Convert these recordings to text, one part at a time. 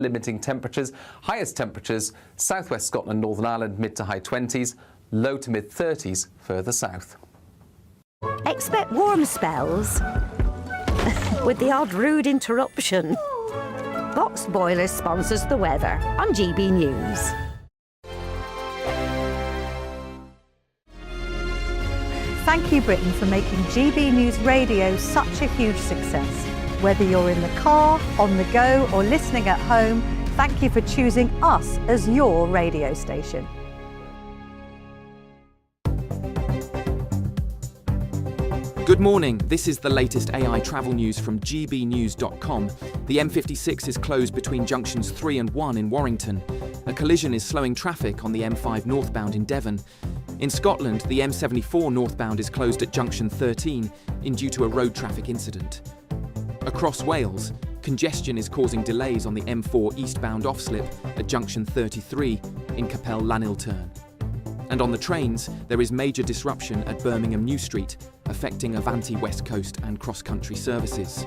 limiting temperatures. Highest temperatures, southwest Scotland, Northern Ireland, mid to high 20s, low to mid 30s further south. Expect warm spells with the odd rude interruption. Box Boilers sponsors the weather on GB News. Thank you, Britain, for making GB News Radio such a huge success. Whether you're in the car, on the go, or listening at home, thank you for choosing us as your radio station. Good morning, this is the latest AI travel news from GBNews.com. The M56 is closed between junctions 3 and 1 in Warrington. A collision is slowing traffic on the M5 northbound in Devon. In Scotland, the M74 northbound is closed at junction 13 due to a road traffic incident. Across Wales, congestion is causing delays on the M4 eastbound off-slip at junction 33 in Capel Llanilturn. And on the trains, there is major disruption at Birmingham New Street, affecting Avanti West Coast and cross-country services.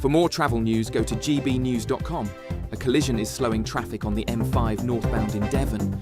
For more travel news, go to gbnews.com. A collision is slowing traffic on the M5 northbound in Devon.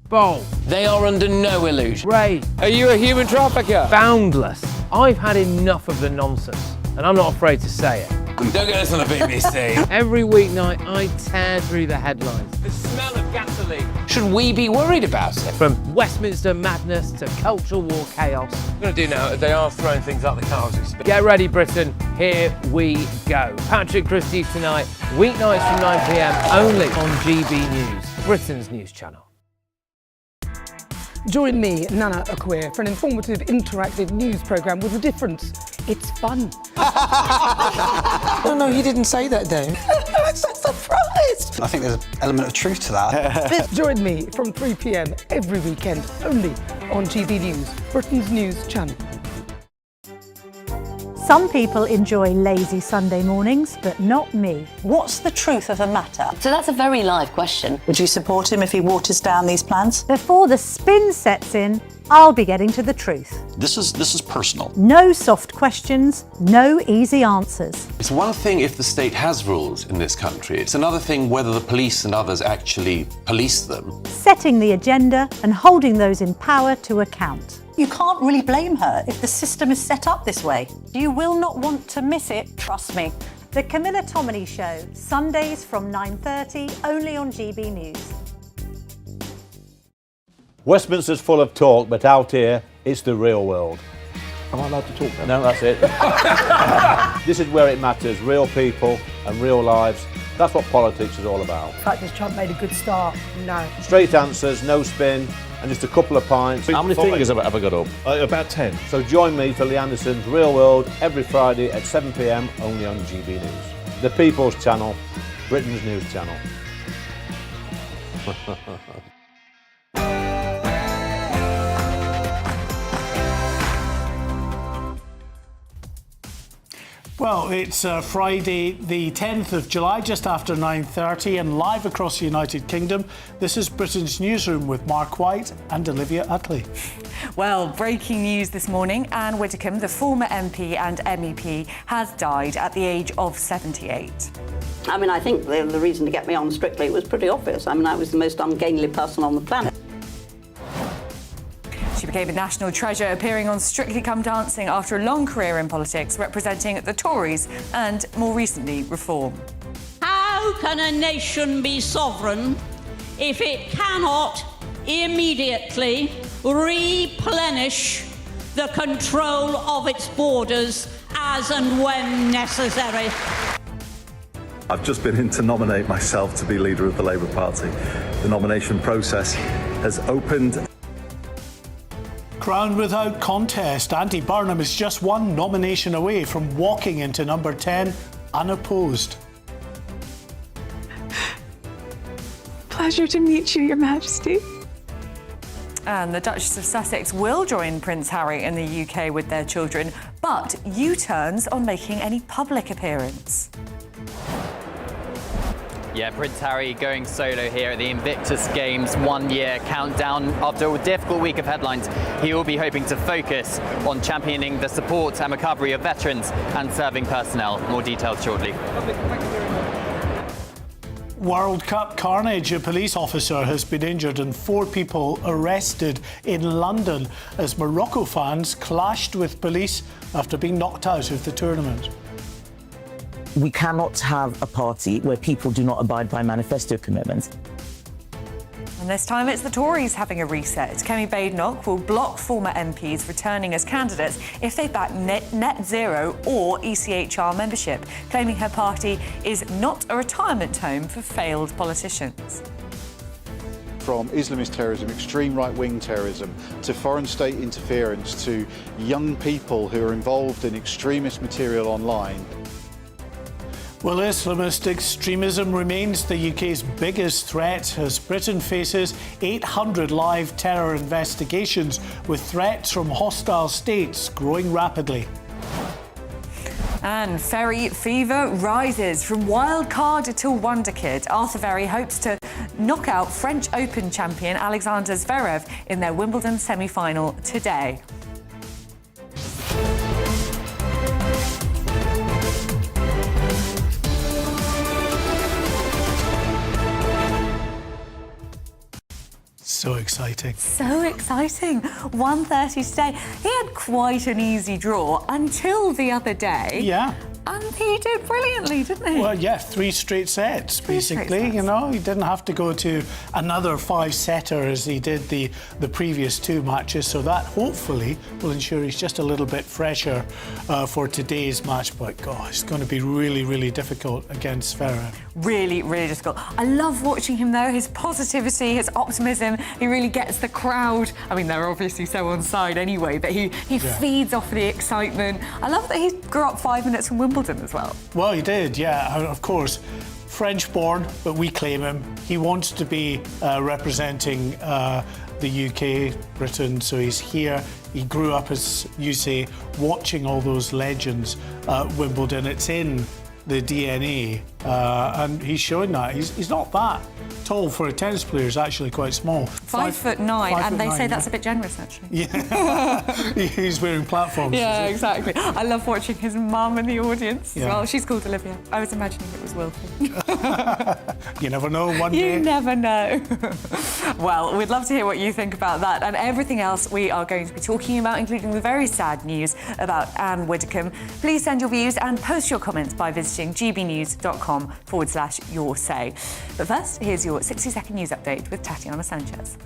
Bold. They are under no illusion. Ray. Are you a human trafficker? Boundless. I've had enough of the nonsense, and I'm not afraid to say it. Don't get this on the BBC. Every weeknight, I tear through the headlines. The smell of gasoline. Should we be worried about it? From Westminster madness to cultural war chaos. What I'm going to do now, they are throwing things out the car as we speak. Get ready, Britain. Here we go. Patrick Christie's tonight, weeknights from 9 p.m, only on GB News, Britain's news channel. Join me, Nana Okoye, for an informative, interactive news programme with a difference. It's fun. No, he didn't say that, Dave. I'm so surprised. I think there's an element of truth to that. Join me from 3 p.m. every weekend, only on GB News, Britain's news channel. Some people enjoy lazy Sunday mornings, but not me. What's the truth of the matter? So that's a very live question. Would you support him if he waters down these plans? Before the spin sets in, I'll be getting to the truth. This is personal. No soft questions, no easy answers. It's one thing if the state has rules in this country. It's another thing whether the police and others actually police them. Setting the agenda and holding those in power to account. You can't really blame her if the system is set up this way. You will not want to miss it, trust me. The Camilla Tominey Show, Sundays from 9:30, only on GB News. Westminster's full of talk, but out here, it's the real world. Am I allowed to talk then? No, that's it. This is where it matters, real people and real lives. That's what politics is all about. In fact, has Trump made a good start? No. Straight answers, no spin, and just a couple of pints. How many fingers have I got up? About 10. So join me for Lee Anderson's Real World every Friday at 7 p.m, only on GB News. The People's Channel, Britain's news channel. Well, it's Friday the 10th of July, just after 9:30, and live across the United Kingdom. This is Britain's Newsroom with Mark White and Olivia Utley. Well, breaking news this morning. Anne Widdecombe, the former MP and MEP, has died at the age of 78. I mean, I think the reason to get me on Strictly was pretty obvious. I mean, I was the most ungainly person on the planet. She became a national treasure, appearing on Strictly Come Dancing after a long career in politics, representing the Tories and, more recently, Reform. How can a nation be sovereign if it cannot immediately replenish the control of its borders as and when necessary? I've just been in to nominate myself to be leader of the Labour Party. The nomination process has opened. Crowned without contest, Andy Burnham is just one nomination away from walking into number 10 unopposed. Pleasure to meet you, Your Majesty. And the Duchess of Sussex will join Prince Harry in the UK with their children, but U-turns on making any public appearance. Yeah, Prince Harry going solo here at the Invictus Games 1 year countdown. After a difficult week of headlines, he will be hoping to focus on championing the support and recovery of veterans and serving personnel. More details shortly. World Cup carnage. A police officer has been injured and 4 people arrested in London as Morocco fans clashed with police after being knocked out of the tournament. We cannot have a party where people do not abide by manifesto commitments. And this time it's the Tories having a reset. Kemi Badenoch will block former MPs returning as candidates if they back net zero or ECHR membership, claiming her party is not a retirement home for failed politicians. From Islamist terrorism, extreme right-wing terrorism, to foreign state interference, to young people who are involved in extremist material online. Well, Islamist extremism remains the UK's biggest threat as Britain faces 800 live terror investigations, with threats from hostile states growing rapidly. And Ferry fever rises from wild card to wonder kid. Arthur Ferry hopes to knock out French Open champion Alexander Zverev in their Wimbledon semi-final today. So exciting. So exciting. 1:30 today. He had quite an easy draw until the other day. Yeah. And he did brilliantly, didn't he? Well, yeah, 3 straight sets, basically. You know, he didn't have to go to another 5-setter as he did the previous 2 matches. So that hopefully will ensure he's just a little bit fresher for today's match. But gosh, it's going to be really, really difficult against Zverev. Really, really difficult. I love watching him though. His positivity, his optimism. He really gets the crowd. I mean, they're obviously so on side anyway, but he feeds off the excitement. I love that he grew up 5 minutes from Wimbledon as well. Well, he did, yeah. Of course, French-born, but we claim him. He wants to be representing the UK, Britain, so he's here. He grew up, as you say, watching all those legends at Wimbledon. It's in the DNA, and he's showing that. He's not that tall for a tennis player. He's actually quite small. 5'9", and they say that's a bit generous, actually. Yeah, he's wearing platforms. Yeah, exactly. I love watching his mum in the audience as Yeah. well. She's called Olivia. I was imagining it was Wilfie. You never know, one day. You never know. Well, we'd love to hear what you think about that and everything else we are going to be talking about, including the very sad news about Anne Widdecombe. Please send your views and post your comments by visiting gbnews.com/your say. But first, here's your 60-second news update with Tatiana Sanchez.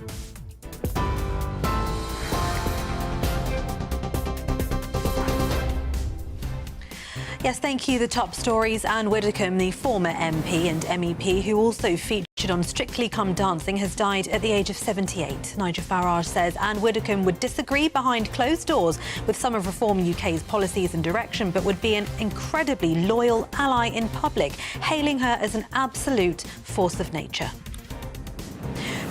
Yes, thank you. The top stories. Anne Widdecombe, the former MP and MEP who also featured on Strictly Come Dancing, has died at the age of 78. Nigel Farage says Anne Widdecombe would disagree behind closed doors with some of Reform UK's policies and direction, but would be an incredibly loyal ally in public, hailing her as an absolute force of nature.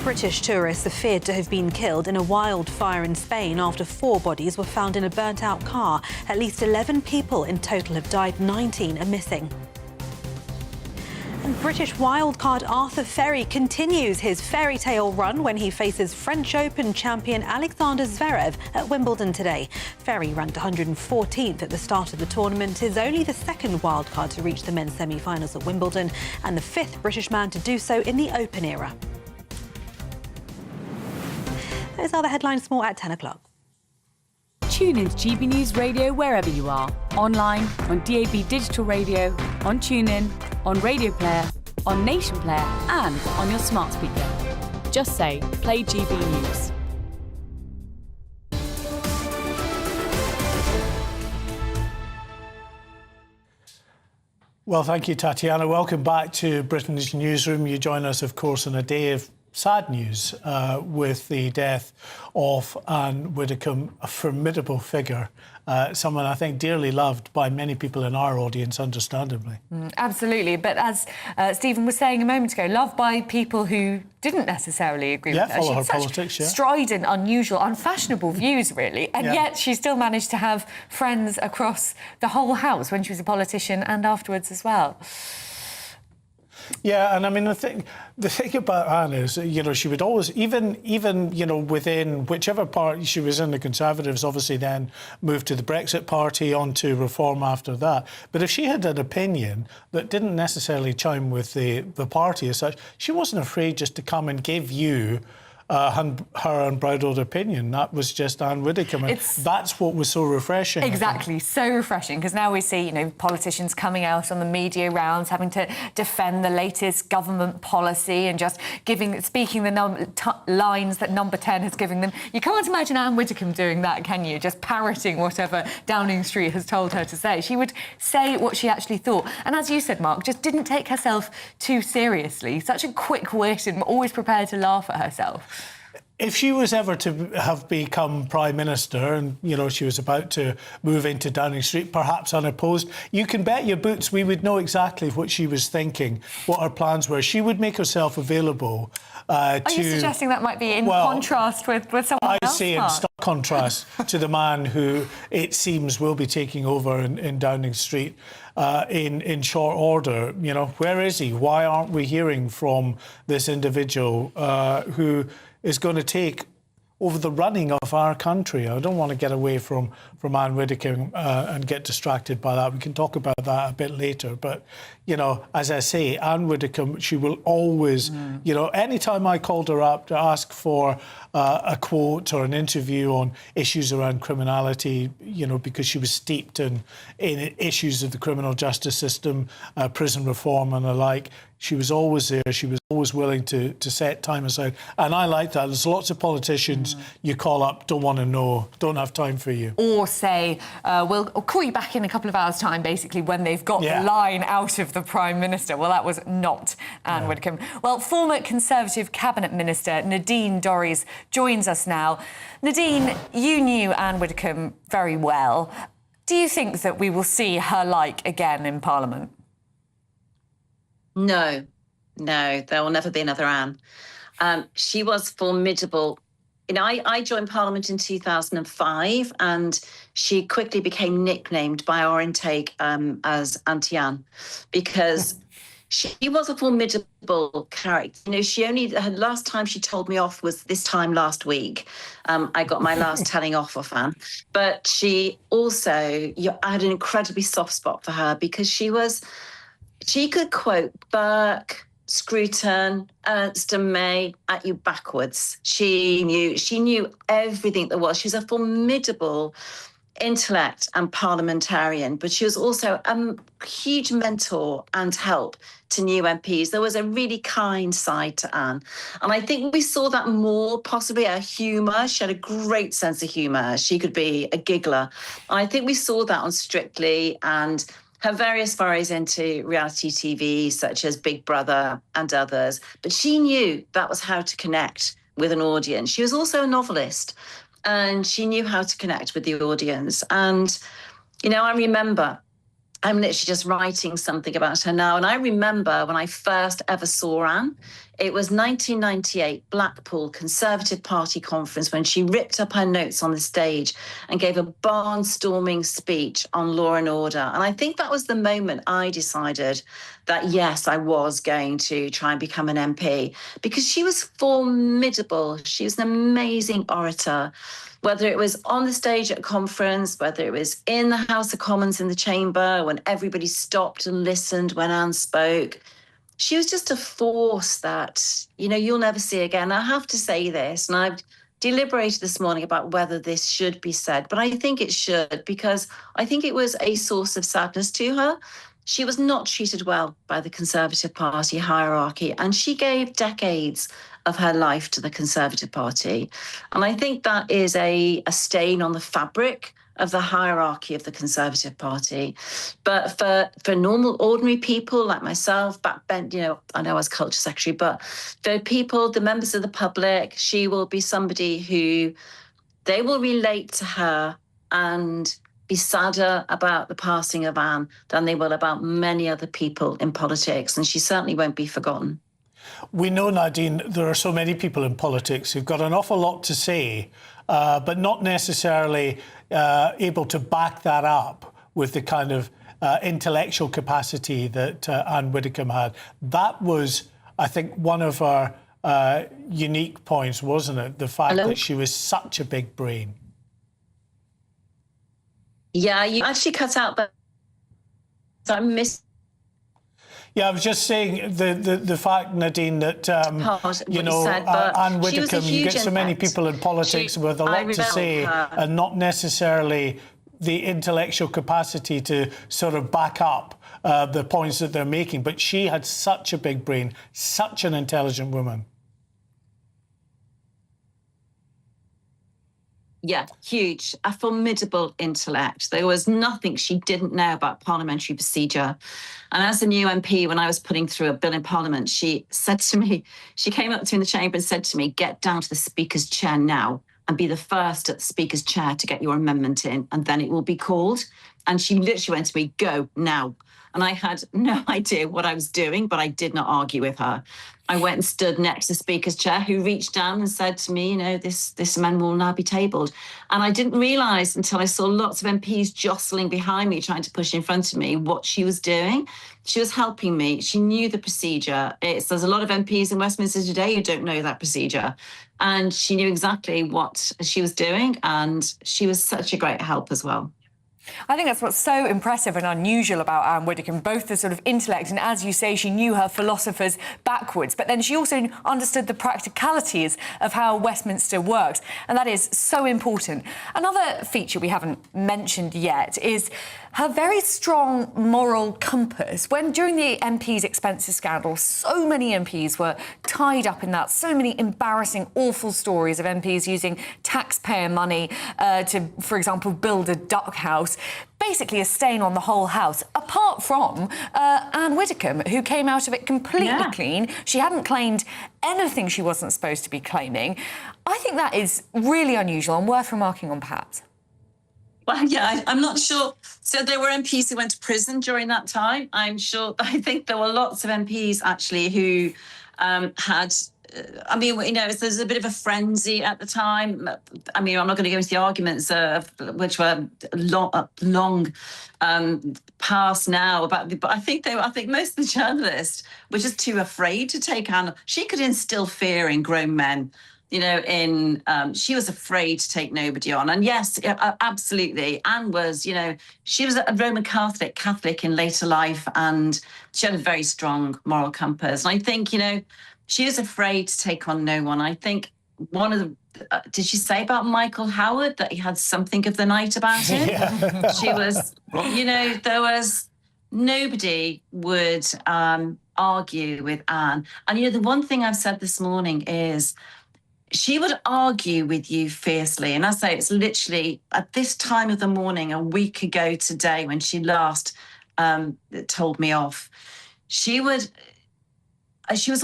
British tourists are feared to have been killed in a wildfire in Spain after 4 bodies were found in a burnt-out car. At least 11 people in total have died, 19 are missing. And British wildcard Arthur Ferry continues his fairy tale run when he faces French Open champion Alexander Zverev at Wimbledon today. Ferry, ranked 114th at the start of the tournament, is only the 2nd wildcard to reach the men's semi-finals at Wimbledon and the 5th British man to do so in the Open era. Those are the headlines. More at 10 o'clock. Tune into GB News Radio wherever you are. Online, on DAB digital radio, on TuneIn, on Radio Player, on Nation Player and on your smart speaker. Just say, play GB News. Well, thank you, Tatiana. Welcome back to Britain's Newsroom. You join us, of course, on a day of sad news with the death of Anne Widdecombe, a formidable figure, someone I think dearly loved by many people in our audience, understandably. Absolutely, but as Stephen was saying a moment ago, loved by people who didn't necessarily agree with her. Follow her She had politics, such strident, unusual, unfashionable views, really, and yet she still managed to have friends across the whole house when she was a politician and afterwards as well. Yeah, and I mean, the thing about Anne is, you know, she would always, even you know, within whichever party she was in, the Conservatives obviously then moved to the Brexit Party, on to Reform after that. But if she had an opinion that didn't necessarily chime with the party as such, she wasn't afraid just to come and give you her unbridled opinion. That was just Anne Widdecombe. And that's what was so refreshing. Exactly, so refreshing, because now we see, you know, politicians coming out on the media rounds having to defend the latest government policy and just speaking the lines that Number 10 has given them. You can't imagine Anne Widdecombe doing that, can you? Just parroting whatever Downing Street has told her to say. She would say what she actually thought. And as you said, Mark, just didn't take herself too seriously. Such a quick wit and always prepared to laugh at herself. If she was ever to have become Prime Minister and, you know, she was about to move into Downing Street, perhaps unopposed, you can bet your boots we would know exactly what she was thinking, what her plans were. She would make herself available Are you suggesting that might be in contrast with someone else? I see in stark contrast to the man who, it seems, will be taking over in Downing Street in short order. You know, where is he? Why aren't we hearing from this individual who is going to take over the running of our country? I don't want to get away from Anne Widdecombe and get distracted by that. We can talk about that a bit later. But, you know, as I say, Anne Widdecombe, she will always, you know, anytime I called her up to ask for a quote or an interview on issues around criminality, you know, because she was steeped in issues of the criminal justice system, prison reform and the like, she was always there. She was always willing to set time aside. And I like that. There's lots of politicians you call up, don't want to know, don't have time for you. Or say, we'll call you back in a couple of hours' time, basically, when they've got the line out of the Prime Minister. Well, that was not Anne Widdecombe. Well, former Conservative Cabinet Minister Nadine Dorries joins us now. Nadine, you knew Anne Widdecombe very well. Do you think that we will see her like again in Parliament? No, there will never be another Anne. She was formidable. You know, I joined Parliament in 2005 and she quickly became nicknamed by our intake as Auntie Anne because she was a formidable character. You know, her last time she told me off was this time last week. I got my last telling off Anne. But she also, I had an incredibly soft spot for her because she could quote Burke, Scruton, Ernst and May at you backwards. She knew everything there was. She was a formidable intellect and parliamentarian, but she was also a huge mentor and help to new MPs. There was a really kind side to Anne. And I think we saw that more, possibly her humour. She had a great sense of humour. She could be a giggler. And I think we saw that on Strictly and her various forays into reality TV, such as Big Brother and others. But she knew that was how to connect with an audience. She was also a novelist, and she knew how to connect with the audience. And, you know, I remember, I'm literally just writing something about her now, and I remember when I first ever saw Anne, it was 1998 Blackpool Conservative Party conference when she ripped up her notes on the stage and gave a barnstorming speech on law and order. And I think that was the moment I decided that, yes, I was going to try and become an MP because she was formidable. She was an amazing orator. Whether it was on the stage at a conference, whether it was in the House of Commons in the chamber, when everybody stopped and listened when Anne spoke, she was just a force that, you know, you'll never see again. I have to say this, and I've deliberated this morning about whether this should be said, but I think it should because I think it was a source of sadness to her. She was not treated well by the Conservative Party hierarchy, and she gave decades of her life to the Conservative Party. And I think that is a stain on the fabric of the hierarchy of the Conservative Party. But for normal, ordinary people like myself, back then, you know, I know I was culture secretary, but for people, the members of the public, she will be somebody who they will relate to her and be sadder about the passing of Anne than they will about many other people in politics. And she certainly won't be forgotten. We know, Nadine, there are so many people in politics who've got an awful lot to say, but not necessarily able to back that up with the kind of intellectual capacity that Anne Widdecombe had. That was, I think, one of her unique points, wasn't it? The fact that she was such a big brain. Yeah, you actually cut out, but I missed. Yeah, I was just saying the fact, Nadine, that you know, Anne Widdecombe, you get so many people in politics with a lot to say and not necessarily the intellectual capacity to sort of back up the points that they're making. But she had such a big brain, such an intelligent woman. Yeah, huge, a formidable intellect. There was nothing she didn't know about parliamentary procedure. And as a new MP, when I was putting through a bill in Parliament, she said to me, she came up to me in the chamber and said to me, get down to the Speaker's chair now and be the first at the Speaker's chair to get your amendment in, and then it will be called. And she literally went to me, go now. And I had no idea what I was doing, but I did not argue with her. I went and stood next to the Speaker's chair, who reached down and said to me, you know, this amendment will now be tabled. And I didn't realise until I saw lots of MPs jostling behind me, trying to push in front of me, what she was doing. She was helping me. She knew the procedure. There's a lot of MPs in Westminster today who don't know that procedure. And she knew exactly what she was doing. And she was such a great help as well. I think that's what's so impressive and unusual about Anne Widdecombe, both the sort of intellect and, as you say, she knew her philosophers backwards, but then she also understood the practicalities of how Westminster works, and that is so important. Another feature we haven't mentioned yet is her very strong moral compass. When during the MP's expenses scandal, so many MPs were tied up in that, so many embarrassing, awful stories of MPs using taxpayer money to, for example, build a duck house. Basically a stain on the whole house, apart from Anne Widdecombe, who came out of it completely clean. She hadn't claimed anything she wasn't supposed to be claiming. I think that is really unusual and worth remarking on, perhaps. Well, yeah, I'm not sure. So there were MPs who went to prison during that time. I think there were lots of MPs actually who had, I mean, you know, there's a bit of a frenzy at the time. I mean, I'm not going to go into the arguments which were long past now, but I think most of the journalists were just too afraid to take Anne. She could instill fear in grown men. You know, she was afraid to take nobody on. And yes, absolutely. Anne was, you know, she was a Roman Catholic in later life, and she had a very strong moral compass. And I think, you know, she was afraid to take on no one. I think one of the, did she say about Michael Howard that he had something of the night about him? Yeah. She was, you know, there was, nobody would argue with Anne. And, you know, the one thing I've said this morning is, she would argue with you fiercely. And I say it's literally at this time of the morning, a week ago today, when she last told me off, she was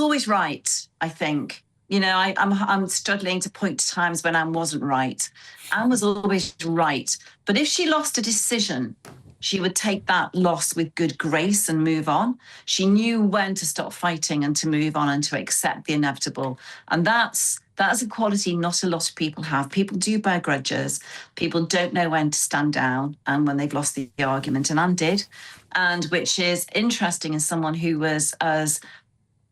always right, I think. You know, I'm struggling to point to times when Anne wasn't right. Anne was always right. But if she lost a decision, she would take that loss with good grace and move on. She knew when to stop fighting and to move on and to accept the inevitable. And that's a quality not a lot of people have. People do bear grudges. People don't know when to stand down and when they've lost the argument. And Anne did. And which is interesting as someone who was as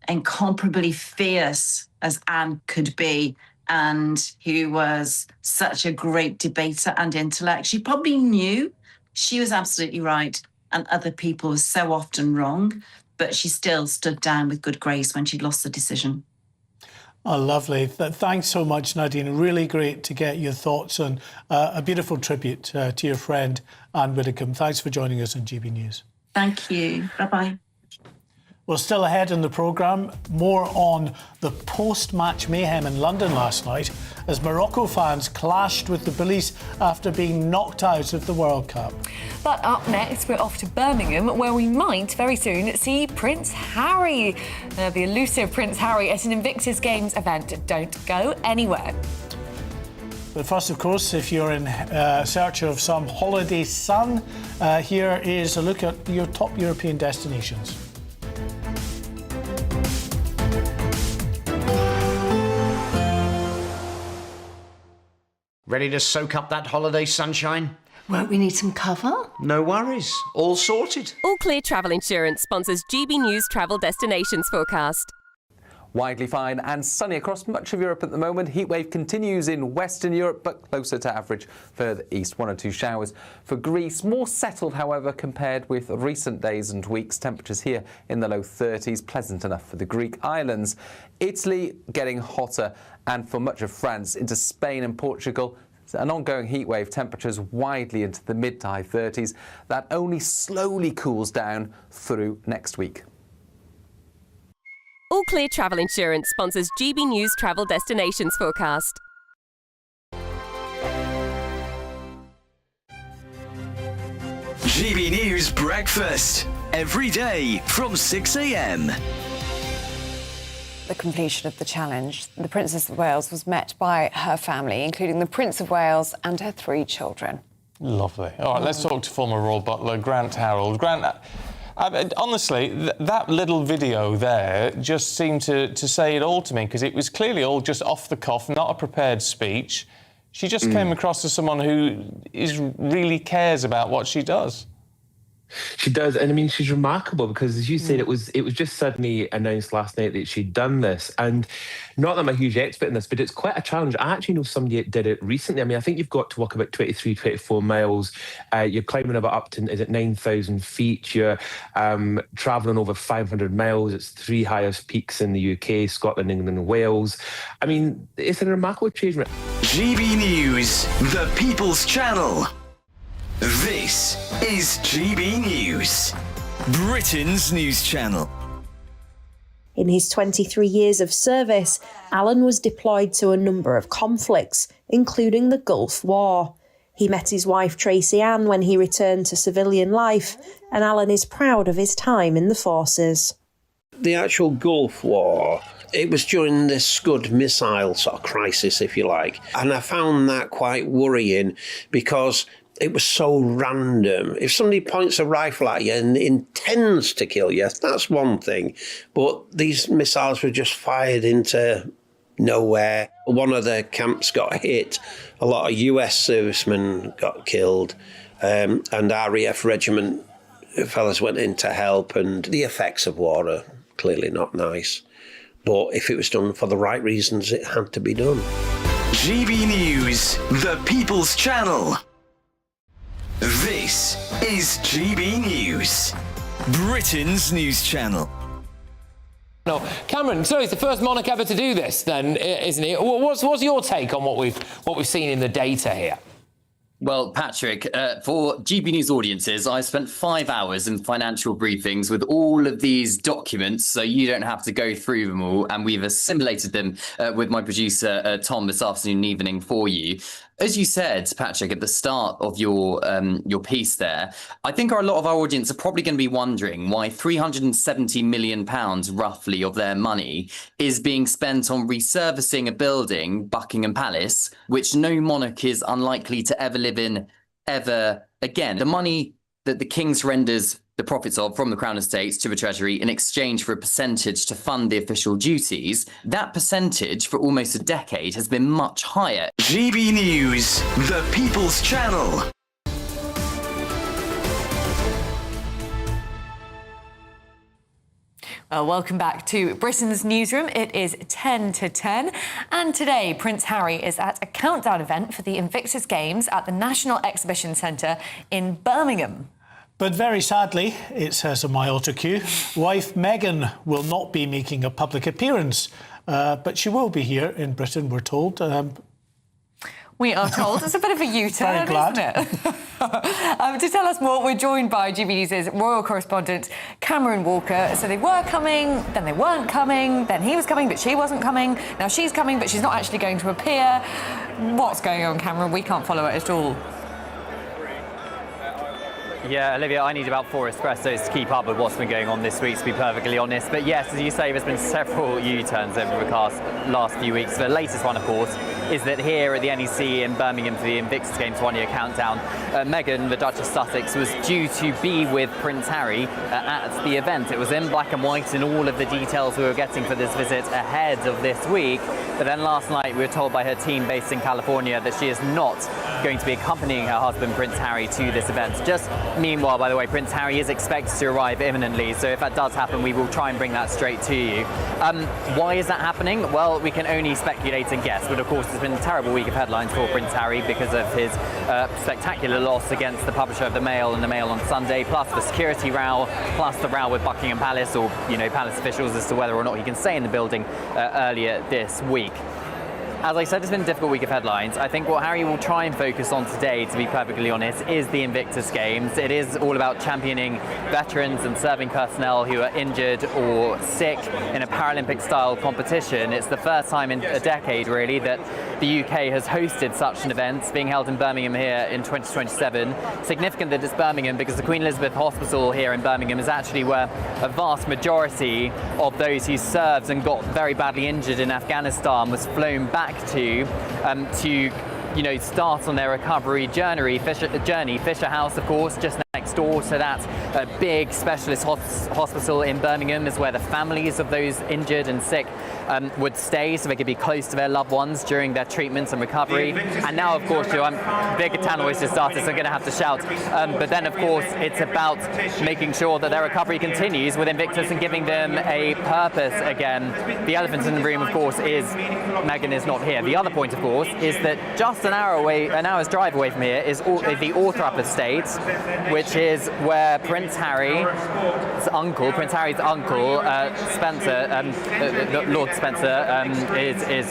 incomparably fierce as Anne could be, and who was such a great debater and intellect. She probably knew she was absolutely right and other people were so often wrong, but she still stood down with good grace when she'd lost the decision. Oh, lovely. Thanks so much, Nadine. Really great to get your thoughts on a beautiful tribute to your friend, Anne Widdecombe. Thanks for joining us on GB News. Thank you. Bye-bye. Well, still ahead in the programme, more on the post-match mayhem in London last night as Morocco fans clashed with the police after being knocked out of the World Cup. But up next, we're off to Birmingham, where we might very soon see Prince Harry. The elusive Prince Harry at an Invictus Games event. Don't go anywhere. But first, of course, if you're in search of some holiday sun, here is a look at your top European destinations. Ready to soak up that holiday sunshine? Won't we need some cover? No worries, all sorted. All Clear Travel Insurance sponsors GB News Travel Destinations Forecast. Widely fine and sunny across much of Europe at the moment. Heatwave continues in Western Europe, but closer to average further east. 1 or 2 showers for Greece. More settled, however, compared with recent days and weeks. Temperatures here in the low 30s, pleasant enough for the Greek islands. Italy getting hotter, and for much of France into Spain and Portugal, an ongoing heatwave, temperatures widely into the mid to high 30s. That only slowly cools down through next week. All Clear Travel Insurance sponsors GB News Travel Destinations Forecast. GB News Breakfast, every day from 6 a.m. The completion of the challenge, the Princess of Wales was met by her family, including the Prince of Wales and her 3 children. Lovely. All right, let's talk to former Royal Butler Grant Harold. Grant, honestly, that little video there just seemed to say it all to me, because it was clearly all just off the cuff, not a prepared speech. She just came across as someone who really cares about what she does. She does, and I mean, she's remarkable because, as you said, it was just suddenly announced last night that she'd done this. And not that I'm a huge expert in this, but it's quite a challenge. I actually know somebody that did it recently. I mean, I think you've got to walk about 23, 24 miles. You're climbing about up to, is it 9,000 feet? You're travelling over 500 miles. It's 3 highest peaks in the UK, Scotland, England, and Wales. I mean, it's a remarkable achievement. GB News, the People's Channel. This is GB News, Britain's news channel. In his 23 years of service, Alan was deployed to a number of conflicts, including the Gulf War. He met his wife Tracy Ann when he returned to civilian life, and Alan is proud of his time in the forces. The actual Gulf War, it was during this Scud missile sort of crisis, if you like, and I found that quite worrying because it was so random. If somebody points a rifle at you and intends to kill you, that's one thing. But these missiles were just fired into nowhere. One of the camps got hit. A lot of US servicemen got killed. And RAF regiment fellas went in to help. And the effects of war are clearly not nice. But if it was done for the right reasons, it had to be done. GB News, the People's Channel. This is GB News, Britain's news channel. No, Cameron, so it's the first monarch ever to do this, then, isn't it? What's your take on what we've seen in the data here? Well, Patrick, for GB News audiences, I spent 5 hours in financial briefings with all of these documents, so you don't have to go through them all, and we've assimilated them with my producer, Tom, this afternoon and evening for you. As you said, Patrick, at the start of your piece there, I think a lot of our audience are probably going to be wondering why £370 million, roughly, of their money is being spent on resurfacing a building, Buckingham Palace, which no monarch is unlikely to ever live in ever again. The money that the king surrenders the profits of from the Crown Estates to the Treasury in exchange for a percentage to fund the official duties, that percentage for almost a decade has been much higher. GB News, the People's Channel. Well, welcome back to Britain's Newsroom. It is 10 to 10, and today Prince Harry is at a countdown event for the Invictus Games at the National Exhibition Centre in Birmingham. But very sadly, it says on my autocue, wife Meghan will not be making a public appearance, but she will be here in Britain, we're told. We are told. It's a bit of a U-turn, isn't it? To tell us more, we're joined by GB News' royal correspondent, Cameron Walker. So they were coming, then they weren't coming, then he was coming, but she wasn't coming. Now she's coming, but she's not actually going to appear. What's going on, Cameron? We can't follow it at all. Yeah, Olivia, I need about 4 espressos to keep up with what's been going on this week, to be perfectly honest. But yes, as you say, there's been several U-turns over the last few weeks. The latest one, of course, is that here at the NEC in Birmingham for the Invictus Games one-year countdown, Meghan, the Duchess of Sussex, was due to be with Prince Harry at the event. It was in black and white in all of the details we were getting for this visit ahead of this week. But then last night we were told by her team based in California that she is not going to be accompanying her husband Prince Harry to this event. Just meanwhile, by the way, Prince Harry is expected to arrive imminently, so if that does happen, we will try and bring that straight to you. Why is that happening? Well, we can only speculate and guess, but of course it's been a terrible week of headlines for Prince Harry because of his spectacular loss against the publisher of the Mail and the Mail on Sunday, plus the security row, plus the row with Buckingham Palace, or palace officials, as to whether or not he can stay in the building earlier this week. As I said, it's been a difficult week of headlines. I think what Harry will try and focus on today, to be perfectly honest, is the Invictus Games. It is all about championing veterans and serving personnel who are injured or sick in a Paralympic-style competition. It's the first time in a decade, really, that the UK has hosted such an event. It's being held in Birmingham here in 2027. Significant that it's Birmingham because the Queen Elizabeth Hospital here in Birmingham is actually where a vast majority of those who served and got very badly injured in Afghanistan was flown back to start on their recovery journey. Fisher House, of course, just next door to that big specialist hospital in Birmingham is where the families of those injured and sick would stay, so they could be close to their loved ones during their treatment and recovery. And now, of course, big tannoy to start, so I'm going to have to shout. But then, of course, it's about making sure that their recovery continues with Invictus and giving them a purpose again. The elephant in the room, of course, is Meghan is not here. The other point, of course, is that just an hour's drive away from here is the Althorp estate, which is where Prince Harry's uncle, Spencer, Lord Spencer, is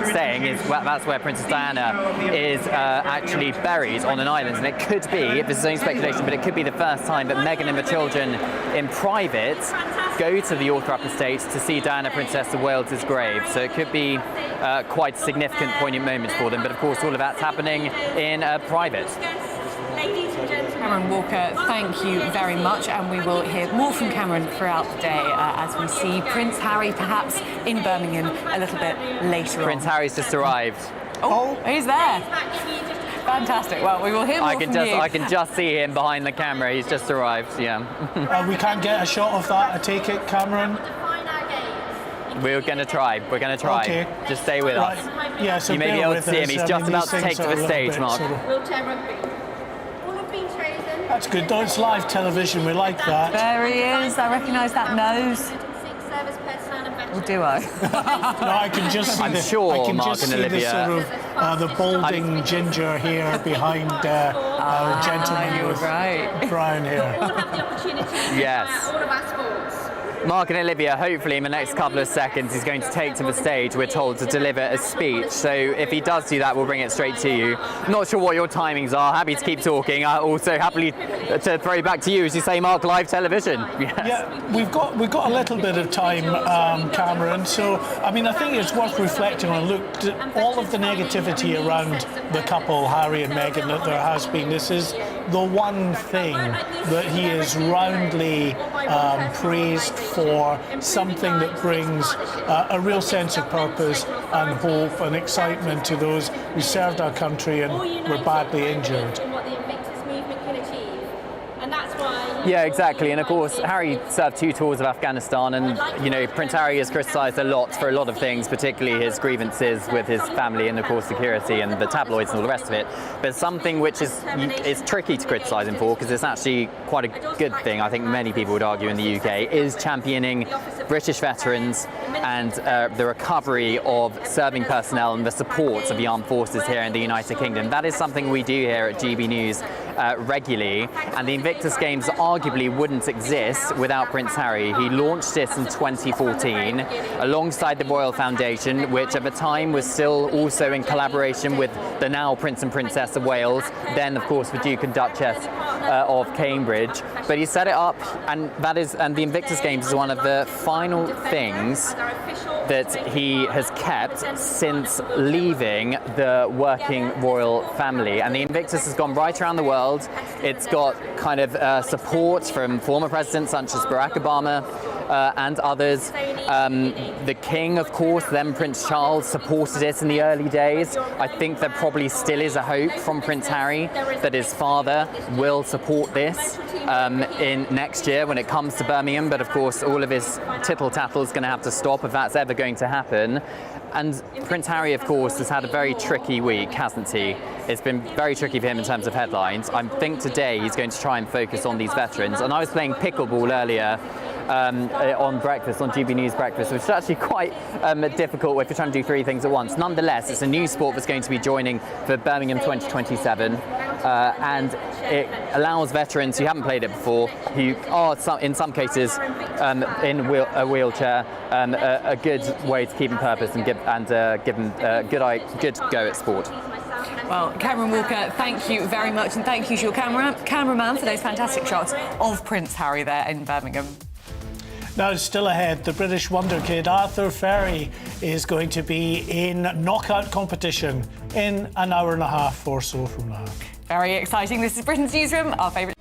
staying. That's where Princess Diana is actually buried, on an island. And it could be, this is only speculation, but it could be the first time that Meghan and the children in private go to the Althorp estate to see Diana, Princess of Wales's grave. So it could be quite a significant, poignant moment for them. But of course, all of that's happening in private. Cameron Walker, thank you very much, and we will hear more from Cameron throughout the day as we see Prince Harry perhaps in Birmingham a little bit later on. Prince Harry's just arrived. Oh, he's there. Fantastic. Well, we will hear more from you. I can just see him behind the camera. He's just arrived, yeah. We can't get a shot of that, I take it, Cameron? We're going to try. Okay. Just stay with us. Yeah, so you may be able to see him. He's just about to take to the stage, Mark. That's good, though. It's live television. We like that. There he is. I recognise that nose. Or do I? No, I can just see I'm sure Mark and Olivia. The balding ginger hair behind gentleman with brown hair. Yes. Mark and Olivia, hopefully in the next couple of seconds, is going to take to the stage, we're told, to deliver a speech. So if he does do that, we'll bring it straight to you. Not sure what your timings are. Happy to keep talking. Also happily to throw back to you, as you say, Mark, live television. Yes. Yeah, we've got a little bit of time, Cameron. So, I mean, I think it's worth reflecting on. Look, all of the negativity around the couple, Harry and Meghan, that there has been. This is the one thing that he is roundly praised for, something that brings a real sense of purpose and hope and excitement to those who served our country and were badly injured. Yeah, exactly. And of course, Harry served 2 tours of Afghanistan, and Prince Harry is criticised a lot for a lot of things, particularly his grievances with his family and of course security and the tabloids and all the rest of it. But something which is tricky to criticise him for, because it's actually quite a good thing, I think many people would argue in the UK, is championing British veterans and the recovery of serving personnel and the support of the armed forces here in the United Kingdom. That is something we do here at GB News regularly, and the Invictus Games arguably wouldn't exist without Prince Harry. He launched this in 2014 alongside the Royal Foundation, which at the time was still also in collaboration with the now Prince and Princess of Wales, then of course the Duke and Duchess of Cambridge. But he set it up, and the Invictus Games is one of the final things that he has kept since leaving the working royal family. And the Invictus has gone right around the world. It's got kind of support from former presidents such as Barack Obama and others. The King, of course, then Prince Charles, supported it in the early days. I think there probably still is a hope from Prince Harry that his father will support this in next year when it comes to Birmingham. But of course, all of his tittle-tattle is going to have to stop if that's ever going to happen. And Prince Harry, of course, has had a very tricky week, hasn't he? It's been very tricky for him in terms of headlines. I think today he's going to try and focus on these veterans. And I was playing pickleball earlier on breakfast, on GB News Breakfast, which is actually quite difficult if you're trying to do three things at once. Nonetheless, it's a new sport that's going to be joining for Birmingham 2027, and it allows veterans who haven't played it before, who are in some cases in a wheelchair, a good way to keep in purpose and give them a good go at sport. Well, Cameron Walker, thank you very much, and thank you to your cameraman for those fantastic shots of Prince Harry there in Birmingham. Now, still ahead, the British wonder kid Arthur Ferry is going to be in knockout competition in an hour and a half or so from now. Very exciting. This is Britain's Newsroom, our favourite.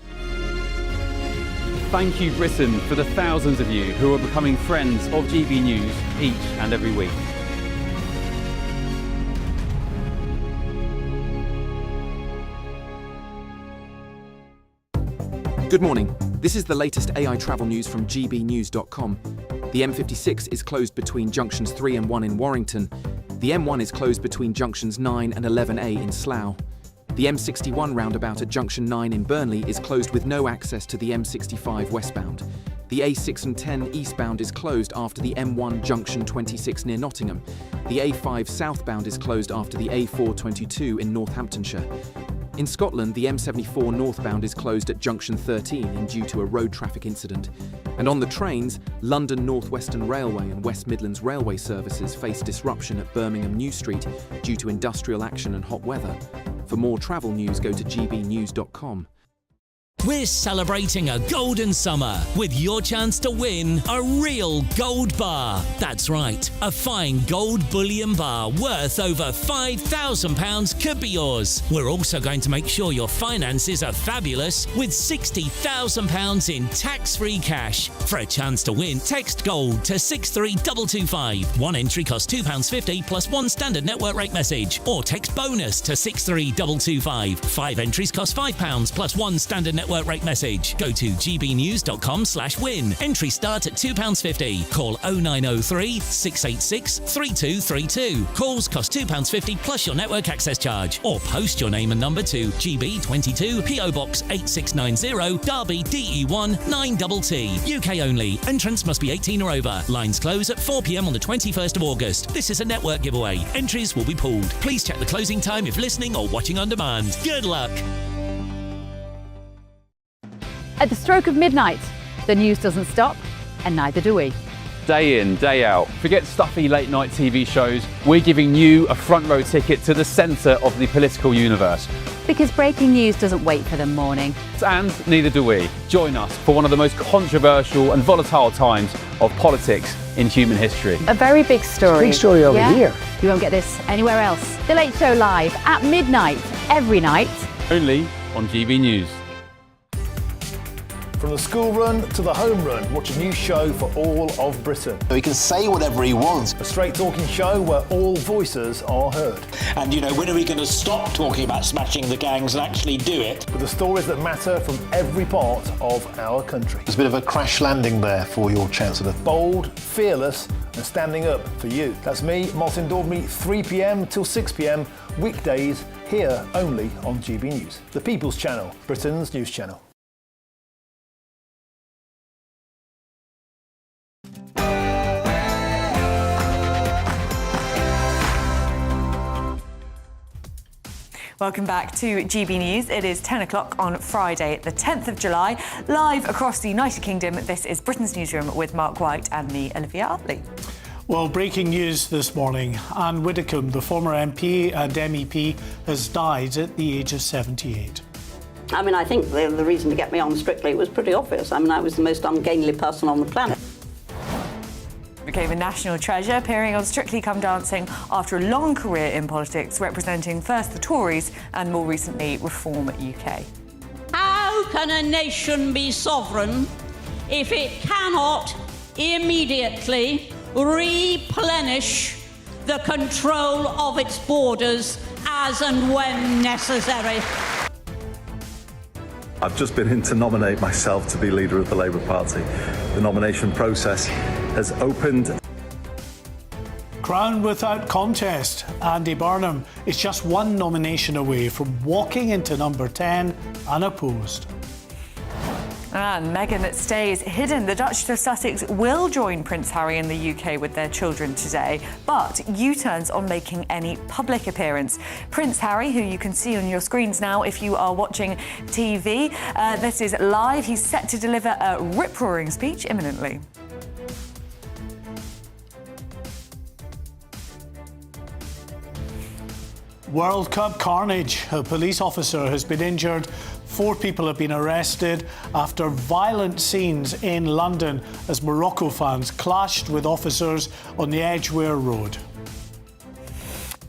Thank you, Britain, for the thousands of you who are becoming friends of GB News each and every week. Good morning. This is the latest AI travel news from GBnews.com. The M56 is closed between junctions 3 and 1 in Warrington. The M1 is closed between junctions 9 and 11A in Slough. The M61 roundabout at junction 9 in Burnley is closed with no access to the M65 westbound. The A6 and 10 eastbound is closed after the M1 junction 26 near Nottingham. The A5 southbound is closed after the A422 in Northamptonshire. In Scotland, the M74 northbound is closed at junction 13 due to a road traffic incident. And on the trains, London North Western Railway and West Midlands Railway services face disruption at Birmingham New Street due to industrial action and hot weather. For more travel news, go to gbnews.com. We're celebrating a golden summer with your chance to win a real gold bar. That's right, a fine gold bullion bar worth over £5,000 could be yours. We're also going to make sure your finances are fabulous with £60,000 in tax-free cash. For a chance to win, text GOLD to 63225. One entry costs £2.50 plus one standard network rate message. Or text BONUS to 63225. 5 entries cost £5 plus one standard network rate message. Go to gbnews.com/win. Entry start at £2.50. Call 0903 686 3232. Calls cost £2.50 plus your network access charge. Or post your name and number to GB22 PO Box 8690 Derby DE1 9TT. UK only. Entrance must be 18 or over. Lines close at 4 p.m. on the 21st of August. This is a network giveaway. Entries will be pulled. Please check the closing time if listening or watching on demand. Good luck. At the stroke of midnight, the news doesn't stop, and neither do we. Day in, day out. Forget stuffy late night TV shows. We're giving you a front row ticket to the centre of the political universe. Because breaking news doesn't wait for the morning. And neither do we. Join us for one of the most controversial and volatile times of politics in human history. A very big story. Big story over here. You won't get this anywhere else. The Late Show live at midnight, every night. Only on GB News. From the school run to the home run, watch a new show for all of Britain. He can say whatever he wants. A straight talking show where all voices are heard. And, you know, when are we going to stop talking about smashing the gangs and actually do it? With the stories that matter from every part of our country. There's a bit of a crash landing there for your Chancellor. Bold, fearless and standing up for you. That's me, Martin Daubney, 3 p.m. till 6 p.m. weekdays, here only on GB News. The People's Channel, Britain's news channel. Welcome back to GB News. It is 10 o'clock on Friday, the 10th of July. Live across the United Kingdom, this is Britain's Newsroom with Mark White and me, Olivia Hartley. Well, breaking news this morning. Anne Widdecombe, the former MP and MEP, has died at the age of 78. I mean, I think the reason to get me on Strictly was pretty obvious. I mean, I was the most ungainly person on the planet. Became a national treasure, appearing on Strictly Come Dancing after a long career in politics, representing first the Tories and more recently Reform UK. Hi! can a nation be sovereign if it cannot immediately replenish the control of its borders as and when necessary? I've just been in to nominate myself to be leader of the Labour Party. The nomination process has opened. Crowned without contest, Andy Burnham is just one nomination away from walking into number 10 unopposed. And Meghan stays hidden. The Duchess of Sussex will join Prince Harry in the UK with their children today, but U-turns on making any public appearance. Prince Harry, who you can see on your screens now if you are watching TV, this is live. He's set to deliver a rip-roaring speech imminently. World Cup carnage. A police officer has been injured. 4 people have been arrested after violent scenes in London as Morocco fans clashed with officers on the Edgware Road.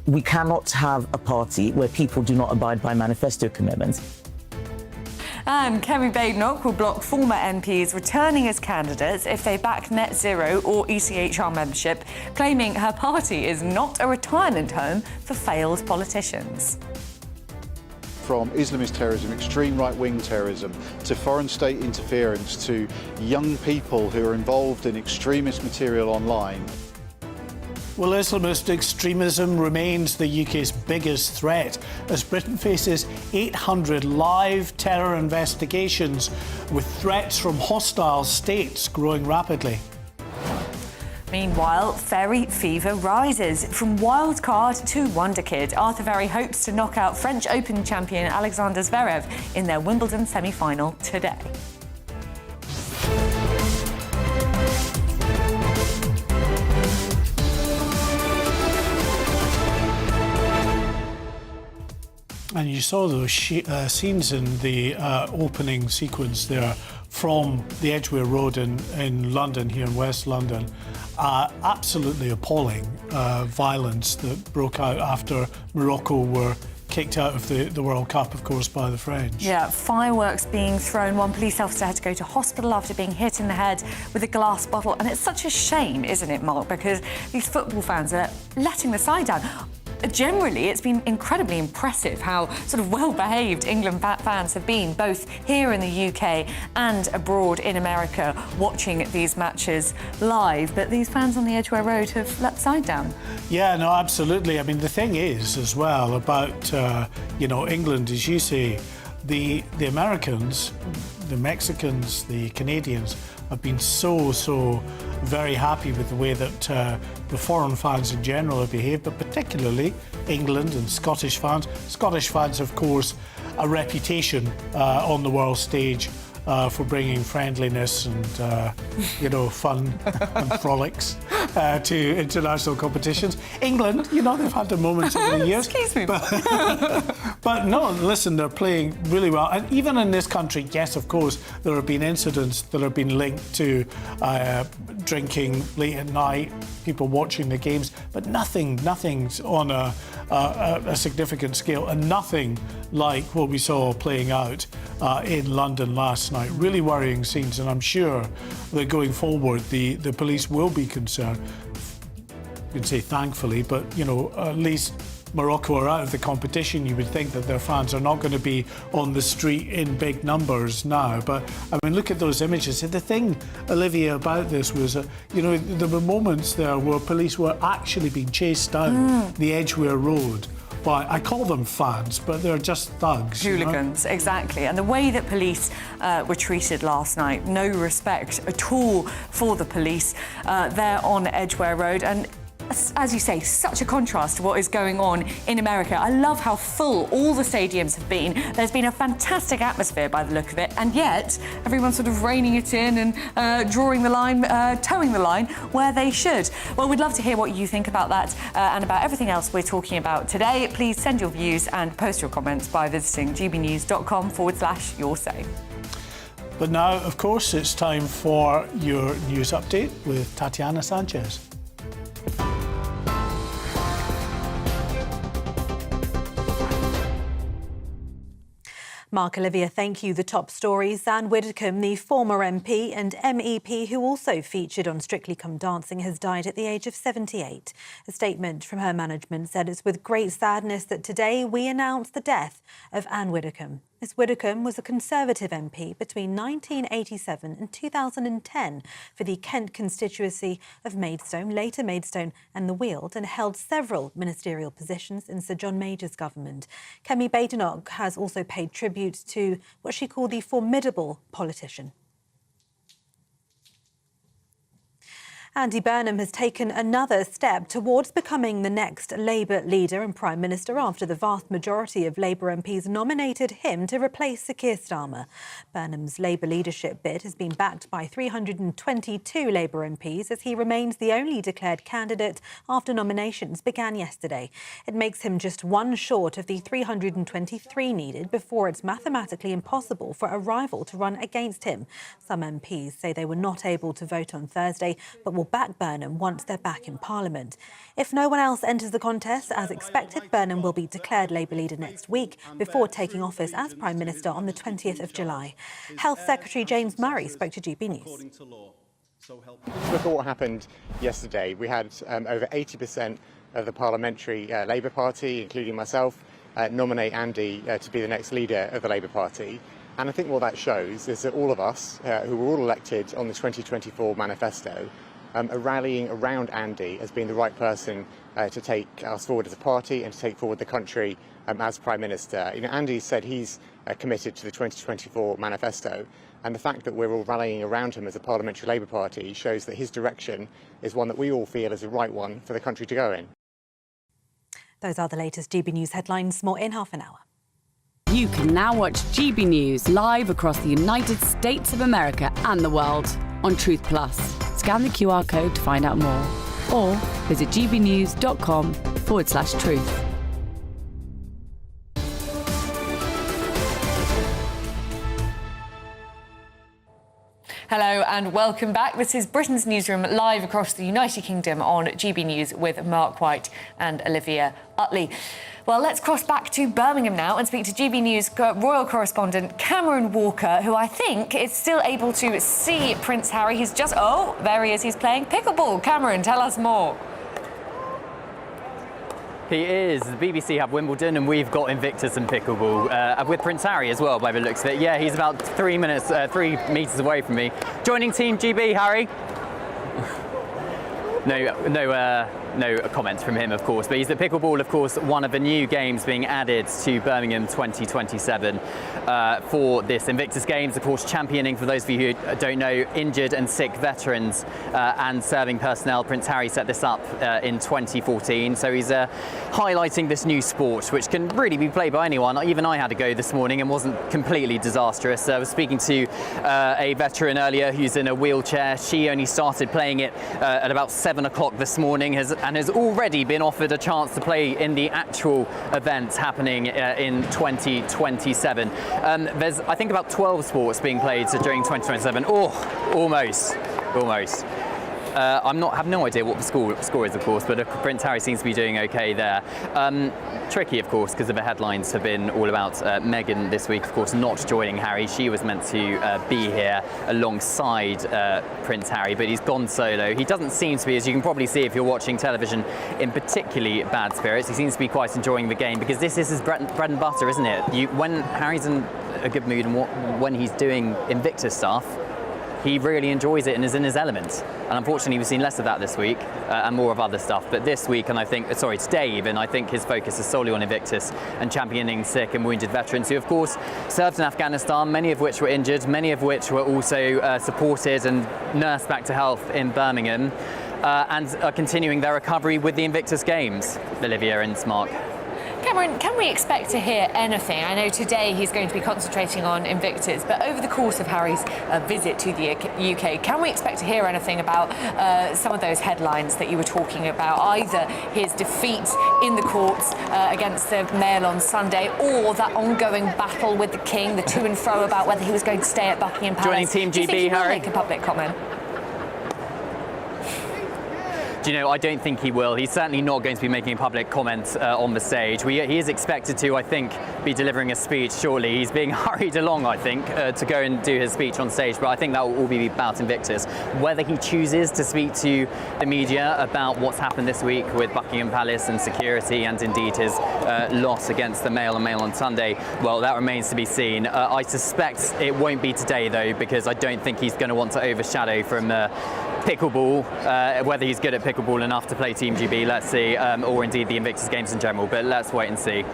We cannot have a party where people do not abide by manifesto commitments. And Kemi Badenoch will block former MPs returning as candidates if they back net zero or ECHR membership, claiming her party is not a retirement home for failed politicians. From Islamist terrorism, extreme right-wing terrorism, to foreign state interference, to young people who are involved in extremist material online. Well, Islamist extremism remains the UK's biggest threat as Britain faces 800 live terror investigations, with threats from hostile states growing rapidly. Meanwhile, Ferry fever rises. From wild card to wonder kid, Arthur Ferry hopes to knock out French Open champion Alexander Zverev in their Wimbledon semi-final today. And you saw those scenes in the opening sequence there from the Edgware Road in London, here in West London. Absolutely appalling violence that broke out after Morocco were kicked out of the World Cup, of course, by the French. Yeah, fireworks being thrown. One police officer had to go to hospital after being hit in the head with a glass bottle. And it's such a shame, isn't it, Mark? Because these football fans are letting the side down. Generally, it's been incredibly impressive how sort of well-behaved England fans have been, both here in the UK and abroad in America, watching these matches live. But these fans on the Edgware Road have let the side down. Yeah, no, absolutely. I mean, the thing is, as well, about, England, as you say, the Americans, the Mexicans, the Canadians have been so very happy with the way that the foreign fans in general have behaved, but particularly England and Scottish fans. Scottish fans, of course, a reputation on the world stage for bringing friendliness and fun and frolics to international competitions. England, they've had their moments over the years. Excuse me. But no, listen, they're playing really well. And even in this country, yes, of course, there have been incidents that have been linked to drinking late at night, people watching the games, but nothing's on a significant scale, and nothing like what we saw playing out in London last night. Really worrying scenes, and I'm sure that going forward, the police will be concerned. You can say thankfully, but at least Morocco are out of the competition. You would think that their fans are not going to be on the street in big numbers now. But I mean, look at those images. The thing, Olivia, about this was, there were moments there where police were actually being chased down the Edgware Road by, I call them fans, but they're just thugs. Hooligans, exactly. And the way that police were treated last night, no respect at all for the police there on Edgware Road. And as you say, such a contrast to what is going on in America. I love how full all the stadiums have been. There's been a fantastic atmosphere by the look of it, and yet everyone's sort of reining it in and drawing the line, towing the line where they should. Well, we'd love to hear what you think about that and about everything else we're talking about today. Please send your views and post your comments by visiting gbnews.com/yoursay. But now, of course, it's time for your news update with Tatiana Sanchez. Mark, Olivia, thank you. The top stories. Anne Widdecombe, the former MP and MEP who also featured on Strictly Come Dancing, has died at the age of 78. A statement from her management said it's with great sadness that today we announce the death of Anne Widdecombe. Miss Widdecombe was a Conservative MP between 1987 and 2010 for the Kent constituency of Maidstone, later Maidstone and the Weald, and held several ministerial positions in Sir John Major's government. Kemi Badenoch has also paid tribute to what she called the formidable politician. Andy Burnham has taken another step towards becoming the next Labour leader and Prime Minister after the vast majority of Labour MPs nominated him to replace Sir Keir Starmer. Burnham's Labour leadership bid has been backed by 322 Labour MPs as he remains the only declared candidate after nominations began yesterday. It makes him just one short of the 323 needed before it's mathematically impossible for a rival to run against him. Some MPs say they were not able to vote on Thursday but will back Burnham once they're back in Parliament. If no one else enters the contest, as expected, Burnham will be declared Labour leader next week before taking office as Prime Minister on the 20th of July. Health Secretary James Murray spoke to GB News. Look at what happened yesterday. We had over 80% of the parliamentary Labour Party, including myself, nominate Andy to be the next leader of the Labour Party. And I think what that shows is that all of us, who were all elected on the 2024 manifesto, are rallying around Andy as being the right person to take us forward as a party and to take forward the country as Prime Minister. You know, Andy said he's committed to the 2024 manifesto, and the fact that we're all rallying around him as a parliamentary Labour Party shows that his direction is one that we all feel is the right one for the country to go in. Those are the latest GB News headlines. More in half an hour. You can now watch GB News live across the United States of America and the world on Truth Plus. Scan the QR code to find out more or visit gbnews.com/truth. Hello and welcome back. This is Britain's Newsroom live across the United Kingdom on GB News with Mark White and Olivia Utley. Well, let's cross back to Birmingham now and speak to GB News royal correspondent Cameron Walker, who I think is still able to see Prince Harry. He's just... Oh, there he is. He's playing pickleball. Cameron, tell us more. He is. The BBC have Wimbledon and we've got Invictus and pickleball with Prince Harry as well, by the looks of it. Yeah, he's about 3 metres away from me. Joining Team GB, Harry? No comments from him, of course, but he's at pickleball, of course, one of the new games being added to Birmingham 2027 for this Invictus Games, of course, championing, for those of you who don't know, injured and sick veterans and serving personnel. Prince Harry set this up in 2014, so he's highlighting this new sport, which can really be played by anyone. Even I had to go this morning and wasn't completely disastrous. I was speaking to a veteran earlier who's in a wheelchair. She only started playing it at about 7 o'clock this morning, and has already been offered a chance to play in the actual events happening in 2027. There's, I think, about 12 sports being played during 2027. Oh, almost. I have no idea what the score is, of course, but Prince Harry seems to be doing okay there. Tricky, of course, because the headlines have been all about Meghan this week, of course, not joining Harry. She was meant to be here alongside Prince Harry, but he's gone solo. He doesn't seem to be, as you can probably see if you're watching television, in particularly bad spirits. He seems to be quite enjoying the game because this is his bread and butter, isn't it? When Harry's in a good mood and when he's doing Invictus stuff, he really enjoys it and is in his element. And unfortunately, we've seen less of that this week and more of other stuff. But this week, and today even, I think his focus is solely on Invictus and championing sick and wounded veterans who, of course, served in Afghanistan, many of which were injured, many of which were also supported and nursed back to health in Birmingham and are continuing their recovery with the Invictus Games. Olivia and Mark. Cameron, can we expect to hear anything? I know today he's going to be concentrating on Invictus, but over the course of Harry's visit to the UK, can we expect to hear anything about some of those headlines that you were talking about, either his defeat in the courts against the Mail on Sunday, or that ongoing battle with the King, the to and fro about whether he was going to stay at Buckingham Palace? Joining Team GB, Do you think he will Harry? make a public comment? Do you know, I don't think he will. He's certainly not going to be making a public comment on the stage. He is expected to, I think, be delivering a speech shortly. He's being hurried along, I think, to go and do his speech on stage, but I think that will all be about Invictus. Whether he chooses to speak to the media about what's happened this week with Buckingham Palace and security, and indeed his loss against the Mail and Mail on Sunday, well, that remains to be seen. I suspect it won't be today, though, because I don't think he's going to want to overshadow from pickleball, whether he's good at pickleball enough to play Team GB, let's see, or indeed the Invictus Games in general, but let's wait and see.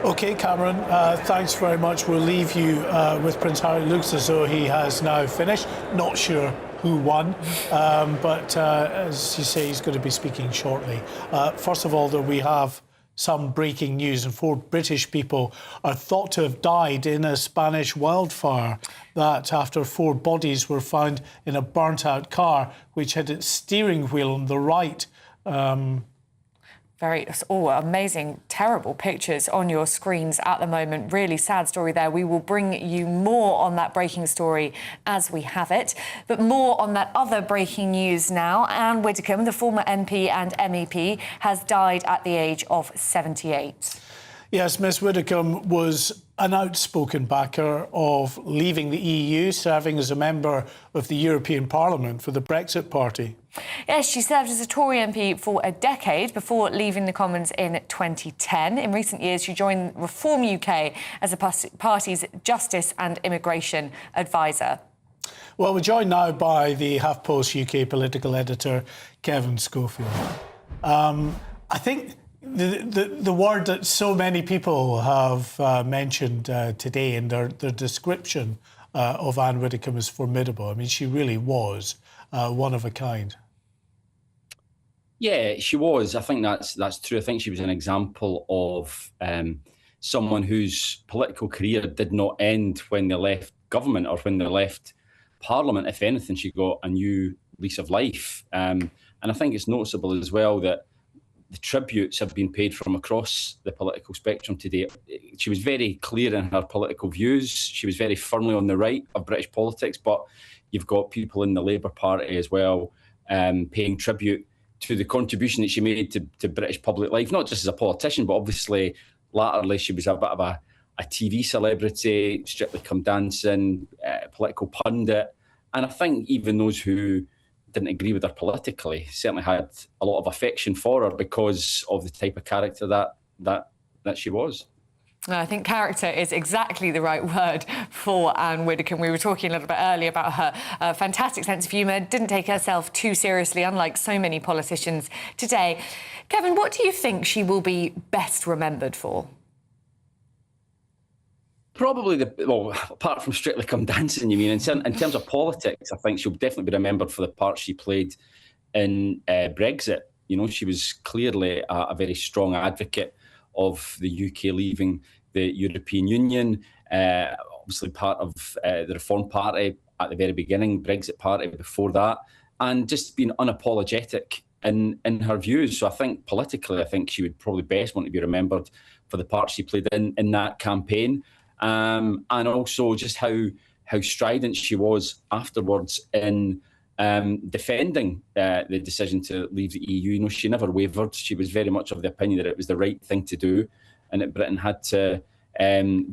OK, Cameron, thanks very much. We'll leave you with Prince Harry. Looks as though he has now finished. Not sure who won, but as you say, he's going to be speaking shortly. First of all, though, we have some breaking news, and 4 British people are thought to have died in a Spanish wildfire. That after 4 bodies were found in a burnt-out car which had its steering wheel on the right. Amazing, terrible pictures on your screens at the moment. Really sad story there. We will bring you more on that breaking story as we have it. But more on that other breaking news now. Anne Widdecombe, the former MP and MEP, has died at the age of 78. Yes, Ms Widdecombe was an outspoken backer of leaving the EU, serving as a member of the European Parliament for the Brexit Party. Yes, she served as a Tory MP for a decade before leaving the Commons in 2010. In recent years, she joined Reform UK as the party's Justice and Immigration advisor. Well, we're joined now by the HuffPost UK political editor, Kevin Schofield. I think the word that so many people have mentioned today in their description of Anne Widdecombe is formidable. I mean, she really was one of a kind. Yeah, she was. I think that's true. I think she was an example of someone whose political career did not end when they left government or when they left Parliament. If anything, she got a new lease of life. And I think it's noticeable as well that the tributes have been paid from across the political spectrum today. She was very clear in her political views. She was very firmly on the right of British politics, but you've got people in the Labour Party as well paying tribute to the contribution that she made to British public life, not just as a politician, but obviously latterly she was a bit of a TV celebrity, Strictly Come Dancing, political pundit. And I think even those who didn't agree with her politically certainly had a lot of affection for her because of the type of character that she was. I think character is exactly the right word for Anne Widdecombe. We were talking a little bit earlier about her fantastic sense of humour, didn't take herself too seriously, unlike so many politicians today. Kevin, what do you think she will be best remembered for? Probably apart from Strictly Come Dancing, you mean, in terms of politics, I think she'll definitely be remembered for the part she played in Brexit. You know, she was clearly a very strong advocate of the UK leaving the European Union, obviously part of the Reform Party at the very beginning, Brexit Party before that, and just being unapologetic in her views. So I think politically, I think she would probably best want to be remembered for the part she played in that campaign. And also just how strident she was afterwards in defending the decision to leave the EU. You know, she never wavered. She was very much of the opinion that it was the right thing to do, and that Britain had to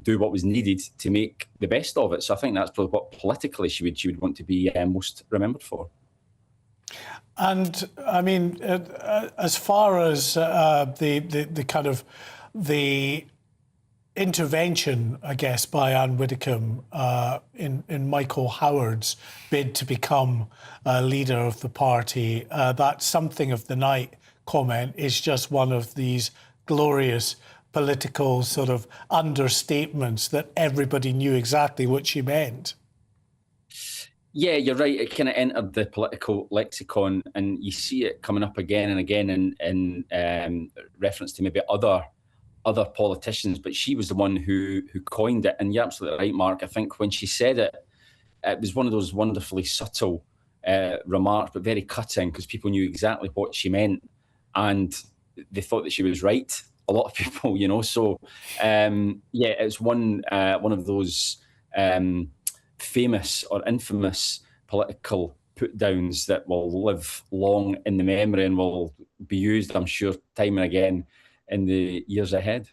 do what was needed to make the best of it. So I think that's probably what politically she would want to be most remembered for. And I mean, as far as the kind of the intervention, I guess, by Anne Widdecombe in Michael Howard's bid to become leader of the party, that something of the night comment is just one of these glorious political sort of understatements that everybody knew exactly what she meant. Yeah, you're right. It kind of entered the political lexicon, and you see it coming up again and again in reference to maybe other politicians, but she was the one who coined it. And you're absolutely right, Mark. I think when she said it, it was one of those wonderfully subtle remarks, but very cutting, because people knew exactly what she meant, and they thought that she was right. A lot of people, you know. So, yeah, it's one of those famous or infamous political put-downs that will live long in the memory and will be used, I'm sure, time and again in the years ahead.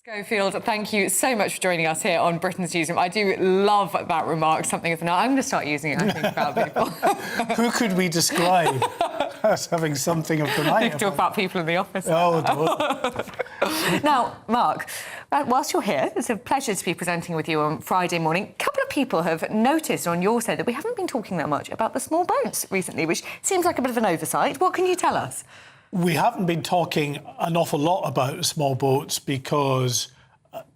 Schofield, thank you so much for joining us here on Britain's Newsroom. I do love that remark, something of the night. I'm going to start using it, I think, about people. Who could we describe as having something of the night? You can talk about people in the office. Oh, don't. Now, Mark, whilst you're here, it's a pleasure to be presenting with you on Friday morning. A couple of people have noticed on your side that we haven't been talking that much about the small boats recently, which seems like a bit of an oversight. What can you tell us? We haven't been talking an awful lot about small boats because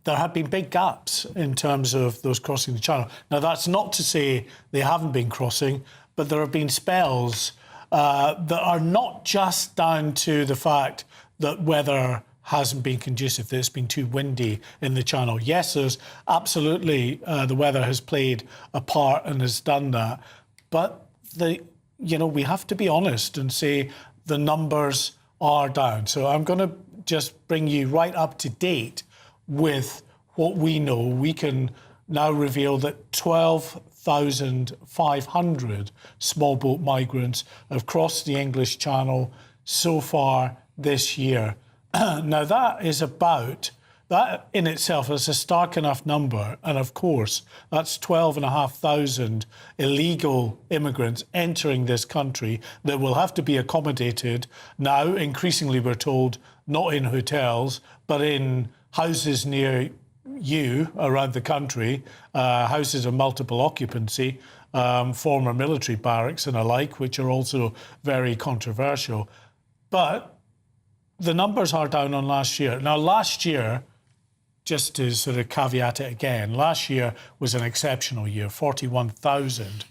there have been big gaps in terms of those crossing the channel. Now, that's not to say they haven't been crossing, but there have been spells that are not just down to the fact that weather hasn't been conducive, that it's been too windy in the channel. Yes, there's absolutely the weather has played a part and has done that, but we have to be honest and say the numbers are down. So I'm going to just bring you right up to date with what we know. We can now reveal that 12,500 small boat migrants have crossed the English Channel so far this year. Now, that in itself is a stark enough number. And of course, that's 12,500 illegal immigrants entering this country that will have to be accommodated now, increasingly, we're told, not in hotels, but in houses near you around the country, houses of multiple occupancy, former military barracks and alike, which are also very controversial. But the numbers are down on last year. Now, last year, just to sort of caveat it again, last year was an exceptional year. 41,000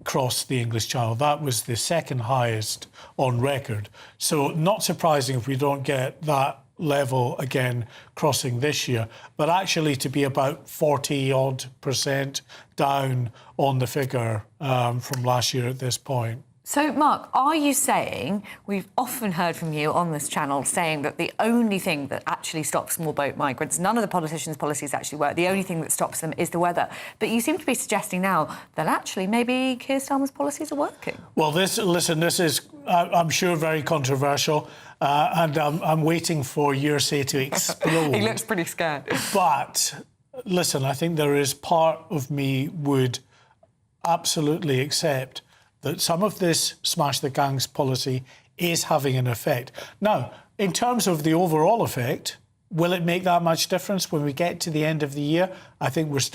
crossed the English Channel. That was the second highest on record. So not surprising if we don't get that level again crossing this year, but actually to be about 40-odd% down on the figure from last year at this point. So, Mark, are you saying, we've often heard from you on this channel saying that the only thing that actually stops small boat migrants, none of the politicians' policies actually work, the only thing that stops them is the weather. But you seem to be suggesting now that actually maybe Keir Starmer's policies are working. Well, this is, I'm sure, very controversial, and I'm waiting for your say to explode. He looks pretty scared. But, listen, I think there is part of me would absolutely accept that some of this smash the gangs policy is having an effect. Now, in terms of the overall effect, will it make that much difference when we get to the end of the year? I think we've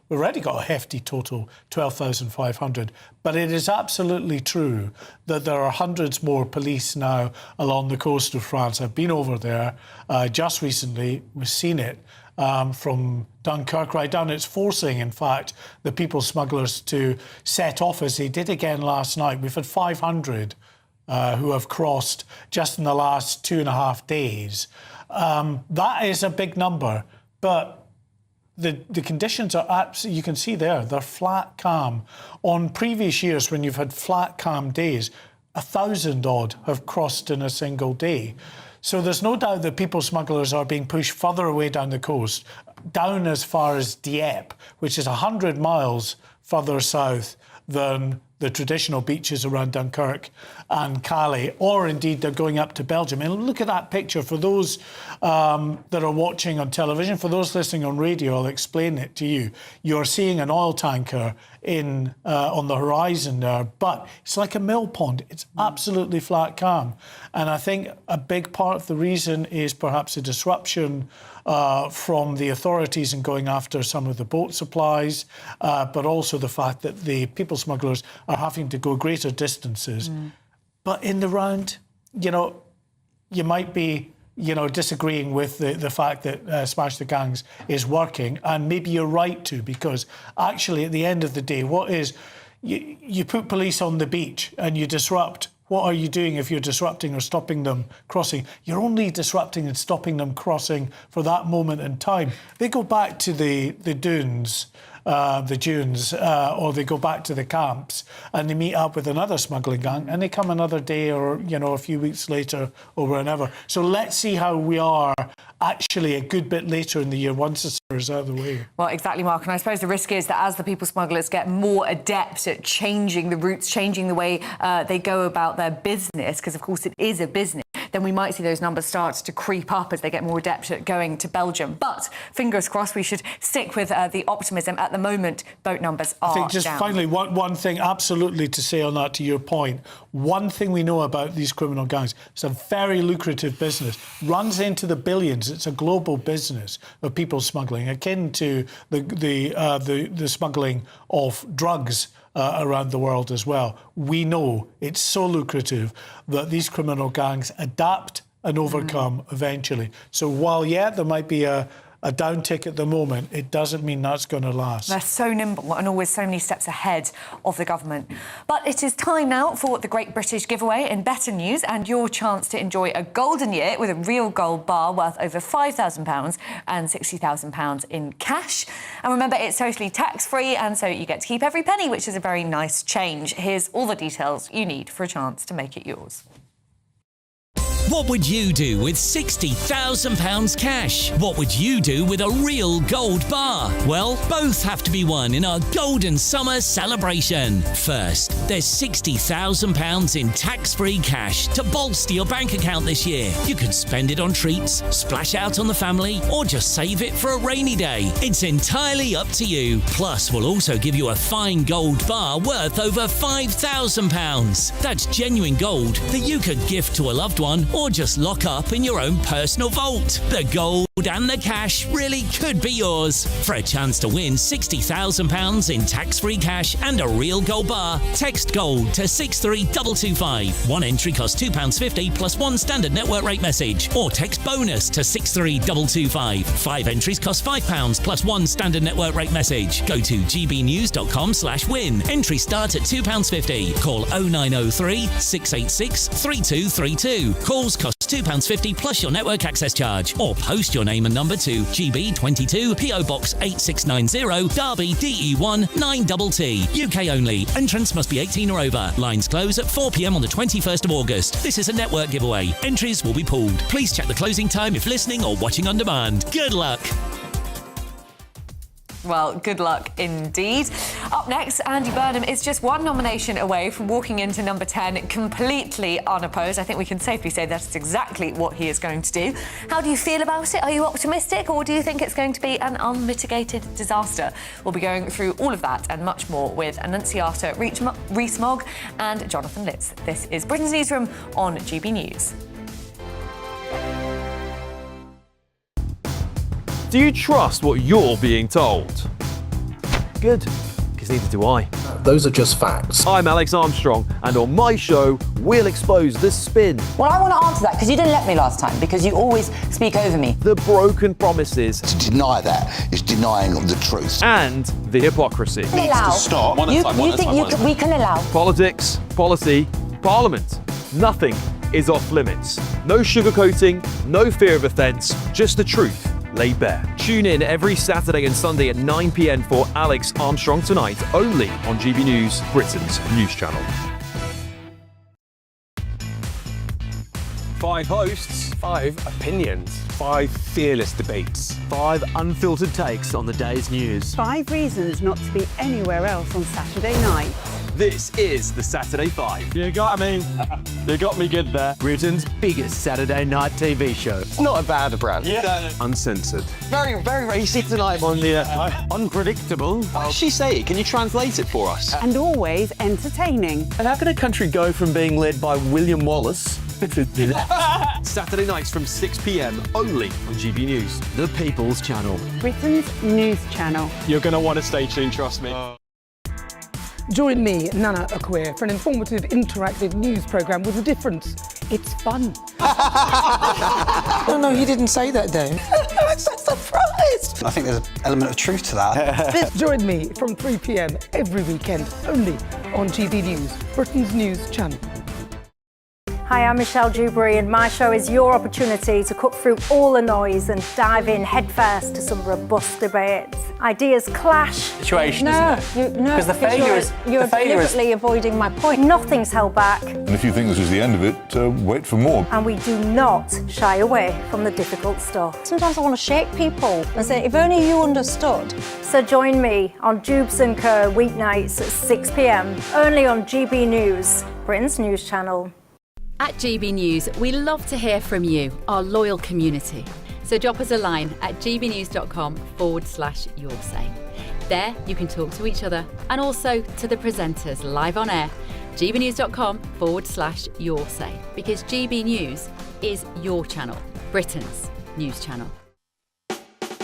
already got a hefty total, 12,500. But it is absolutely true that there are hundreds more police now along the coast of France. I've been over there just recently. We've seen it. From Dunkirk right down. It's forcing, in fact, the people smugglers to set off as they did again last night. We've had 500 who have crossed just in the last 2.5 days. That is a big number, but the conditions are absolutely, you can see there, they're flat calm. On previous years when you've had flat calm days, 1,000 odd have crossed in a single day. So there's no doubt that people smugglers are being pushed further away down the coast, down as far as Dieppe, which is 100 miles further south than the traditional beaches around Dunkirk and Calais, or indeed they're going up to Belgium. And look at that picture. For those that are watching on television, for those listening on radio, I'll explain it to you. You're seeing an oil tanker on the horizon there, but it's like a mill pond. It's absolutely flat calm. And I think a big part of the reason is perhaps a disruption from the authorities in going after some of the boat supplies, but also the fact that the people smugglers are having to go greater distances. But in the round, you might be disagreeing with the fact that Smash the Gangs is working, and maybe you're right to, because actually at the end of the day, what is, you put police on the beach and you disrupt. What are you doing if you're disrupting or stopping them crossing? You're only disrupting and stopping them crossing for that moment in time. They go back to the dunes the dunes, or they go back to the camps and they meet up with another smuggling gang and they come another day or, a few weeks later or whenever. So let's see how we are actually a good bit later in the year once the summer is out of the way. Well, exactly, Mark. And I suppose the risk is that as the people smugglers get more adept at changing the routes, changing the way they go about their business, because, of course, it is a business, then we might see those numbers start to creep up as they get more adept at going to Belgium. But fingers crossed, we should stick with the optimism. At the moment, boat numbers are I think just down. finally, one thing absolutely to say on that, to your point, one thing we know about these criminal gangs, it's a very lucrative business, runs into the billions. It's a global business of people smuggling, akin to the smuggling of drugs around the world as well. We know it's so lucrative that these criminal gangs adapt and overcome eventually. So while, there might be a downtick at the moment, it doesn't mean that's going to last. They're so nimble and always so many steps ahead of the government. But it is time now for the Great British Giveaway in Better News and your chance to enjoy a golden year with a real gold bar worth over £5,000 and £60,000 in cash. And remember, it's totally tax-free, and so you get to keep every penny, which is a very nice change. Here's all the details you need for a chance to make it yours. What would you do with £60,000 cash? What would you do with a real gold bar? Well, both have to be won in our Golden Summer celebration. First, there's £60,000 in tax-free cash to bolster your bank account this year. You can spend it on treats, splash out on the family, or just save it for a rainy day. It's entirely up to you. Plus, we'll also give you a fine gold bar worth over £5,000. That's genuine gold that you could gift to a loved one or just lock up in your own personal vault. The gold and the cash really could be yours. For a chance to win £60,000 in tax-free cash and a real gold bar, text GOLD to 63225. One entry costs £2.50 plus one standard network rate message, or text BONUS to 63225. 5 entries cost £5 plus one standard network rate message. Go to gbnews.com/win. Entries start at £2.50. Call 0903 686 3232. Calls cost £2.50 plus your network access charge, or post your name and number to GB22 PO Box 8690 Derby DE1 9TT. UK only. Entrance must be 18 or over. Lines close at 4 p.m. on the 21st of August. This is a network giveaway. Entries will be pooled. Please check the closing time if listening or watching on demand. Good luck. Well, good luck indeed. Up next, Andy Burnham is just one nomination away from walking into number 10 completely unopposed. I think we can safely say that's exactly what he is going to do. How do you feel about it? Are you optimistic, or do you think it's going to be an unmitigated disaster? We'll be going through all of that and much more with Annunciata Rees-Mogg and Jonathan Litz. This is Britain's Newsroom on GB News. Do you trust what you're being told? Good, because neither do I. Those are just facts. I'm Alex Armstrong, and on my show, we'll expose the spin. Well, I want to answer that, because you didn't let me last time, because you always speak over me. The broken promises. To deny that is denying the truth. And the hypocrisy. Needs to stop. You think we can allow? Politics, policy, parliament. Nothing is off limits. No sugarcoating, no fear of offence, just the truth laid bare. Tune in every Saturday and Sunday at 9 p.m. for Alex Armstrong Tonight, only on GB News, Britain's news channel. 5 hosts, 5 opinions, 5 fearless debates, 5 unfiltered takes on the day's news. 5 reasons not to be anywhere else on Saturday night. This is the Saturday 5. You got me. You got me good there. Britain's biggest Saturday night TV show. It's not a bad brand. Yeah. Uncensored. Very, very racy tonight on the unpredictable. What did she say? Can you translate it for us? And always entertaining. And how can a country go from being led by William Wallace Saturday nights from 6 p.m. only on GB News, the People's Channel. Britain's news channel. You're going to want to stay tuned, trust me. Join me, Nana Akwe, for an informative, interactive news programme with a difference. It's fun. No, he didn't say that, though. I'm so surprised. I think there's an element of truth to that. Join me from 3 p.m. every weekend, only on GB News, Britain's news channel. Hi, I'm Michelle Dewberry, and my show is your opportunity to cut through all the noise and dive in headfirst to some robust debates. Ideas clash. Situation, isn't it? No, because the failure is you're deliberately avoiding my point. Nothing's held back, And if you think this is the end of it, wait for more. and we do not shy away from the difficult stuff. Sometimes I want to shake people and say, if only you understood. So join me on Dubes & Co. weeknights at 6 p.m, only on GB News, Britain's news channel. At GB News, we love to hear from you, our loyal community. So drop us a line at gbnews.com/your say. There you can talk to each other and also to the presenters live on air. gbnews.com/your say, because GB News is your channel, Britain's news channel.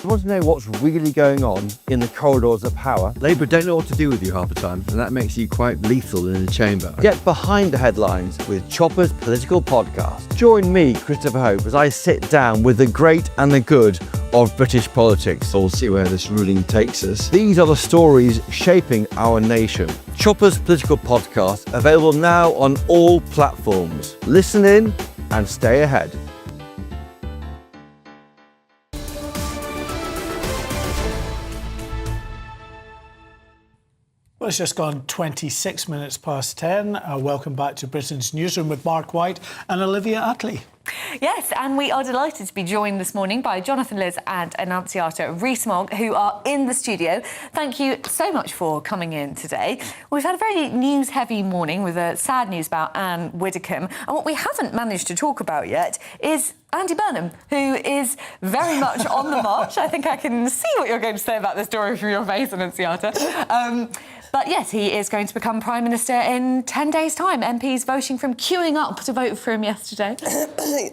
You want to know what's really going on in the corridors of power? Labour don't know what to do with you half the time, and that makes you quite lethal in the chamber. Get behind the headlines with Chopper's political podcast. Join me, Christopher Hope, as I sit down with the great and the good of British politics. We'll see where this ruling takes us. These are the stories shaping our nation. Chopper's political podcast, available now on all platforms. Listen in and stay ahead. Well, it's just gone 26 minutes past 10. Welcome back to Britain's Newsroom with Mark White and Olivia Utley. Yes, and we are delighted to be joined this morning by Jonathan Liz and Annunziata Rees-Mogg, who are in the studio. Thank you so much for coming in today. We've had a very news-heavy morning with sad news about Anne Widdecombe, and what we haven't managed to talk about yet is Andy Burnham, who is very much on the march. I think I can see what you're going to say about this story from your face, Annunziata. But yes, he is going to become Prime Minister in 10 days' time. MPs voting for him, queuing up to vote for him yesterday.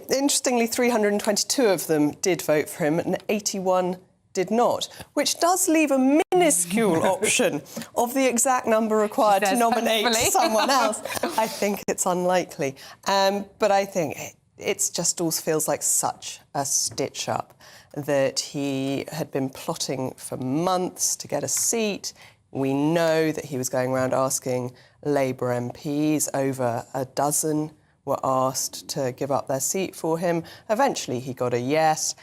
Interestingly, 322 of them did vote for him and 81 did not, which does leave a minuscule option of the exact number required to nominate someone else. I think it's unlikely. But I think it just all feels like such a stitch-up that he had been plotting for months to get a seat. We know that he was going around asking Labour MPs. Over a dozen were asked to give up their seat for him. Eventually he got a yes,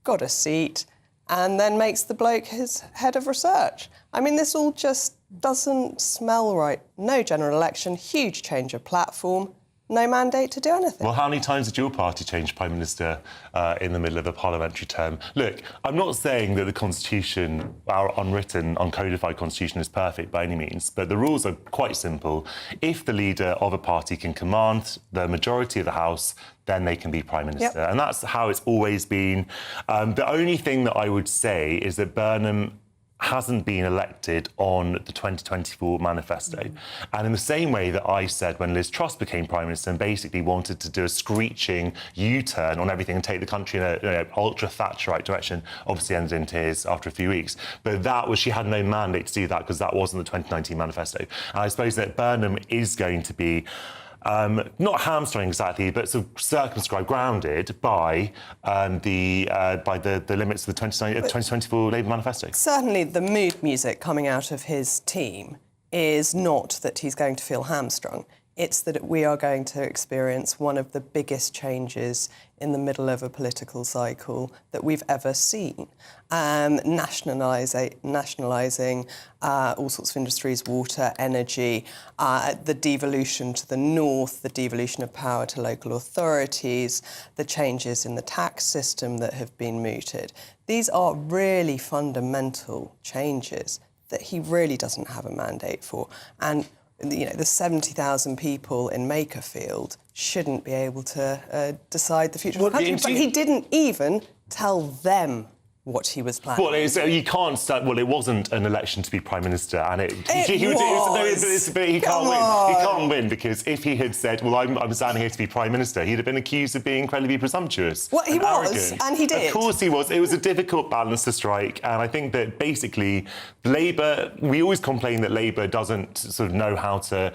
got a seat, and then makes the bloke his head of research. I mean, this all just doesn't smell right. No general election, huge change of platform, no mandate to do anything. Well, how many times did your party change Prime Minister in the middle of a parliamentary term? Look, I'm not saying that the Constitution, our unwritten, uncodified Constitution, is perfect by any means, but the rules are quite simple. If the leader of a party can command the majority of the House, then they can be Prime Minister. Yep. And that's how it's always been. The only thing that I would say is that Burnham hasn't been elected on the 2024 manifesto. And in the same way that I said when Liz Truss became Prime Minister and basically wanted to do a screeching U-turn on everything and take the country in a ultra-Thatcherite direction, obviously ended in tears after a few weeks. But she had no mandate to do that because that wasn't the 2019 manifesto. And I suppose that Burnham is going to be not hamstrung exactly, but sort of circumscribed, grounded by the limits of the 2024 Labour manifesto. Certainly the mood music coming out of his team is not that he's going to feel hamstrung. It's that we are going to experience one of the biggest changes in the middle of a political cycle that we've ever seen. Nationalising all sorts of industries, water, energy, the devolution to the north, the devolution of power to local authorities, the changes in the tax system that have been mooted. These are really fundamental changes that he really doesn't have a mandate for. And the 70,000 people in Makerfield shouldn't be able to decide the future of the country. But he didn't even tell them what he was planning. Well, you can't start. Well, it wasn't an election to be Prime Minister, and he can't win. He can't win because if he had said, "Well, I'm standing here to be Prime Minister," he'd have been accused of being incredibly presumptuous. Well, he was, arrogant. and he did. Of course, he was. It was a difficult balance to strike, and I think that basically, Labour. We always complain that Labour doesn't sort of know how to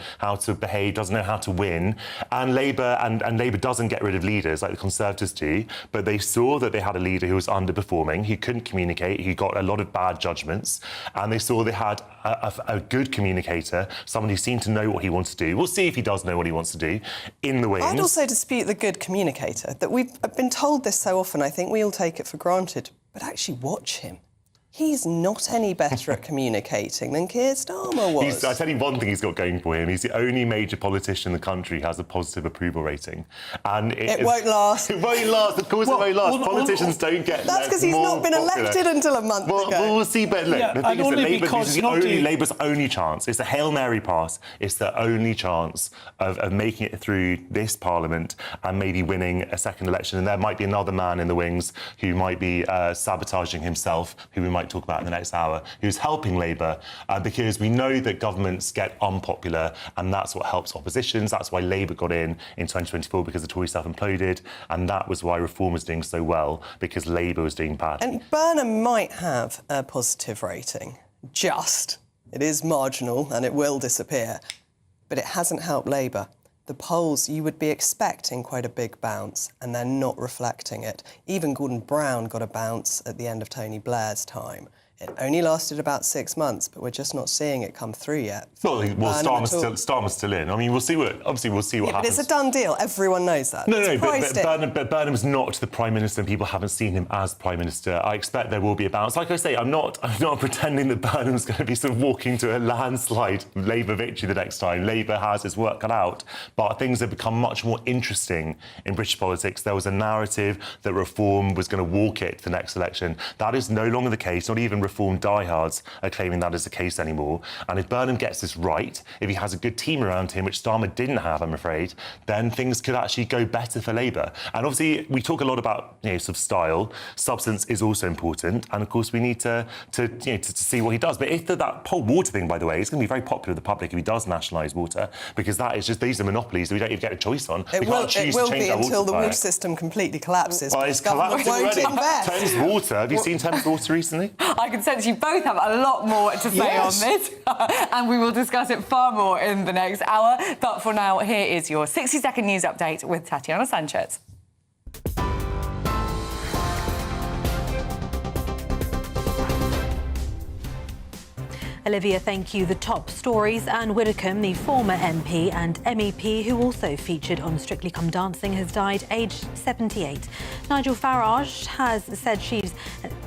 behave, doesn't know how to win, and Labour Labour doesn't get rid of leaders like the Conservatives do. But they saw that they had a leader who was underperforming. He who couldn't communicate, who got a lot of bad judgments, and they saw they had a good communicator, someone who seemed to know what he wants to do. We'll see if he does know what he wants to do in the wings. I'd also dispute the good communicator, that we've been told this so often, I think we all take it for granted, but actually watch him. He's not any better at communicating than Keir Starmer was. I tell you one thing he's got going for him. He's the only major politician in the country who has a positive approval rating. And it won't last. It won't last. Of course it won't last. Politicians don't get That's because he's not been elected until a month ago. Well, we'll see. But look, the thing is that this is Labour's only chance. It's a Hail Mary pass. It's the only chance of making it through this Parliament and maybe winning a second election. And there might be another man in the wings who might be sabotaging himself, who we might talk about in the next hour, who's helping Labour, because we know that governments get unpopular, and that's what helps oppositions. That's why Labour got in 2024, because the Tories self-imploded, and that was why Reform was doing so well, because Labour was doing bad. And Burnham might have a positive rating, just. It is marginal and it will disappear, but it hasn't helped Labour. The polls, you would be expecting quite a big bounce, and they're not reflecting it. Even Gordon Brown got a bounce at the end of Tony Blair's time. It only lasted about 6 months, but we're just not seeing it come through yet. Well, Starmer's still in. I mean, we'll see what happens. But it's a done deal. Everyone knows that. But Burnham's not the Prime Minister, and people haven't seen him as Prime Minister. I expect there will be a bounce. Like I say, I'm not pretending that Burnham's going to be sort of walking to a landslide Labour victory the next time. Labour has its work cut out, but things have become much more interesting in British politics. There was a narrative that Reform was going to walk it the next election. That is no longer the case. Not even Reform diehards are claiming that is the case anymore. And if Burnham gets this right, if he has a good team around him, which Starmer didn't have, I'm afraid, then things could actually go better for Labour. And obviously, we talk a lot about sort of style. Substance is also important, and of course, we need to see what he does. But if that whole water thing, by the way, is going to be very popular with the public if he does nationalise water, because that is just these are monopolies that we don't even get a choice on. It will be until the water system completely collapses. Well, it's collapsing already. Thames Water. Have you seen Thames Water recently? I can sense you both have a lot more to say on this, and we will discuss it far more in the next hour. But for now, here is your 60-second news update with Tatiana Sanchez. Olivia, thank you. The top stories. Anne Widdecombe, the former MP and MEP who also featured on Strictly Come Dancing, has died aged 78. Nigel Farage has said she's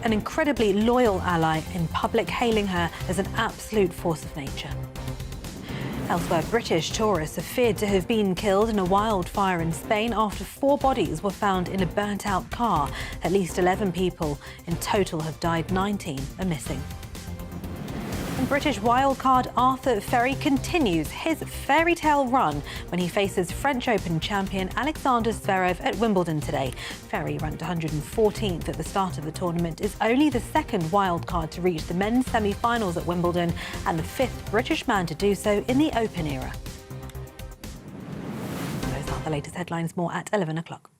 an incredibly loyal ally in public, hailing her as an absolute force of nature. Elsewhere, British tourists are feared to have been killed in a wildfire in Spain after 4 bodies were found in a burnt-out car. At least 11 people in total have died, 19 are missing. And British wildcard Arthur Ferry continues his fairy tale run when he faces French Open champion Alexander Zverev at Wimbledon today. Ferry, ranked 114th at the start of the tournament, is only the second wildcard to reach the men's semi-finals at Wimbledon and the 5th British man to do so in the Open era. Those are the latest headlines. More at 11 o'clock.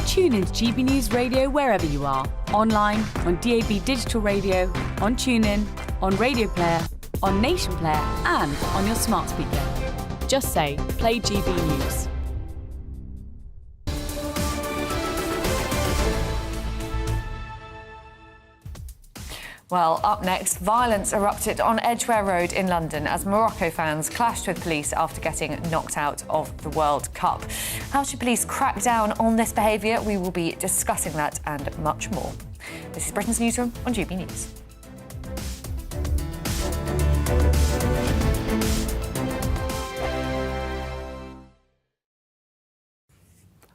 Tune in to GB News Radio wherever you are. Online, on DAB Digital Radio, on TuneIn, on Radio Player, on Nation Player and on your smart speaker. Just say, play GB News. Well, up next, violence erupted on Edgware Road in London as Morocco fans clashed with police after getting knocked out of the World Cup. How should police crack down on this behaviour? We will be discussing that and much more. This is Britain's Newsroom on GB News.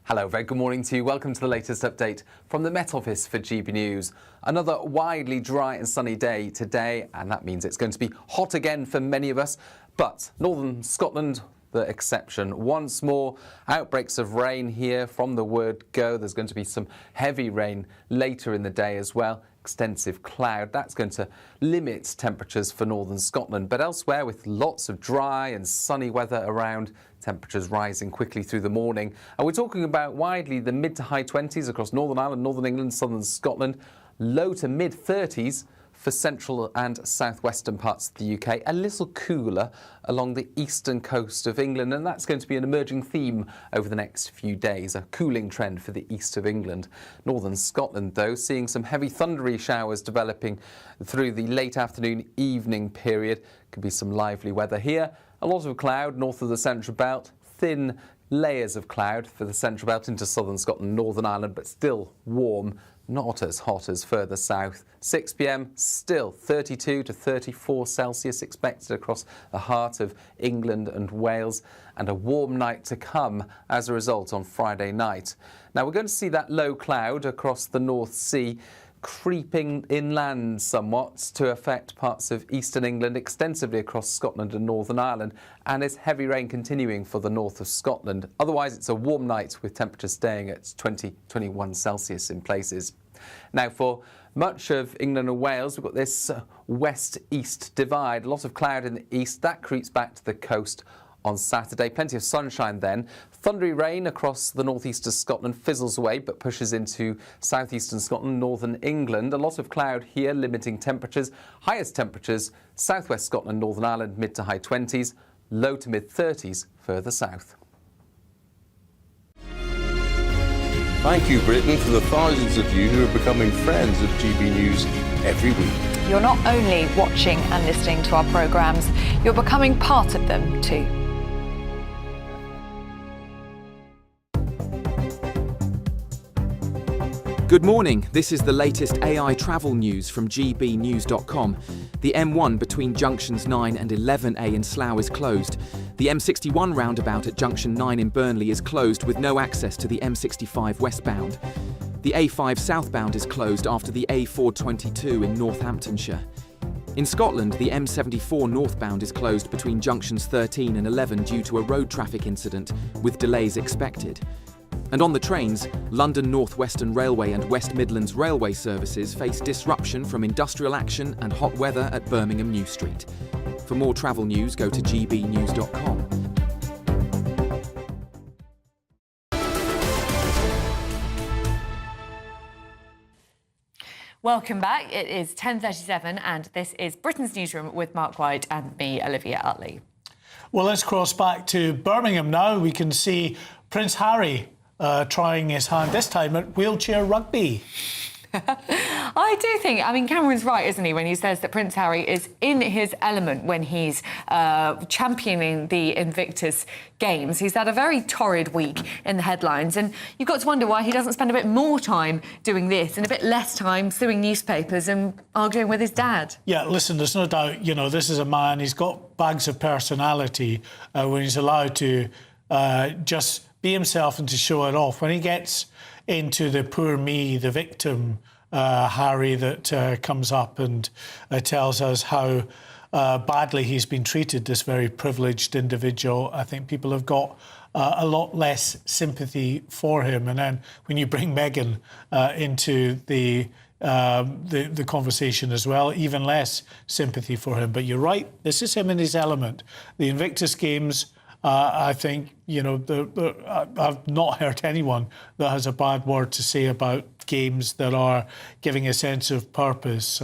Hello, very good morning to you. Welcome to the latest update from the Met Office for GB News. Another widely dry and sunny day today, and that means it's going to be hot again for many of us. But northern Scotland, the exception. Once more, outbreaks of rain here from the word go. There's going to be some heavy rain later in the day as well. Extensive cloud. That's going to limit temperatures for northern Scotland. But elsewhere, with lots of dry and sunny weather around, temperatures rising quickly through the morning. And we're talking about widely the mid to high 20s across Northern Ireland, Northern England, southern Scotland, low to mid 30s for central and southwestern parts of the UK. A little cooler along the eastern coast of England, and that's going to be an emerging theme over the next few days, a cooling trend for the east of England. Northern Scotland, though, seeing some heavy thundery showers developing through the late afternoon evening period. Could be some lively weather here. A lot of cloud north of the central belt, thin layers of cloud for the central belt into southern Scotland, Northern Ireland, but still warm. Not as hot as further south. 6 p.m, still 32 to 34 Celsius expected across the heart of England and Wales, and a warm night to come as a result on Friday night. Now, we're going to see that low cloud across the North Sea creeping inland somewhat to affect parts of eastern England, extensively across Scotland and Northern Ireland, and it's heavy rain continuing for the north of Scotland. Otherwise, it's a warm night with temperatures staying at 20-21 Celsius in places. Now, for much of England and Wales, we've got this west-east divide. A lot of cloud in the east. That creeps back to the coast on Saturday. Plenty of sunshine then. Thundery rain across the northeast of Scotland fizzles away but pushes into southeastern Scotland, northern England. A lot of cloud here, limiting temperatures. Highest temperatures, southwest Scotland, Northern Ireland, mid to high 20s, low to mid 30s further south. Thank you, Britain, for the thousands of you who are becoming friends of GB News every week. You're not only watching and listening to our programmes, you're becoming part of them too. Good morning, this is the latest AI travel news from GBnews.com. The M1 between junctions 9 and 11A in Slough is closed. The M61 roundabout at junction 9 in Burnley is closed with no access to the M65 westbound. The A5 southbound is closed after the A422 in Northamptonshire. In Scotland, the M74 northbound is closed between junctions 13 and 11 due to a road traffic incident, with delays expected. And on the trains, London North Western Railway and West Midlands Railway services face disruption from industrial action and hot weather at Birmingham New Street. For more travel news, go to gbnews.com. Welcome back. It is 10:37 and this is Britain's Newsroom with Mark White and me, Olivia Utley. Well, let's cross back to Birmingham now. We can see Prince Harry trying his hand, this time at wheelchair rugby. I do think, I mean, Cameron's right, isn't he, when he says that Prince Harry is in his element when he's championing the Invictus Games. He's had a very torrid week in the headlines, and you've got to wonder why he doesn't spend a bit more time doing this and a bit less time suing newspapers and arguing with his dad. Yeah, listen, there's no doubt, you know, this is a man, he's got bags of personality when he's allowed to just be himself and to show it off. When he gets into the poor me, the victim, Harry, that comes up and tells us how badly he's been treated, this very privileged individual, I think people have got a lot less sympathy for him. And then when you bring Meghan into the conversation as well, even less sympathy for him. But you're right, this is him in his element. The Invictus Games, I think, you know, I've not heard anyone that has a bad word to say about games that are giving a sense of purpose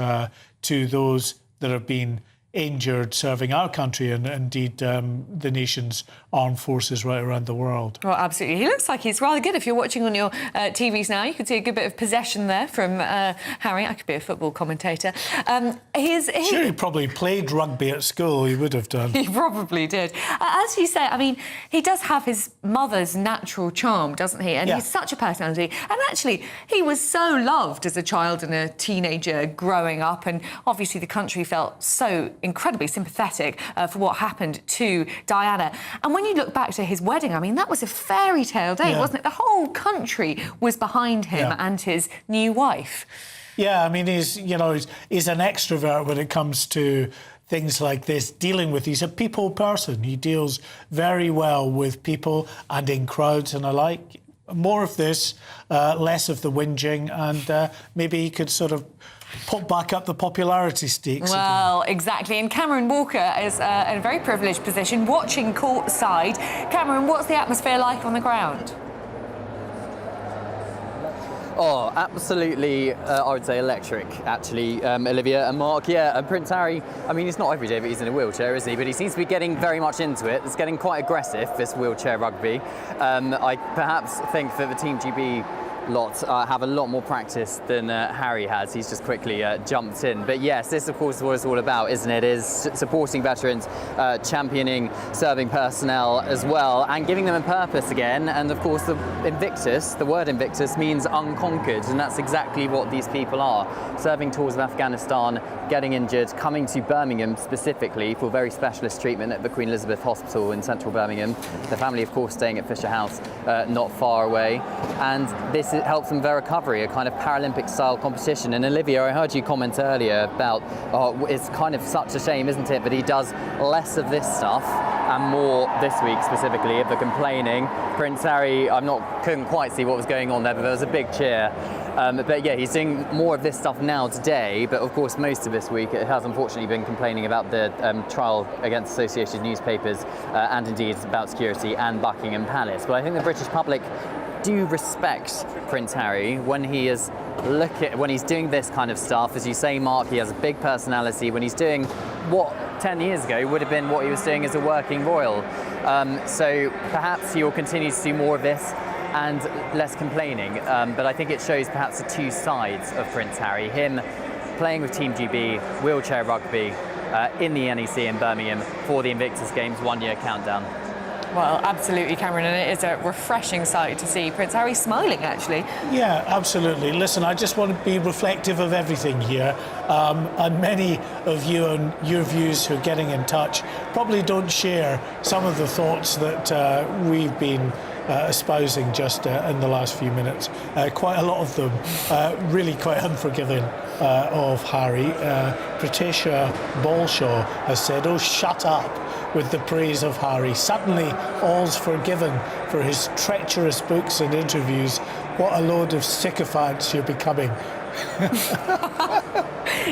to those that have been injured serving our country and indeed the nation's armed forces right around the world. Well, absolutely. He looks like he's rather good. If you're watching on your TVs now, you can see a good bit of possession there from Harry. I could be a football commentator. Sure, he probably played rugby at school. He would have done. He probably did. As you say, I mean, he does have his mother's natural charm, doesn't he? And he's such a personality. And actually, he was so loved as a child and a teenager growing up. And obviously the country felt so incredibly sympathetic for what happened to Diana. And when you look back to his wedding, I mean, that was a fairy tale day, wasn't it? The whole country was behind him and his new wife. Yeah, I mean, he's an extrovert when it comes to things like this, dealing with. He's a people person. He deals very well with people and in crowds and alike. More of this, less of the whinging, and maybe he could sort of put back up the popularity stakes. Well, exactly. And Cameron Walker is in a very privileged position, watching courtside. Cameron, what's the atmosphere like on the ground? Oh, absolutely, I would say electric, actually, Olivia and Mark. Yeah, Prince Harry, I mean, it's not every day that he's in a wheelchair, is he? But he seems to be getting very much into it. It's getting quite aggressive, this wheelchair rugby. I perhaps think that the Team GB lot have a lot more practice than Harry has. He's just quickly jumped in. But yes, this of course is what it's all about, isn't it? Is supporting veterans, championing serving personnel as well, and giving them a purpose again. And of course, the Invictus, the word Invictus means unconquered, and that's exactly what these people are. Serving tours of Afghanistan, getting injured, coming to Birmingham specifically for very specialist treatment at the Queen Elizabeth Hospital in central Birmingham. The family, of course, staying at Fisher House, not far away. And this helps them with their recovery, a kind of Paralympic-style competition. And Olivia, I heard you comment earlier about, it's kind of such a shame, isn't it, that he does less of this stuff and more this week specifically of the complaining. Prince Harry, couldn't quite see what was going on there, but there was a big cheer. But yeah, he's doing more of this stuff now today, but of course most of this week it has unfortunately been complaining about the trial against Associated Newspapers and indeed about security and Buckingham Palace. But I think the British public do respect Prince Harry when he's doing this kind of stuff. As you say, Mark, he has a big personality. When he's doing what 10 years ago would have been what he was doing as a working royal. So perhaps he will continue to do more of this and less complaining. But I think it shows perhaps the two sides of Prince Harry. Him playing with Team GB, wheelchair rugby, in the NEC in Birmingham for the Invictus Games 1-year countdown. Well, absolutely, Cameron, and it is a refreshing sight to see Prince Harry smiling, actually. Yeah, absolutely. Listen, I just want to be reflective of everything here. And many of you and your views who are getting in touch probably don't share some of the thoughts that we've been espousing just in the last few minutes. Quite a lot of them really quite unforgiving of Harry. Patricia Balshaw has said, "Oh, shut up," with the praise of Harry. Suddenly, all's forgiven for his treacherous books and interviews. What a load of sycophants you're becoming.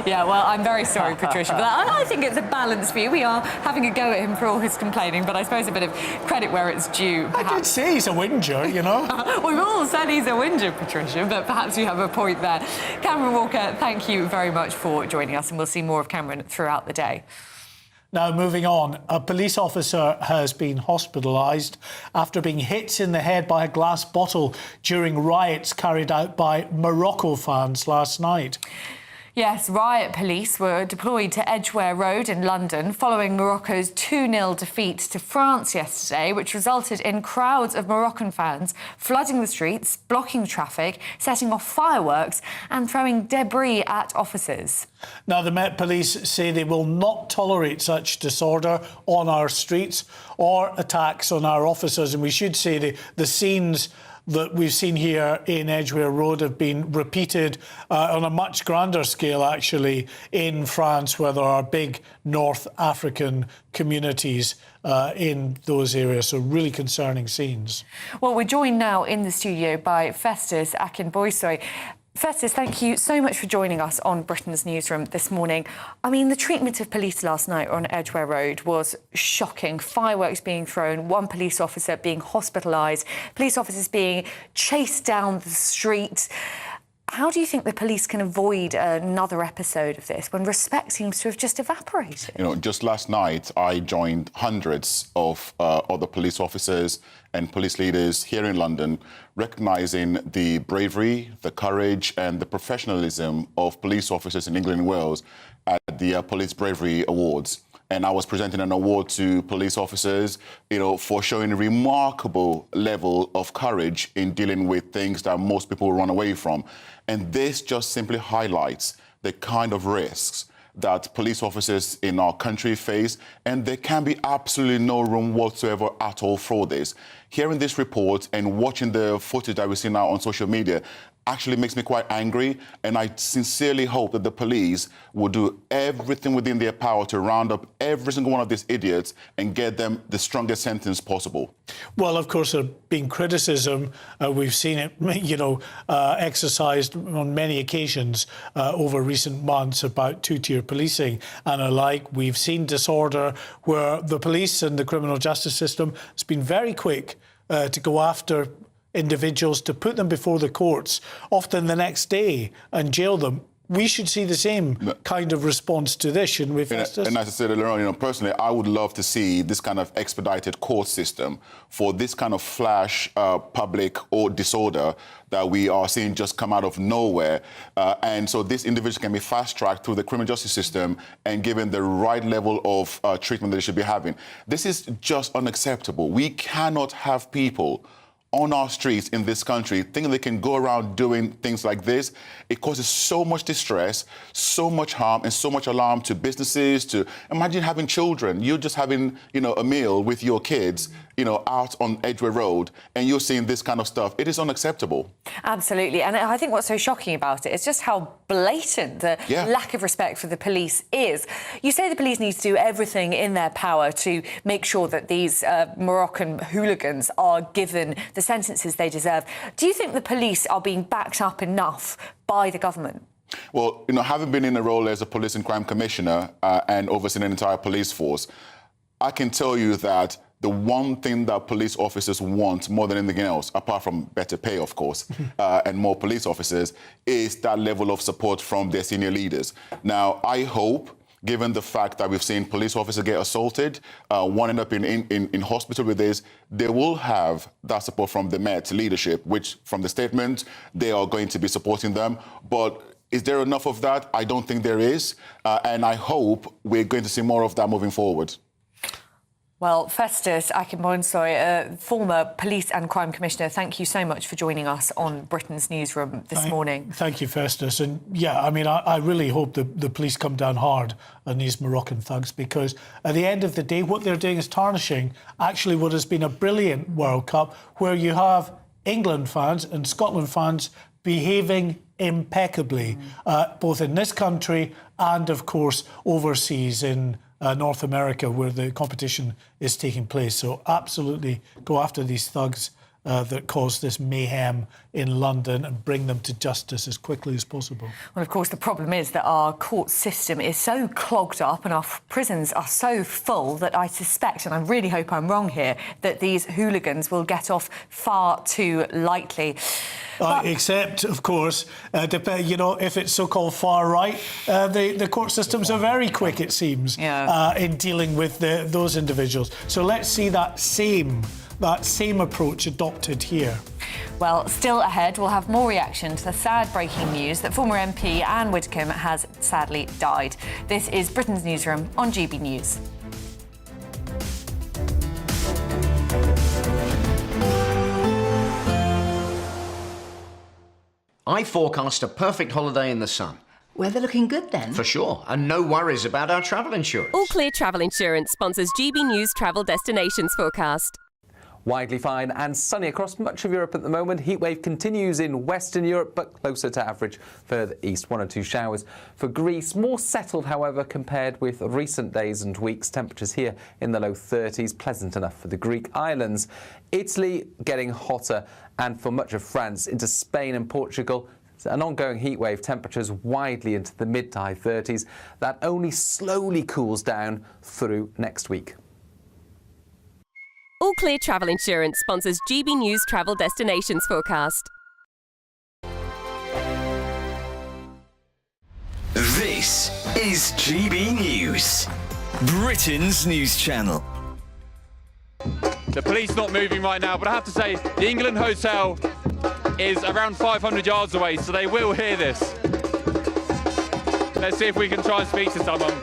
Yeah, well, I'm very sorry, Patricia, for that. I think it's a balanced view. We are having a go at him for all his complaining, but I suppose a bit of credit where it's due, perhaps. I did say he's a whinger, you know. We've all said he's a whinger, Patricia, but perhaps you have a point there. Cameron Walker, thank you very much for joining us, and we'll see more of Cameron throughout the day. Now, moving on, a police officer has been hospitalised after being hit in the head by a glass bottle during riots carried out by Morocco fans last night. Yes, riot police were deployed to Edgware Road in London following Morocco's 2-0 defeat to France yesterday, which resulted in crowds of Moroccan fans flooding the streets, blocking traffic, setting off fireworks and throwing debris at officers. Now, the Met Police say they will not tolerate such disorder on our streets or attacks on our officers. And we should say the scenes that we've seen here in Edgware Road have been repeated on a much grander scale, actually, in France, where there are big North African communities in those areas. So really concerning scenes. Well, we're joined now in the studio by Festus Akinboysoy. Festus, thank you so much for joining us on Britain's Newsroom this morning. I mean, the treatment of police last night on Edgware Road was shocking. Fireworks being thrown, one police officer being hospitalised, police officers being chased down the street. How do you think the police can avoid another episode of this when respect seems to have just evaporated? You know, just last night, I joined hundreds of other police officers and police leaders here in London, recognising the bravery, the courage and the professionalism of police officers in England and Wales at the Police Bravery Awards. And I was presenting an award to police officers, you know, for showing a remarkable level of courage in dealing with things that most people run away from. And this just simply highlights the kind of risks that police officers in our country face, and there can be absolutely no room whatsoever at all for this. Hearing this report and watching the footage that we see now on social media actually makes me quite angry, and I sincerely hope that the police will do everything within their power to round up every single one of these idiots and get them the strongest sentence possible. Well, of course, there's been criticism. We've seen it, you know, exercised on many occasions over recent months about two-tier policing and alike. We've seen disorder where the police and the criminal justice system has been very quick to go after individuals, to put them before the courts, often the next day, and jail them. We should see the same kind of response to this, shouldn't we, Festus? And as I said earlier on, personally, I would love to see this kind of expedited court system for this kind of flash public or disorder that we are seeing just come out of nowhere. And so this individual can be fast-tracked through the criminal justice system and given the right level of treatment that they should be having. This is just unacceptable. We cannot have people on our streets in this country thinking they can go around doing things like this. It causes so much distress, so much harm, and so much alarm to businesses. To imagine having children, you're just having, a meal with your kids, out on Edgware Road, and you're seeing this kind of stuff. It is unacceptable. Absolutely. And I think what's so shocking about it is just how blatant the lack of respect for the police is. You say the police need to do everything in their power to make sure that these Moroccan hooligans are given the sentences they deserve. Do you think the police are being backed up enough by the government? Well, having been in a role as a police and crime commissioner and overseeing an entire police force, I can tell you that the one thing that police officers want more than anything else, apart from better pay, of course, and more police officers, is that level of support from their senior leaders. Now, I hope, given the fact that we've seen police officers get assaulted, one end up in hospital with this, they will have that support from the Met leadership, which, from the statement, they are going to be supporting them. But is there enough of that? I don't think there is. And I hope we're going to see more of that moving forward. Well, Festus Akinbonsoy, former Police and Crime Commissioner, thank you so much for joining us on Britain's Newsroom this morning. Thank you, Festus. And I really hope the police come down hard on these Moroccan thugs, because at the end of the day, what they're doing is tarnishing actually what has been a brilliant World Cup, where you have England fans and Scotland fans behaving impeccably, both in this country and, of course, overseas in North America, where the competition is taking place. So absolutely go after these thugs that caused this mayhem in London and bring them to justice as quickly as possible. Well, of course, the problem is that our court system is so clogged up and our prisons are so full that I suspect, and I really hope I'm wrong here, that these hooligans will get off far too lightly. Except, of course, if it's so-called far right, the court systems are very quick, it seems, in dealing with those individuals. So let's see that same approach adopted here. Well, still ahead, we'll have more reaction to the sad breaking news that former MP Anne Widdecombe has sadly died. This is Britain's Newsroom on GB News. I forecast a perfect holiday in the sun. Weather looking good then? For sure, and no worries about our travel insurance. All Clear Travel Insurance sponsors GB News travel destinations forecast. Widely fine and sunny across much of Europe at the moment. Heatwave continues in Western Europe, but closer to average further east. 1 or 2 showers for Greece. More settled, however, compared with recent days and weeks. Temperatures here in the low 30s, pleasant enough for the Greek islands. Italy getting hotter, and for much of France into Spain and Portugal, an ongoing heatwave, temperatures widely into the mid to high 30s. That only slowly cools down through next week. All Clear Travel Insurance sponsors GB News travel destinations forecast. This is GB News, Britain's news channel. The police not moving right now, but I have to say the England Hotel is around 500 yards away, so they will hear this. Let's see if we can try and speak to someone.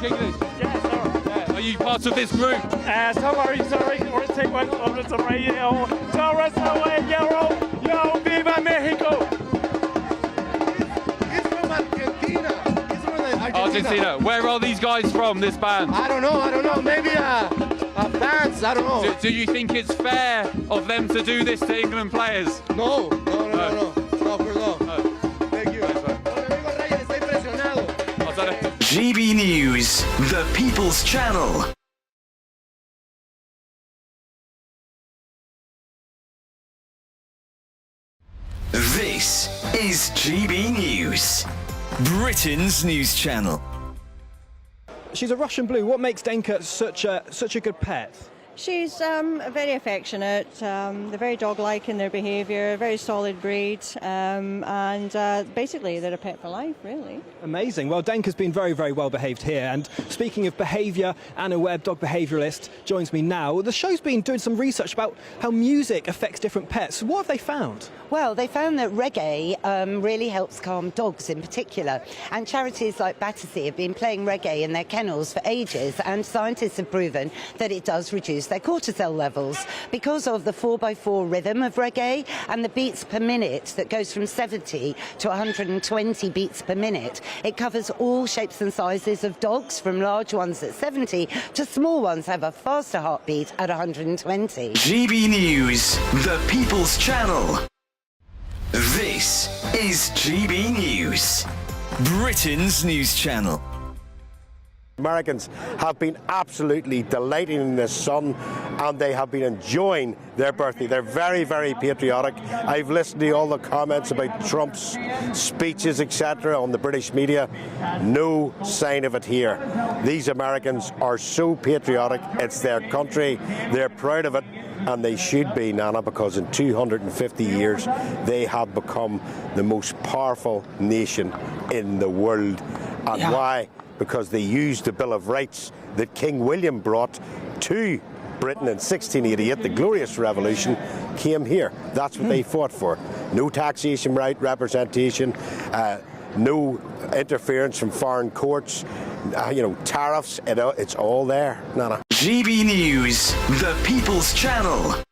English? Yes, sir. Are you part of this group? Sorry, we're taking one over the radio. Yo, viva Mexico! He's from Argentina. He's from Argentina. Where are these guys from, this band? I don't know. Maybe fans, I don't know. Do you think it's fair of them to do this to England players? No, Thank you. GB News, the People's Channel. This is GB News, Britain's news channel. She's a Russian blue. What makes Denka such a good pet? She's very affectionate, they're very dog-like in their behaviour, very solid breed, and basically they're a pet for life, really. Amazing. Well, Denka's been very, very well behaved here. And speaking of behaviour, Anna Webb, dog behaviouralist, joins me now. The show's been doing some research about how music affects different pets. What have they found? Well, they found that reggae really helps calm dogs in particular. And charities like Battersea have been playing reggae in their kennels for ages, and scientists have proven that it does reduce their cortisol levels because of the 4x4 rhythm of reggae and the beats per minute that goes from 70 to 120 beats per minute. It covers all shapes and sizes of dogs, from large ones at 70 to small ones have a faster heartbeat at 120. GB News, the People's Channel. This is GB News, Britain's news channel. Americans have been absolutely delighting in the sun, and they have been enjoying their birthday. They're very, very patriotic. I've listened to all the comments about Trump's speeches, etc., on the British media. No sign of it here. These Americans are so patriotic. It's their country. They're proud of it. And they should be, Nana, because in 250 years they have become the most powerful nation in the world. And why? Because they used the Bill of Rights that King William brought to Britain in 1688, the Glorious Revolution, came here. That's what they fought for. No taxation right, representation, no interference from foreign courts, tariffs, it's all there, Nana. GB News, the People's Channel.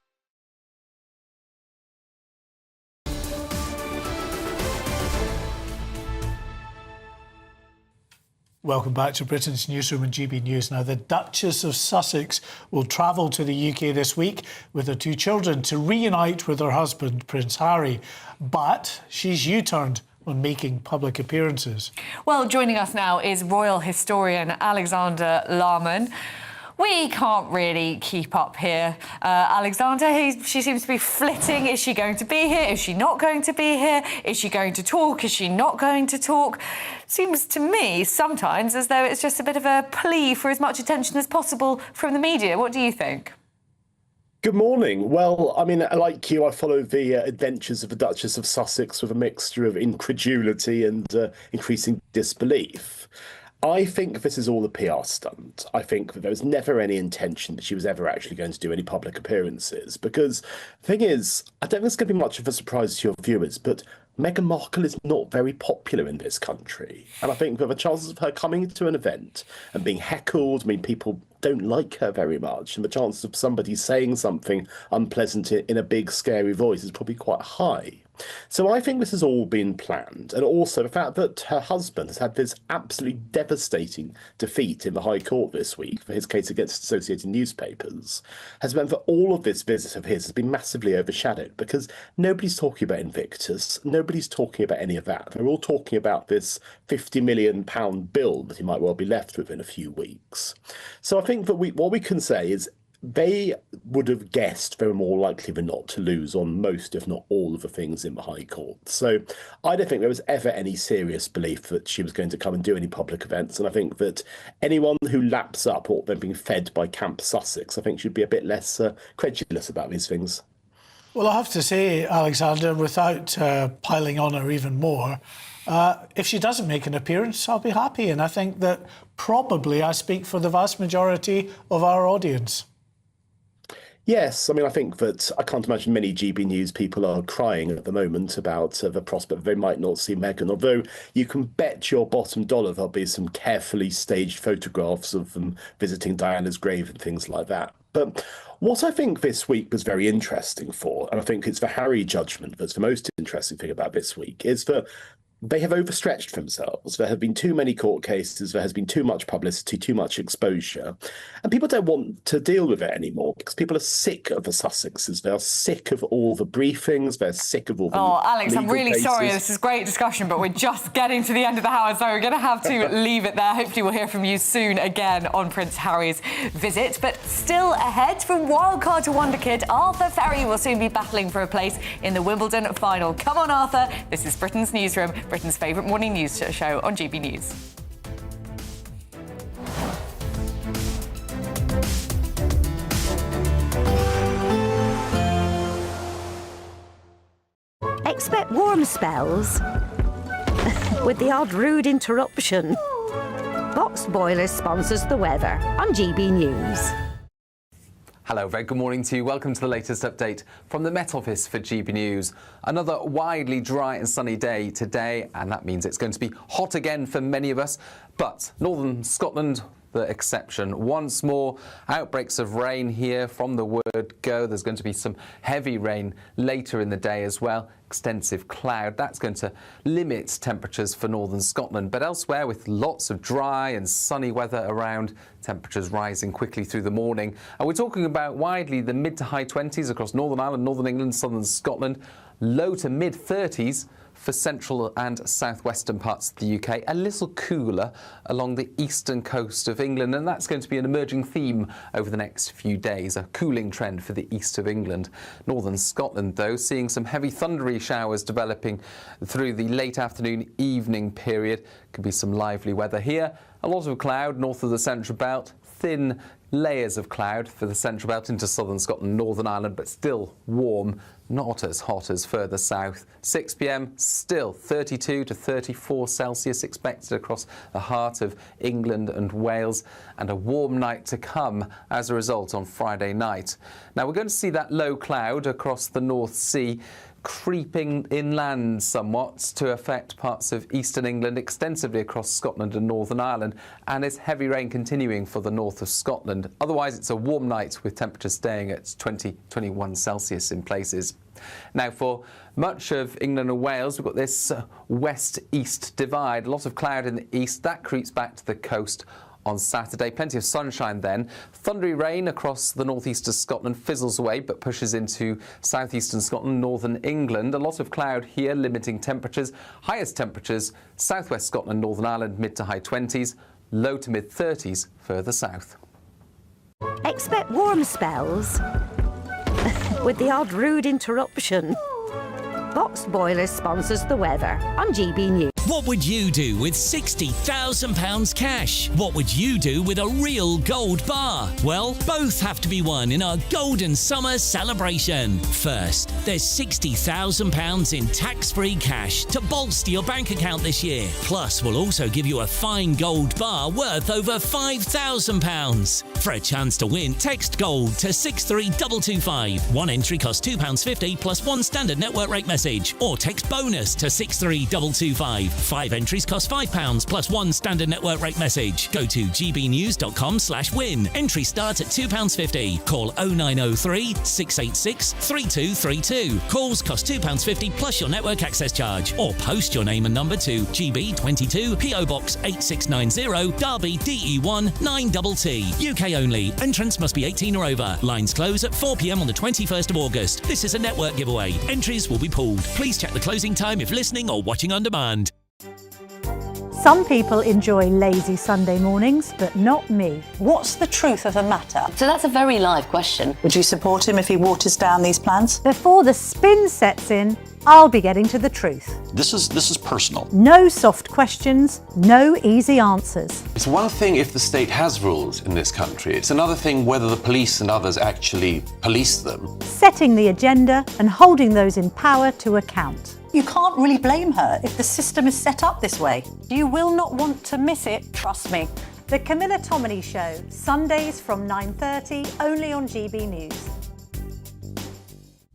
Welcome back to Britain's Newsroom and GB News. Now, the Duchess of Sussex will travel to the UK this week with her two children to reunite with her husband, Prince Harry. But she's U-turned on making public appearances. Well, joining us now is royal historian Alexander Larman. We can't really keep up here. Alexander, she seems to be flitting. Is she going to be here? Is she not going to be here? Is she going to talk? Is she not going to talk? Seems to me sometimes as though it's just a bit of a plea for as much attention as possible from the media. What do you think? Good morning. Well, I mean, like you, I follow the adventures of the Duchess of Sussex with a mixture of incredulity and increasing disbelief. I think this is all a PR stunt. I think that there was never any intention that she was ever actually going to do any public appearances, because the thing is, I don't think it's going to be much of a surprise to your viewers, but Meghan Markle is not very popular in this country. And I think that the chances of her coming to an event and being heckled, I mean, people don't like her very much, and the chances of somebody saying something unpleasant in a big, scary voice is probably quite high. So I think this has all been planned, and also the fact that her husband has had this absolutely devastating defeat in the High Court this week for his case against Associated Newspapers has meant that all of this visit of his has been massively overshadowed, because nobody's talking about Invictus, nobody's talking about any of that. They're all talking about this £50 million bill that he might well be left with in a few weeks. So I think that what we can say is they would have guessed they were more likely than not to lose on most, if not all, of the things in the High Court. So I don't think there was ever any serious belief that she was going to come and do any public events. And I think that anyone who laps up what they're being fed by Camp Sussex, I think should be a bit less credulous about these things. Well, I have to say, Alexander, without piling on her even more, if she doesn't make an appearance, I'll be happy. And I think that probably I speak for the vast majority of our audience. Yes, I mean, I think that I can't imagine many GB News people are crying at the moment about the prospect that they might not see Meghan, although you can bet your bottom dollar there'll be some carefully staged photographs of them visiting Diana's grave and things like that. But what I think this week was very interesting for, and I think it's the Harry judgment that's the most interesting thing about this week, is that they have overstretched themselves. There have been too many court cases. There has been too much publicity, too much exposure. And people don't want to deal with it anymore because people are sick of the Sussexes. They're sick of all the briefings. They're sick of all the Alex, I'm really cases. sorry. This is great discussion, but we're just getting to the end of the hour, so we're going to have to leave it there. Hopefully we'll hear from you soon again on Prince Harry's visit. But still ahead, from wildcard to wonder kid, Arthur Ferry will soon be battling for a place in the Wimbledon final. Come on, Arthur. This is Britain's Newsroom, Britain's favourite morning news show on GB News. warm spells with the odd rude interruption. Box Boiler sponsors the weather on GB News. Hello, very good morning to you. Welcome to the latest update from the Met Office for GB News. Another widely dry and sunny day today, and that means it's going to be hot again for many of us. But northern Scotland, the exception. Once more, outbreaks of rain here from the word go. There's going to be some heavy rain later in the day as well. Extensive cloud. That's going to limit temperatures for northern Scotland. But elsewhere, with lots of dry and sunny weather around, temperatures rising quickly through the morning. And we're talking about widely the mid to high 20s across Northern Ireland, Northern England, southern Scotland, low to mid 30s for central and southwestern parts of the UK, a little cooler along the eastern coast of England, and that's going to be an emerging theme over the next few days, a cooling trend for the east of England. Northern Scotland, though, seeing some heavy thundery showers developing through the late afternoon evening period. Could be some lively weather here. A lot of cloud north of the central belt, thin layers of cloud for the central belt into southern Scotland, Northern Ireland, but still warm, not as hot as further south. 6 p.m, still 32 to 34 Celsius expected across the heart of England and Wales, and a warm night to come as a result on Friday night. Now we're going to see that low cloud across the North Sea creeping inland somewhat to affect parts of eastern England, extensively across Scotland and Northern Ireland, and it's heavy rain continuing for the north of Scotland. Otherwise, it's a warm night with temperatures staying at 20-21 Celsius in places. Now, for much of England and Wales, we've got this west-east divide. A lot of cloud in the east. That creeps back to the coast on Saturday. Plenty of sunshine then. Thundery rain across the northeast of Scotland fizzles away but pushes into southeastern Scotland, northern England. A lot of cloud here limiting temperatures. Highest temperatures southwest Scotland, Northern Ireland, mid to high 20s, low to mid 30s further south. Expect warm spells with the odd rude interruption. Box Boiler sponsors the weather on GB News. What would you do with £60,000 cash? What would you do with a real gold bar? Well, both have to be won in our Golden Summer celebration. First, there's £60,000 in tax-free cash to bolster your bank account this year. Plus, we'll also give you a fine gold bar worth over £5,000. For a chance to win, text GOLD to 63225. One entry costs £2.50 plus one standard network rate message. Or text BONUS to 63225. 5 entries cost £5 plus one standard network rate message. Go to gbnews.com/win. Entry starts at £2.50. Call 0903 686 3232. Calls cost £2.50 plus your network access charge. Or post your name and number to GB22 PO Box 8690 Derby DE1 9TT. UK only. Entrance must be 18 or over. Lines close at 4 p.m. on the 21st of August. This is a network giveaway. Entries will be pulled. Please check the closing time if listening or watching on demand. Some people enjoy lazy Sunday mornings, but not me. What's the truth of the matter? So that's a very live question. Would you support him if he waters down these plans? Before the spin sets in, I'll be getting to the truth. This is personal. No soft questions, no easy answers. It's one thing if the state has rules in this country. It's another thing whether the police and others actually police them. Setting the agenda and holding those in power to account. You can't really blame her if the system is set up this way. You will not want to miss it, trust me. The Camilla Tominey Show, Sundays from 9:30, only on GB News.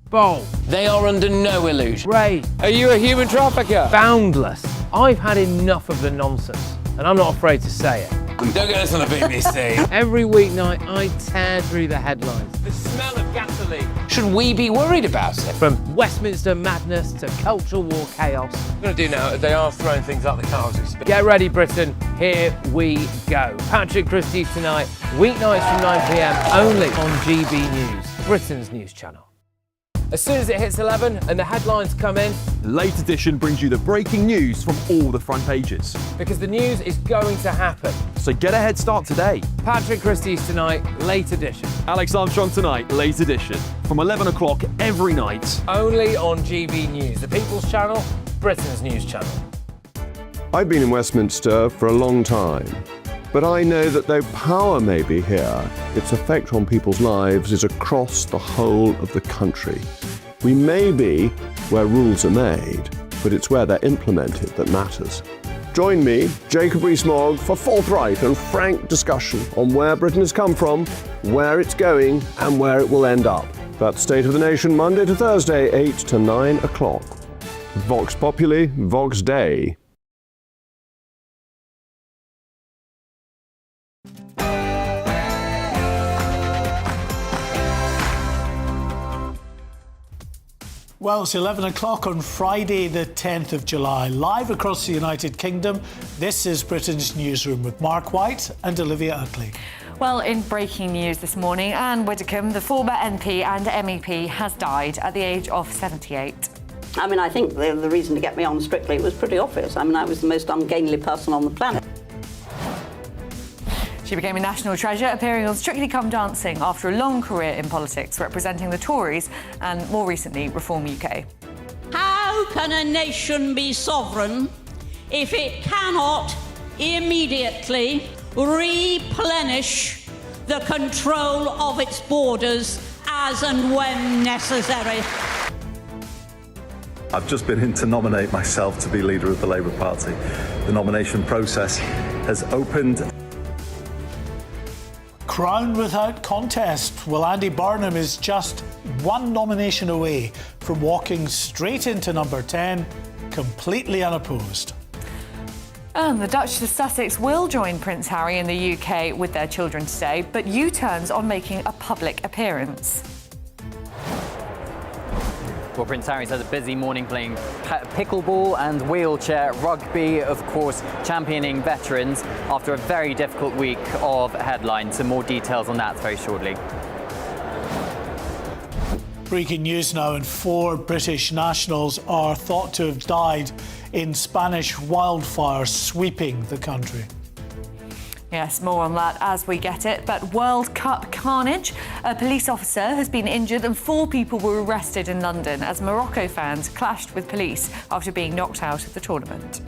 Bold. They are under no illusion. Ray. Are you a human trafficker? Boundless. I've had enough of the nonsense, and I'm not afraid to say it. Don't get us on the BBC. Every weeknight, I tear through the headlines. The smell of gasoline. Should we be worried about it? From Westminster madness to cultural war chaos. What we're going to do now is they are throwing things out the car as we speak. Get ready, Britain. Here we go. Patrick Christie tonight, weeknights from 9 p.m, only on GB News, Britain's news channel. As soon as it hits 11 and the headlines come in, the Late Edition brings you the breaking news from all the front pages. Because the news is going to happen. So get a head start today. Patrick Christie's tonight, Late Edition. Alex Armstrong tonight, Late Edition. From 11 o'clock every night. Only on GB News, the People's Channel, Britain's news channel. I've been in Westminster for a long time. But I know that though power may be here, its effect on people's lives is across the whole of the country. We may be where rules are made, but it's where they're implemented that matters. Join me, Jacob Rees-Mogg, for forthright and frank discussion on where Britain has come from, where it's going, and where it will end up. That's State of the Nation, Monday to Thursday, 8 to 9 o'clock. Vox Populi, Vox Dei. Well, it's 11 o'clock on Friday, the 10th of July. Live across the United Kingdom, this is Britain's Newsroom with Mark White and Olivia Utley. Well, in breaking news this morning, Anne Widdecombe, the former MP and MEP, has died at the age of 78. I mean, I think the reason to get me on Strictly was pretty obvious. I mean, I was the most ungainly person on the planet. She became a national treasure, appearing on Strictly Come Dancing after a long career in politics, representing the Tories and, more recently, Reform UK. How can a nation be sovereign if it cannot immediately replenish the control of its borders as and when necessary? I've just been in to nominate myself to be leader of the Labour Party. The nomination process has opened. Crowned without contest. Well, Andy Burnham is just one nomination away from walking straight into number 10, completely unopposed. And the Duchess of Sussex will join Prince Harry in the UK with their children today, but U-turns on making a public appearance. Well, Prince Harry's had a busy morning playing pickleball and wheelchair rugby, of course, championing veterans after a very difficult week of headlines. Some more details on that very shortly. Breaking news now, and 4 British nationals are thought to have died in Spanish wildfires sweeping the country. Yes, more on that as we get it. But World Cup carnage. A police officer has been injured and 4 people were arrested in London as Morocco fans clashed with police after being knocked out of the tournament.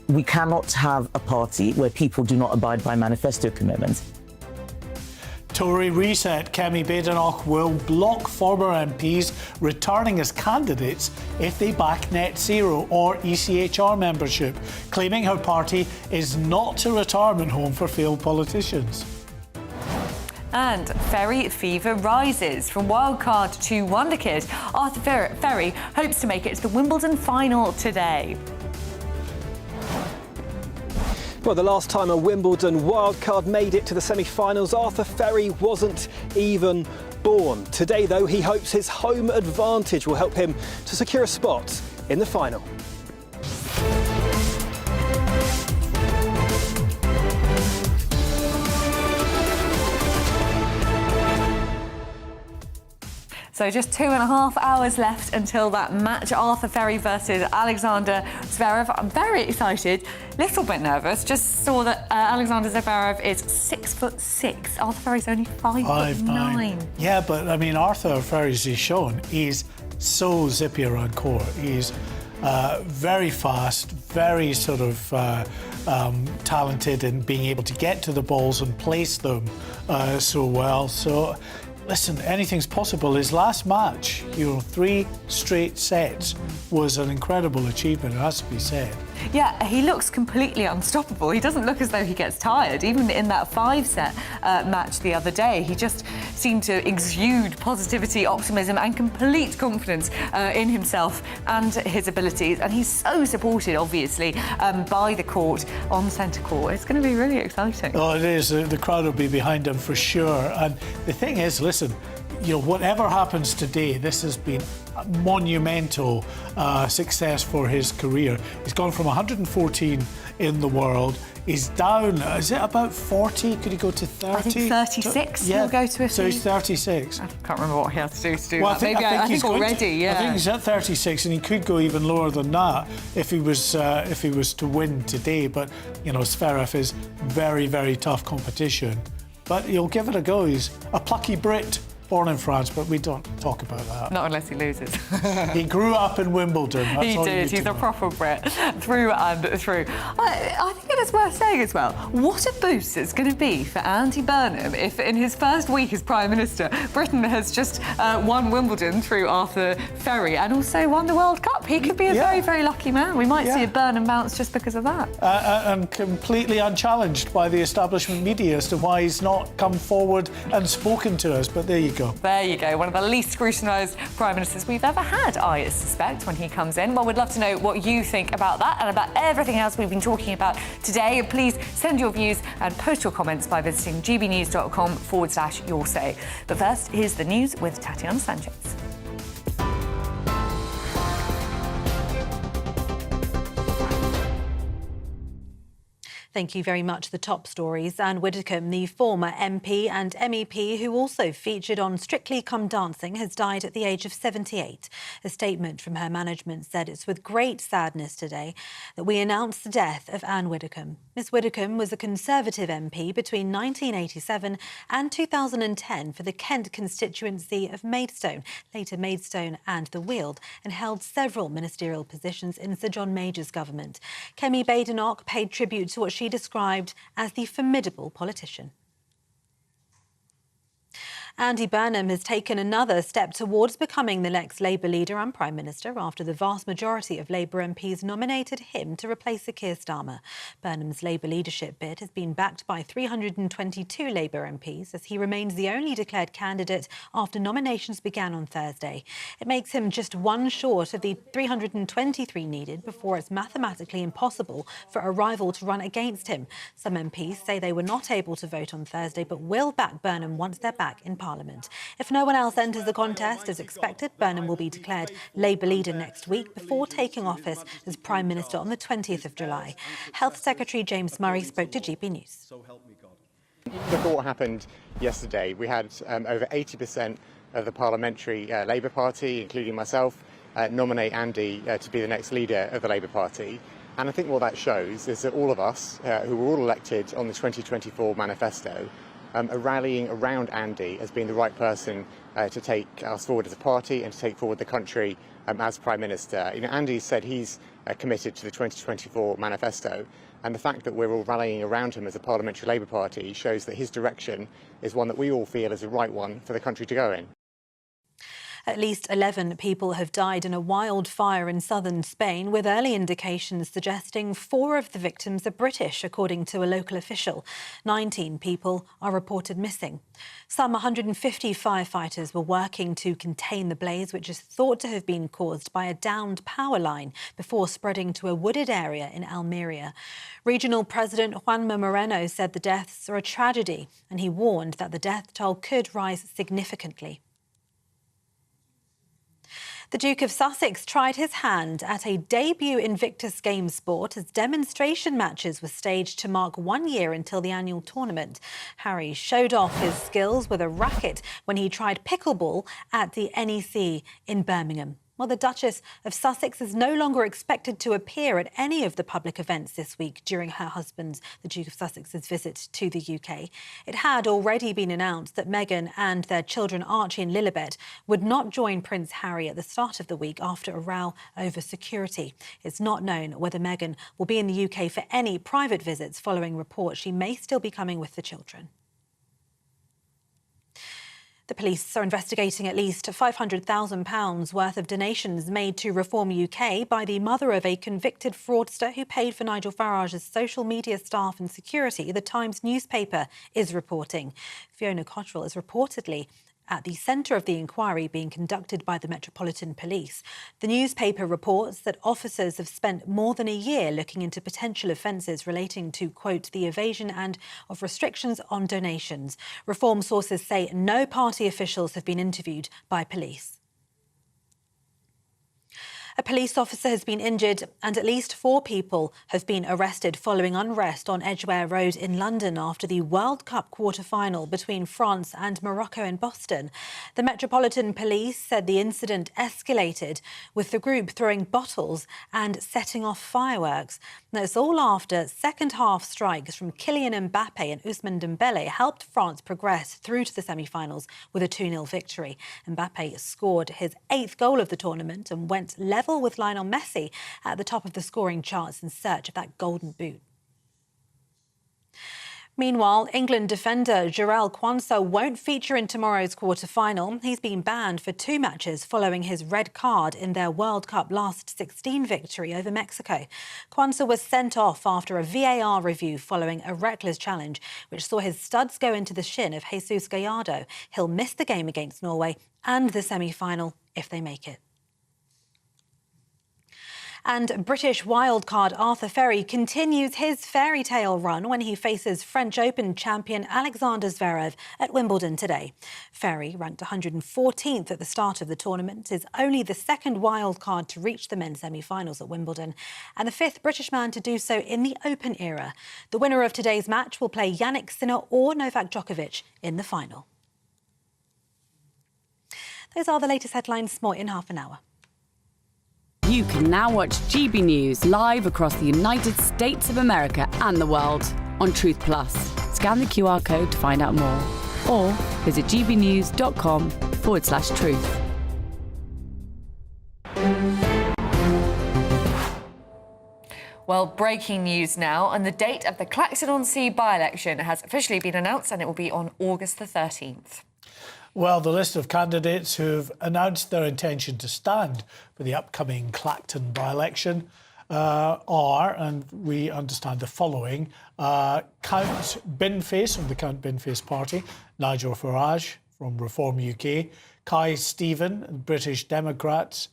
We cannot have a party where people do not abide by manifesto commitments. Tory Reset Kemi Badenoch will block former MPs returning as candidates if they back net zero or ECHR membership, claiming her party is not a retirement home for failed politicians. And Ferry fever rises. From wildcard to wonderkid, Arthur Ferry hopes to make it to the Wimbledon final today. Well, the last time a Wimbledon wildcard made it to the semi-finals, Arthur Ferry wasn't even born. Today, though, he hopes his home advantage will help him to secure a spot in the final. So just 2.5 hours left until that match, Arthur Ferry versus Alexander Zverev. I'm very excited, little bit nervous. Just saw that Alexander Zverev is 6'6". Arthur Ferry's only 5'9". Yeah, but I mean, Arthur Ferry, as he's shown, he's so zippy around court. He's very fast, very sort of talented in being able to get to the balls and place them so well. So, listen, anything's possible. His last match, 3 straight sets, was an incredible achievement, it has to be said. Yeah, he looks completely unstoppable. He doesn't look as though he gets tired. Even in that 5-set match the other day, he just seemed to exude positivity, optimism and complete confidence in himself and his abilities. And he's so supported, obviously, by the court on centre court. It's going to be really exciting. Oh, it is. The crowd will be behind him for sure. And the thing is, listen, whatever happens today, this has been a monumental success for his career. He's gone from 114 in the world. He's down, is it about 40? Could he go to 30? I think 36 Yeah. he'll go to. So he's 36. I can't remember what he has to do Well, that. I think already, yeah. I think he's at 36 and he could go even lower than that if he was to win today. But, Zverev is very, very tough competition. But he'll give it a go. He's a plucky Brit. born in France, but we don't talk about that. Not unless he loses. He grew up in Wimbledon. That's He all you did. need to He's a know. proper Brit, through and through. I think it is worth saying as well, what a boost it's going to be for Andy Burnham if in his first week as Prime Minister, Britain has just won Wimbledon through Arthur Ferry and also won the World Cup. He could be a very, very lucky man. We might see a Burnham bounce just because of that. And completely unchallenged by the establishment media as to why he's not come forward and spoken to us. But there you go. There you go. One of the least scrutinised Prime Ministers we've ever had, I suspect, when he comes in. Well, we'd love to know what you think about that and about everything else we've been talking about today. Please send your views and post your comments by visiting gbnews.com/your say. But first, here's the news with Tatiana Sanchez. Thank you very much. The top stories. Anne Widdecombe, the former MP and MEP who also featured on Strictly Come Dancing, has died at the age of 78. A statement from her management said it's with great sadness today that we announce the death of Anne Widdecombe. Miss Widdecombe was a Conservative MP between 1987 and 2010 for the Kent constituency of Maidstone, later Maidstone and the Weald, and held several ministerial positions in Sir John Major's government. Kemi Badenoch paid tribute to what she described as the formidable politician. Andy Burnham has taken another step towards becoming the next Labour leader and Prime Minister after the vast majority of Labour MPs nominated him to replace Sir Keir Starmer. Burnham's Labour leadership bid has been backed by 322 Labour MPs as he remains the only declared candidate after nominations began on Thursday. It makes him just one short of the 323 needed before it's mathematically impossible for a rival to run against him. Some MPs say they were not able to vote on Thursday but will back Burnham once they're back in Parliament. If no one else enters the contest as expected, Burnham will be declared Labour leader next week before taking office as Prime Minister on the 20th of July. Health Secretary James Murray spoke to GB News. Look at what happened yesterday. We had over 80% of the parliamentary Labour Party, including myself, nominate Andy to be the next leader of the Labour Party. And I think what that shows is that all of us, who were all elected on the 2024 manifesto, are rallying around Andy as being the right person to take us forward as a party and to take forward the country as Prime Minister. You know, Andy said he's committed to the 2024 manifesto, and the fact that we're all rallying around him as a parliamentary Labour Party shows that his direction is one that we all feel is the right one for the country to go in. At least 11 people have died in a wildfire in southern Spain, with early indications suggesting 4 of the victims are British, according to a local official. 19 people are reported missing. Some 150 firefighters were working to contain the blaze, which is thought to have been caused by a downed power line before spreading to a wooded area in Almeria. Regional President Juanma Moreno said the deaths are a tragedy, and he warned that the death toll could rise significantly. The Duke of Sussex tried his hand at a debut Invictus Games sport as demonstration matches were staged to mark 1 year until the annual tournament. Harry showed off his skills with a racket when he tried pickleball at the NEC in Birmingham. Well, the Duchess of Sussex is no longer expected to appear at any of the public events this week during her husband, the Duke of Sussex's visit to the UK. It had already been announced that Meghan and their children Archie and Lilibet would not join Prince Harry at the start of the week after a row over security. It's not known whether Meghan will be in the UK for any private visits following reports she may still be coming with the children. The police are investigating at least £500,000 worth of donations made to Reform UK by the mother of a convicted fraudster who paid for Nigel Farage's social media staff and security, the Times newspaper is reporting. Fiona Cottrell is reportedly at the centre of the inquiry being conducted by the Metropolitan Police. The newspaper reports that officers have spent more than a year looking into potential offences relating to, quote, the evasion and of restrictions on donations. Reform sources say no party officials have been interviewed by police. A police officer has been injured and at least 4 people have been arrested following unrest on Edgware Road in London after the World Cup quarter-final between France and Morocco in Boston. The Metropolitan Police said the incident escalated, with the group throwing bottles and setting off fireworks. That's all after second-half strikes from Kylian Mbappe and Ousmane Dembélé helped France progress through to the semi-finals with a 2-0 victory. Mbappe scored his 8th goal of the tournament and went level with Lionel Messi at the top of the scoring charts in search of that golden boot. Meanwhile, England defender Jarell Quansah won't feature in tomorrow's quarter-final. He's been banned for 2 matches following his red card in their World Cup last 16 victory over Mexico. Quansah was sent off after a VAR review following a reckless challenge, which saw his studs go into the shin of Jesus Gallardo. He'll miss the game against Norway and the semi-final if they make it. And British wildcard Arthur Ferry continues his fairy tale run when he faces French Open champion Alexander Zverev at Wimbledon today. Ferry, ranked 114th at the start of the tournament, is only the 2nd wildcard to reach the men's semi-finals at Wimbledon and the 5th British man to do so in the Open era. The winner of today's match will play Jannik Sinner or Novak Djokovic in the final. Those are the latest headlines. More in half an hour. You can now watch GB News live across the United States of America and the world on Truth Plus. Scan the QR code to find out more or visit gbnews.com/truth. Well, breaking news now, and the date of the Clacton-on-Sea by-election has officially been announced, and it will be on August the 13th. Well, the list of candidates who've announced their intention to stand for the upcoming Clacton by-election are, and we understand the following, Count Binface from the Count Binface Party, Nigel Farage from Reform UK, Kai Stephen, British Democrats,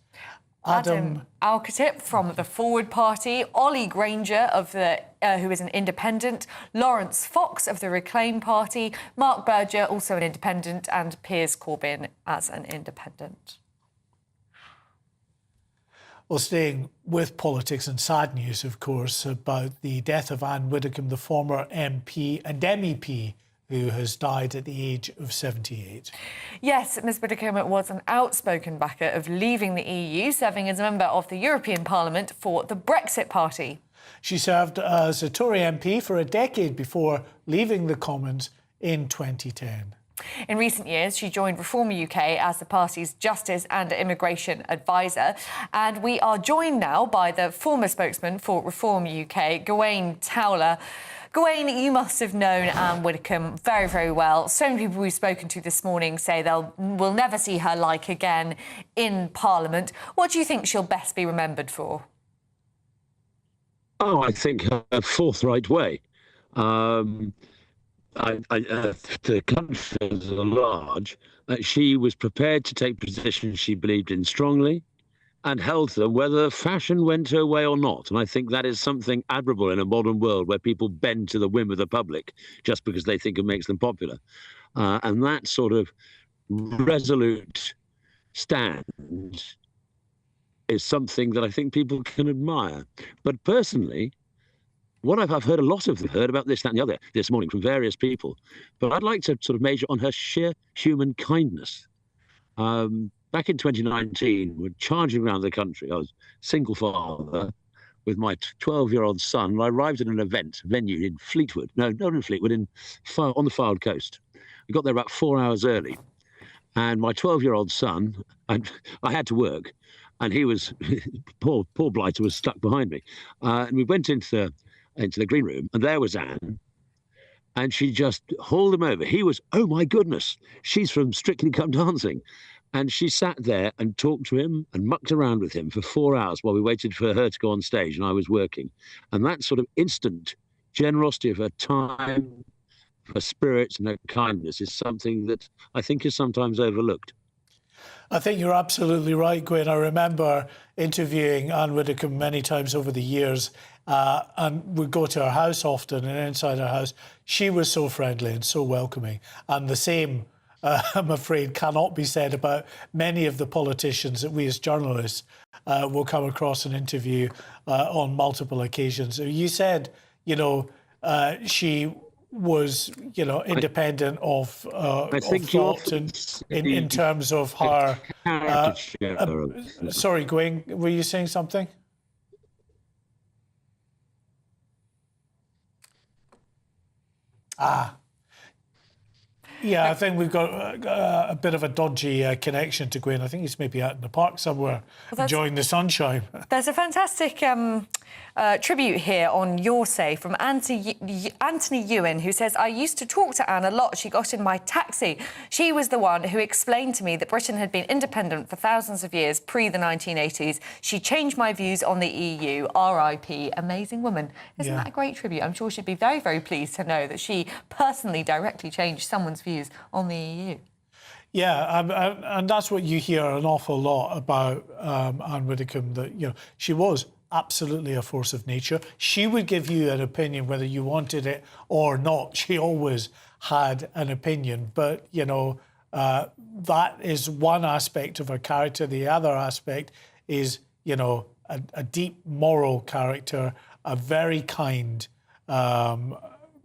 Adam Al-Khatib from the Forward Party, Ollie Granger of the who is an independent, Lawrence Fox of the Reclaim Party, Mark Berger, also an independent, and Piers Corbyn as an independent. Well, staying with politics and sad news, of course, about the death of Anne Widdecombe, the former MP and MEP who has died at the age of 78. Yes, Ms Widdecombe was an outspoken backer of leaving the EU, serving as a member of the European Parliament for the Brexit Party. She served as a Tory MP for a decade before leaving the Commons in 2010. In recent years, she joined Reform UK as the party's Justice and Immigration Advisor. And we are joined now by the former spokesman for Reform UK, Gawain Towler. Gawain, you must have known Anne Widdecombe very, very well. So many people we've spoken to this morning say we'll never see her like again in Parliament. What do you think she'll best be remembered for? Oh, I think her forthright way. The country as a large, she was prepared to take positions she believed in strongly and held them whether fashion went her way or not. And I think that is something admirable in a modern world where people bend to the whim of the public just because they think it makes them popular. And that sort of resolute stand is something that I think people can admire. But personally, what I've heard a lot of heard about this, that and the other this morning from various people, but I'd like to sort of major on her sheer human kindness. Back in 2019, we're charging around the country. I was single father with my 12-year-old son. And I arrived at an venue in Fleetwood. No, not in Fleetwood, on the Fylde coast. We got there about 4 hours early. And my 12-year-old son, and I had to work, and he was, poor blighter was stuck behind me. And we went into the green room, and there was Anne. And she just hauled him over. He was, oh my goodness, she's from Strictly Come Dancing. And she sat there and talked to him and mucked around with him for 4 hours while we waited for her to go on stage and I was working. And that sort of instant generosity of her time, her spirit and her kindness is something that I think is sometimes overlooked. I think you're absolutely right, Gwen. I remember interviewing Anne Widdecombe many times over the years and we'd go to her house often, and inside her house, she was so friendly and so welcoming. And the same, I'm afraid, cannot be said about many of the politicians that we as journalists will come across an interview on multiple occasions. You said, she was, independent of thought in terms of her... sorry, Gwen, were you saying something? Yeah, I think we've got a bit of a dodgy connection to Gwen. I think he's maybe out in the park somewhere, enjoying the sunshine. There's a fantastic tribute here on Your Say from Anthony Ewan, who says, I used to talk to Anne a lot. She got in my taxi. She was the one who explained to me that Britain had been independent for thousands of years, pre the 1980s. She changed my views on the EU. R.I.P. Amazing woman. Isn't that a great tribute? I'm sure she'd be very, very pleased to know that she personally directly changed someone's views on the EU. Yeah, and that's what you hear an awful lot about Anne Widdecombe, that, she was absolutely a force of nature. She would give you an opinion whether you wanted it or not. She always had an opinion. But, that is one aspect of her character. The other aspect is, a deep moral character, a very kind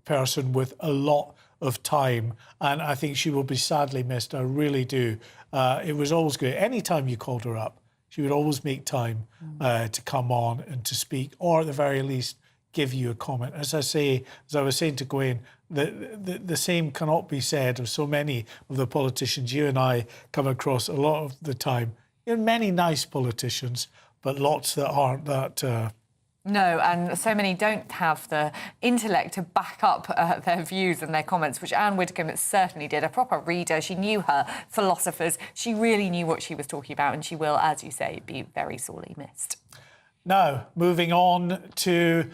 person with a lot of time. And I think she will be sadly missed. I really do. It was always good. Anytime you called her up, she would always make time to come on and to speak, or at the very least, give you a comment. As I was saying to Gwen, the same cannot be said of so many of the politicians you and I come across a lot of the time. Many nice politicians, but lots that aren't that... No, and so many don't have the intellect to back up their views and their comments, which Anne Widdecombe certainly did. A proper reader. She knew her philosophers. She really knew what she was talking about, and she will, as you say, be very sorely missed. Now, moving on to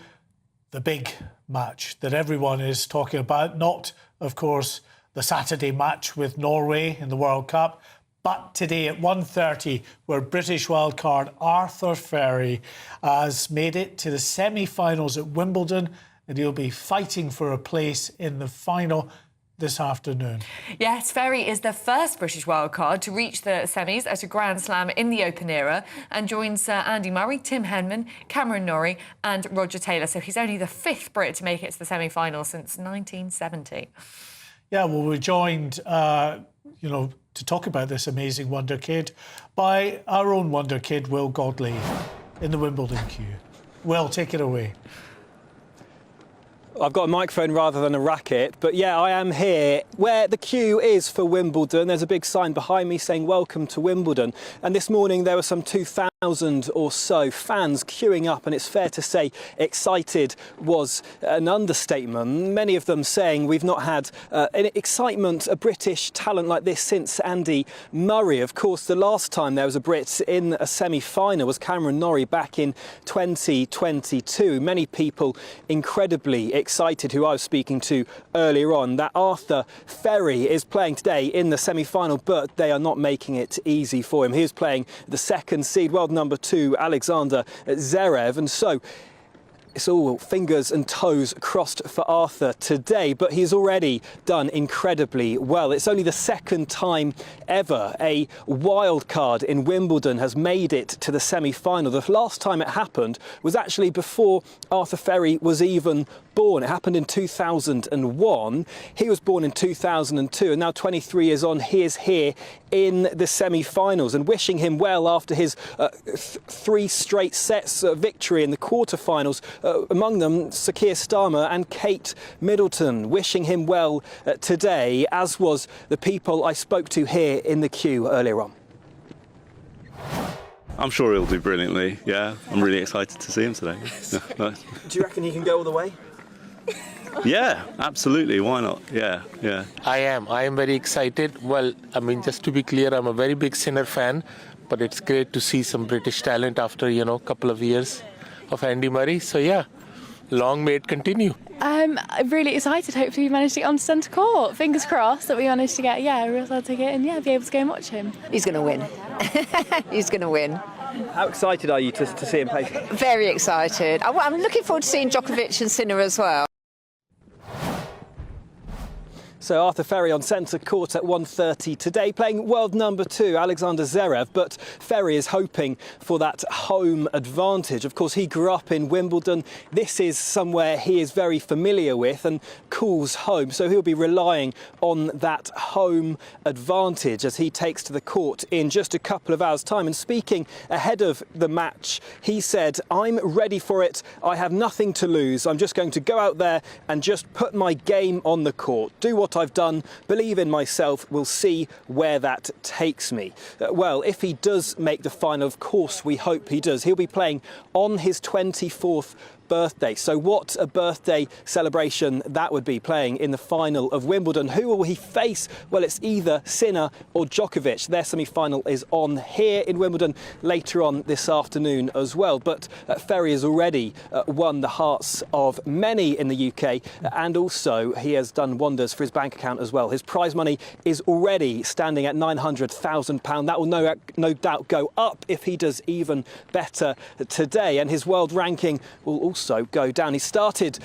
the big match that everyone is talking about. Not, of course, the Saturday match with Norway in the World Cup, but today at 1:30, where British wildcard Arthur Ferry has made it to the semi-finals at Wimbledon, and he'll be fighting for a place in the final this afternoon. Yes, Ferry is the first British wildcard to reach the semis at a Grand Slam in the Open era, and joins Andy Murray, Tim Henman, Cameron Norrie and Roger Taylor. So he's only the fifth Brit to make it to the semi-final since 1970. Yeah, well, we're joined, to talk about this amazing wonder kid by our own wonder kid, Will Godley, in the Wimbledon queue. Will, take it away. I've got a microphone rather than a racket, but yeah, I am here where the queue is for Wimbledon. There's a big sign behind me saying welcome to Wimbledon. And this morning there were some 2,000 or so fans queuing up, and it's fair to say excited was an understatement. Many of them saying we've not had an excitement, a British talent like this since Andy Murray. Of course, the last time there was a Brit in a semi-final was Cameron Norrie back in 2022. Many people incredibly excited, who I was speaking to earlier on, that Arthur Ferry is playing today in the semi-final, but they are not making it easy for him. He is playing the second seed, world number 2, Alexander Zverev, and so it's all fingers and toes crossed for Arthur today, but he's already done incredibly well. It's only the second time ever a wild card in Wimbledon has made it to the semi-final. The last time it happened was actually before Arthur Ferry was even born. It happened in 2001. He was born in 2002, and now 23 years on, he is here in the semi-finals, and wishing him well after his 3 straight sets victory in the quarter-finals. Among them, Sir Keir Starmer and Kate Middleton, wishing him well today, as was the people I spoke to here in the queue earlier on. I'm sure he'll do brilliantly, yeah. I'm really excited to see him today. Do you reckon he can go all the way? Yeah, absolutely. Why not? Yeah. I am very excited. Well, I mean, just to be clear, I'm a very big Sinner fan, but it's great to see some British talent after, a couple of years of Andy Murray. So, yeah, long may it continue. I'm really excited. Hopefully we manage to get on to centre court. Fingers crossed that we manage to get, a real side ticket and, be able to go and watch him. He's going to win. He's going to win. How excited are you to see him play? Very excited. I'm looking forward to seeing Djokovic and Sinner as well. So Arthur Ferry on centre court at 1:30 today, playing world number 2, Alexander Zverev. But Ferry is hoping for that home advantage. Of course, he grew up in Wimbledon. This is somewhere he is very familiar with and calls home. So he'll be relying on that home advantage as he takes to the court in just a couple of hours' time. And speaking ahead of the match, he said, "I'm ready for it. I have nothing to lose. I'm just going to go out there and just put my game on the court. Do what I've done, believe in myself, we'll see where that takes me." Well, if he does make the final, of course we hope he does, he'll be playing on his 24th birthday. So what a birthday celebration that would be, playing in the final of Wimbledon. Who will he face? Well, it's either Sinner or Djokovic. Their semi-final is on here in Wimbledon later on this afternoon as well. But Ferry has already won the hearts of many in the UK, and also he has done wonders for his bank account as well. His prize money is already standing at £900,000. That will no doubt go up if he does even better today, and his world ranking will also go down. He started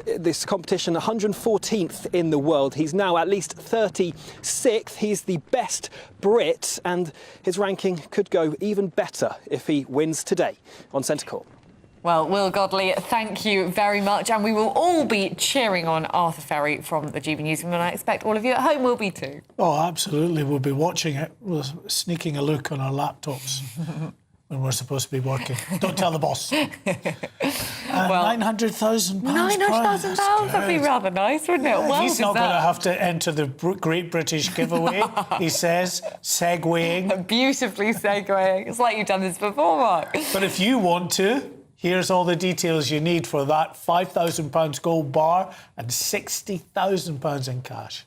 this competition 114th in the world. He's now at least 36th. He's the best Brit, and his ranking could go even better if he wins today on centre court. Well, Will Godley, thank you very much. And we will all be cheering on Arthur Ferry from the GB Newsroom, and I expect all of you at home will be too. Oh, absolutely. We'll be watching it. We're sneaking a look on our laptops when we're supposed to be working. Don't tell the boss. Well, £900,000. £900,000, that'd be rather nice, wouldn't it? Well, he's not going to have to enter the Great British Giveaway, he says, segueing. Beautifully segueing. It's like you've done this before, Mark. But if you want to, here's all the details you need for that £5,000 gold bar and £60,000 in cash.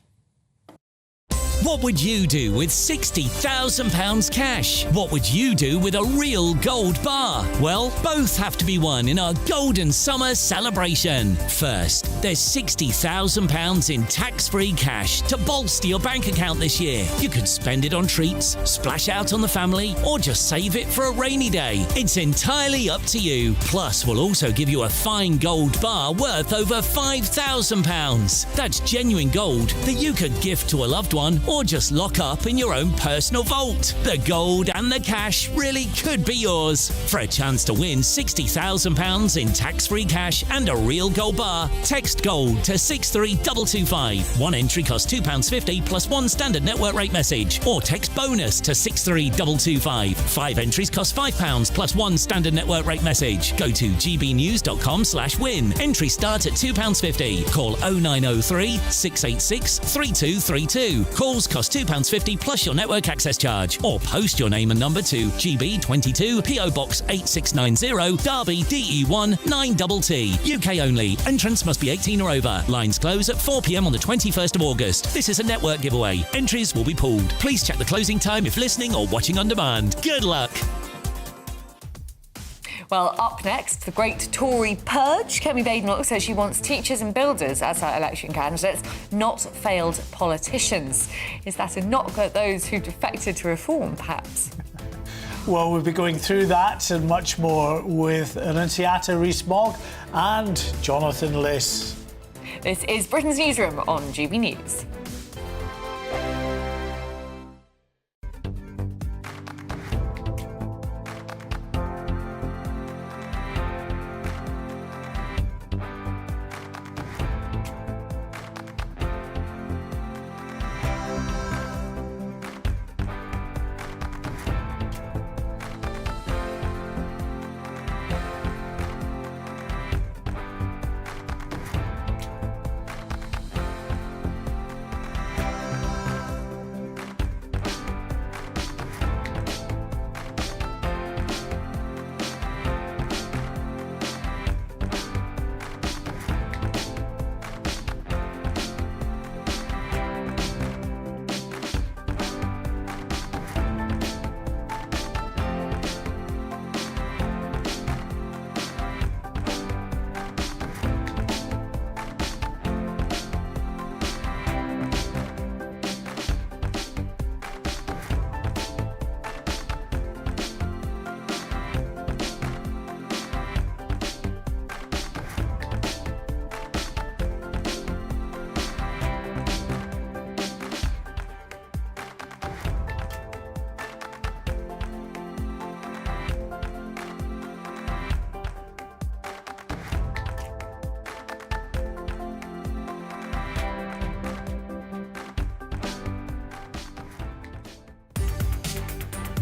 What would you do with £60,000 cash? What would you do with a real gold bar? Well, both have to be won in our Golden Summer celebration. First, there's £60,000 in tax-free cash to bolster your bank account this year. You could spend it on treats, splash out on the family, or just save it for a rainy day. It's entirely up to you. Plus, we'll also give you a fine gold bar worth over £5,000. That's genuine gold that you could gift to a loved one or just lock up in your own personal vault. The gold and the cash really could be yours. For a chance to win £60,000 in tax-free cash and a real gold bar, text GOLD to 63225. One entry costs £2.50 plus one standard network rate message, or text BONUS to 63225. 5 entries cost £5 plus one standard network rate message. Go to gbnews.com/win. Entries start at £2.50. Call 0903 686 3232. Calls cost £2.50 plus your network access charge, or post your name and number to GB22 PO Box 8690 Derby DE1 9TT. UK only. Entrance must be 18 or over. Lines close at 4 p.m. on the 21st of August. This is a network giveaway. Entries will be pooled. Please check the closing time if listening or watching on demand. Good luck. Well, up next, the great Tory purge. Kemi Badenoch says she wants teachers and builders as her election candidates, not failed politicians. Is that a knock at those who defected to reform, perhaps? Well, we'll be going through that and much more with Annunziata Rees-Mogg and Jonathan Liss. This is Britain's Newsroom on GB News.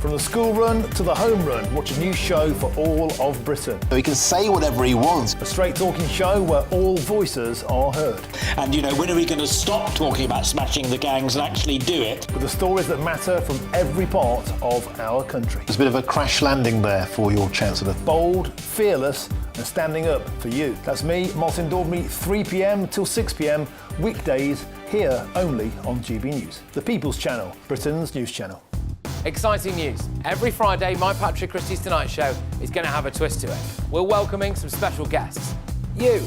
From the school run to the home run, watch a new show for all of Britain. He can say whatever he wants. A straight talking show where all voices are heard. And, you know, when are we going to stop talking about smashing the gangs and actually do it? With the stories that matter from every part of our country. There's a bit of a crash landing there for your Chancellor. Bold, fearless and standing up for you. That's me, Martin Daubney, 3 p.m. till 6 p.m, weekdays, here only on GB News. The People's Channel, Britain's news channel. Exciting news. Every Friday, my Patrick Christie's Tonight Show is going to have a twist to it. We're welcoming some special guests. You.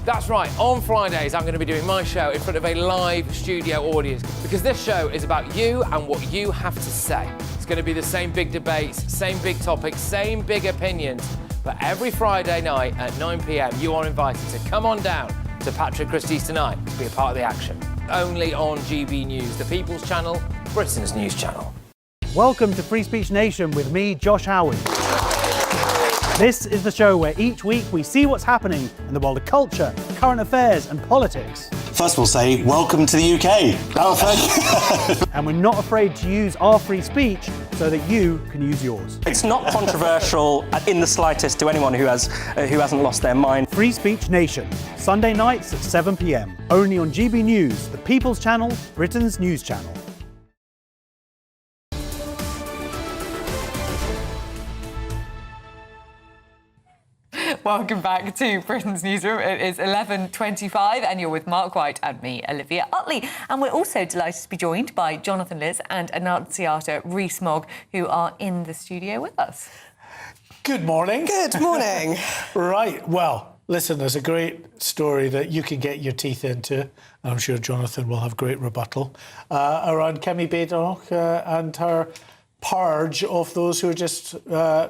That's right, on Fridays I'm going to be doing my show in front of a live studio audience because this show is about you and what you have to say. It's going to be the same big debates, same big topics, same big opinions. But every Friday night at 9 p.m, you are invited to come on down to Patrick Christie's Tonight to be a part of the action. Only on GB News, the People's Channel, Britain's news channel. Welcome to Free Speech Nation with me, Josh Howard. This is the show where each week we see what's happening in the world of culture, current affairs and politics. First we'll say, welcome to the UK. Oh, thank you. And we're not afraid to use our free speech so that you can use yours. It's not controversial in the slightest to anyone who hasn't lost their mind. Free Speech Nation, Sunday nights at 7 p.m. Only on GB News, the People's Channel, Britain's news channel. Welcome back to Britain's Newsroom. It is 11:25 and you're with Mark White and me, Olivia Utley. And we're also delighted to be joined by Jonathan Liz and Annunciata Rees-Mogg, who are in the studio with us. Good morning. Good morning. Right, well, listen, there's a great story that you can get your teeth into. I'm sure Jonathan will have great rebuttal around Kemi Badenoch and her purge of those who are just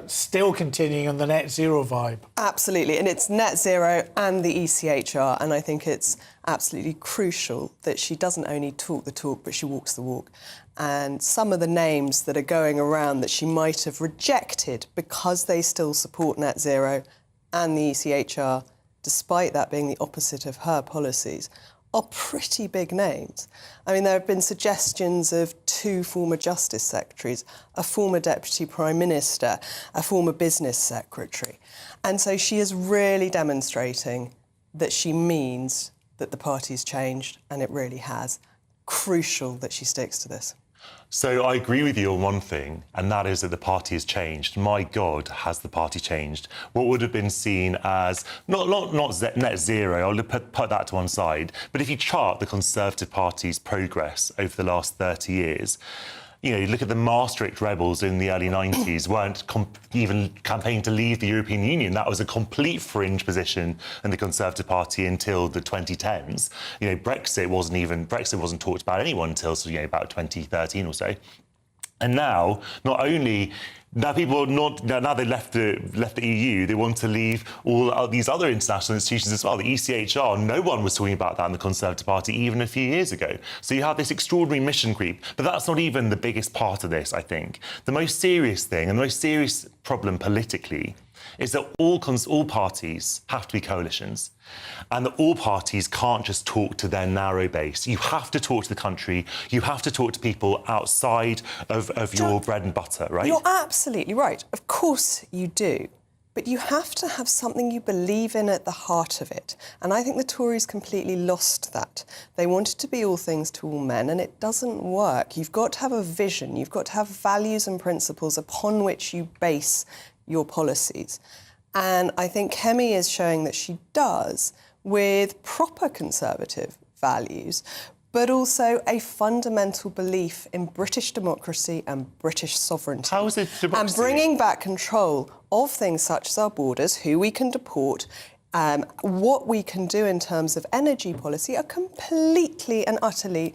still continuing on the net zero vibe. Absolutely, and it's net zero and the ECHR, and I think it's absolutely crucial that she doesn't only talk the talk, but she walks the walk. And some of the names that are going around that she might have rejected because they still support net zero and the ECHR, despite that being the opposite of her policies, are pretty big names. I mean, there have been suggestions of 2 former Justice Secretaries, a former Deputy Prime Minister, a former Business Secretary. And so she is really demonstrating that she means that the party's changed, and it really has. Crucial that she sticks to this. So I agree with you on one thing, and that is that the party has changed. My God, has the party changed? What would have been seen as not net zero, I'll put that to one side, but if you chart the Conservative Party's progress over the last 30 years, you know, you look at the Maastricht rebels in the early 90s weren't even campaigning to leave the European Union. That was a complete fringe position in the Conservative Party until the 2010s. You know, Brexit wasn't talked about anyone until about 2013 or so. And now, not only now people are not now they left the EU, they want to leave all these other international institutions as well. The ECHR, no one was talking about that in the Conservative Party even a few years ago. So you have this extraordinary mission creep, but that's not even the biggest part of this, I think. The most serious thing and the most serious problem politically is that all parties have to be coalitions, and that all parties can't just talk to their narrow base. You have to talk to the country. You have to talk to people outside of your bread and butter, right? You're absolutely right. Of course you do. But you have to have something you believe in at the heart of it. And I think the Tories completely lost that. They wanted to be all things to all men, and it doesn't work. You've got to have a vision. You've got to have values and principles upon which you base your policies. And I think Kemi is showing that she does, with proper Conservative values, but also a fundamental belief in British democracy and British sovereignty. How is it democracy? And bringing back control of things such as our borders, who we can deport, what we can do in terms of energy policy are completely and utterly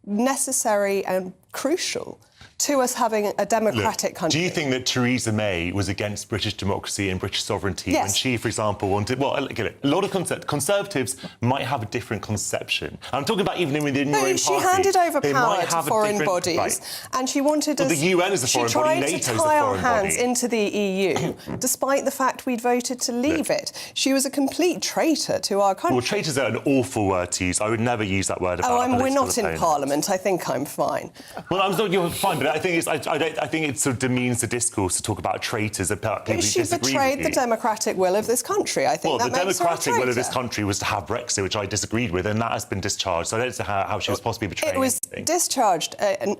necessary and crucial to us having a democratic country. Do you think that Theresa May was against British democracy and British sovereignty when she, for example, wanted... Well, look at it. A lot of Conservatives might have a different conception. I'm talking about even within your own party. She handed over power to foreign bodies, and she wanted us... Well, the UN is a foreign body, NATO's a foreign body. She tried to tie our hands into the EU, despite the fact we'd voted to leave it. She was a complete traitor to our country. Well, traitors are an awful word to use. I would never use that word about a political we're not opponent. in Parliament. I think I'm fine. Well, you're fine. fine, but I think it sort of demeans the discourse to talk about traitors and people who She disagree betrayed with the democratic will of this country. I think well, that the makes her a democratic will of this traitor. country was to have Brexit, which I disagreed with, and that has been discharged. So I don't know how she was possibly betraying It was anything. discharged